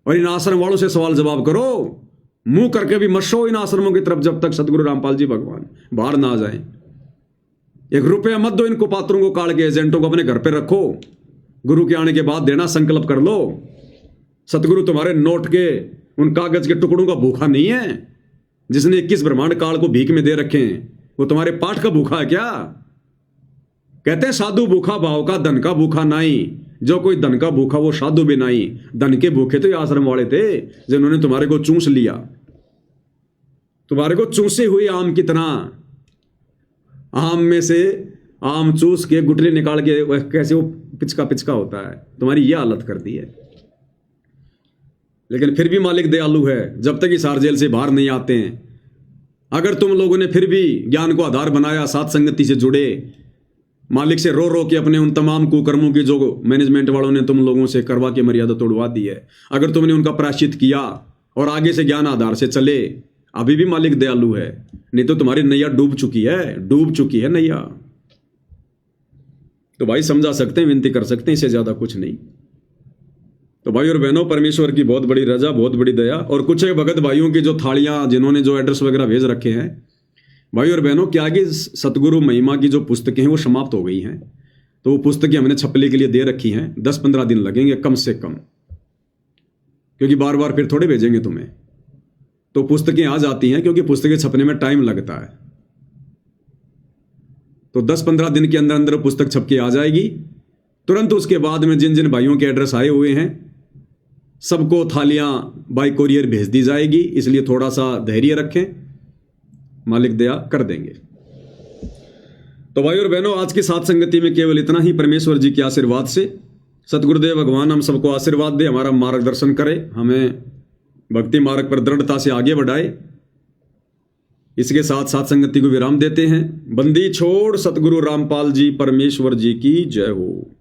और इन आश्रम वालों से सवाल जवाब करो। मुंह करके भी मत शो इन आश्रमों की तरफ जब तक सतगुरु रामपाल जी भगवान बाहर ना आ जाए। 1 रुपया मत दो इनको, पात्रों को काट के, एजेंटों को अपने घर पे रखो। गुरु के आने के बाद देना, संकल्प कर लो। सतगुरु तुम्हारे नोट के, उन कागज के टुकड़ों का भूखा नहीं है। जिसने 21 ब्रह्मांड काल को भीख में दे रखे हैं, वो तुम्हारे पाठ का भूखा है क्या? कहते हैं साधु भूखा भाव का, धन का भूखा नहीं। जो कोई धन का भूखा वो साधु भी नहीं। धन के भूखे तो ये आश्रम वाले थे जिन्होंने तुम्हारे को चूस लिया, तुम्हारे को चूसे हुए आम की तरह। आम में से आम चूस के गुठली निकाल के कैसे वो पिचका पिचका होता है, तुम्हारी ये हालत कर दी है। लेकिन फिर भी मालिक दयालु है, जब तक इस जेल से बाहर नहीं आते हैं। अगर तुम लोगों ने फिर भी ज्ञान को आधार बनाया, साथ संगति से जुड़े, मालिक से रो रो के अपने उन तमाम कुकर्मों की जो मैनेजमेंट वालों ने तुम लोगों से करवा के मर्यादा तोड़वा दी है, अगर तुमने उनका प्रायश्चित किया और आगे से ज्ञान आधार से चले, अभी भी मालिक दयालु है। नहीं तो तुम्हारी नैया डूब चुकी है नैया। तो भाई समझा सकते हैं, विनती कर सकते हैं, इससे ज्यादा कुछ नहीं। तो भाई और बहनों, परमेश्वर की बहुत बड़ी रजा, बहुत बड़ी दया। और कुछ एक भगत भाइयों की जो थालियां, जिन्होंने जो एड्रेस वगैरह भेज रखे हैं, भाई और बहनों, क्या कि सतगुरु महिमा की जो पुस्तकें हैं वो समाप्त हो गई हैं। तो वो पुस्तकें हमने छपने के लिए दे रखी हैं। 10-15 दिन लगेंगे कम से कम, क्योंकि बार बार फिर थोड़े भेजेंगे तुम्हें। तो पुस्तकें आ जाती हैं, क्योंकि पुस्तकें छपने में टाइम लगता है। तो 10-15 दिन के अंदर अंदर पुस्तक छप के आ जाएगी। तुरंत उसके बाद में जिन जिन भाइयों के एड्रेस आए हुए हैं, सबको थालियां बाय कोरियर भेज दी जाएगी। इसलिए थोड़ा सा धैर्य रखें, मालिक दया कर देंगे। तो भाई और बहनों, आज की साथ संगति में केवल इतना ही। परमेश्वर जी के आशीर्वाद से सतगुरुदेव भगवान हम सबको आशीर्वाद दे, हमारा मार्गदर्शन करे, हमें भक्ति मार्ग पर दृढ़ता से आगे बढ़ाए। इसके साथ साथ संगति को विराम देते हैं। बंदी छोड़ सतगुरु रामपाल जी परमेश्वर जी की जय हो।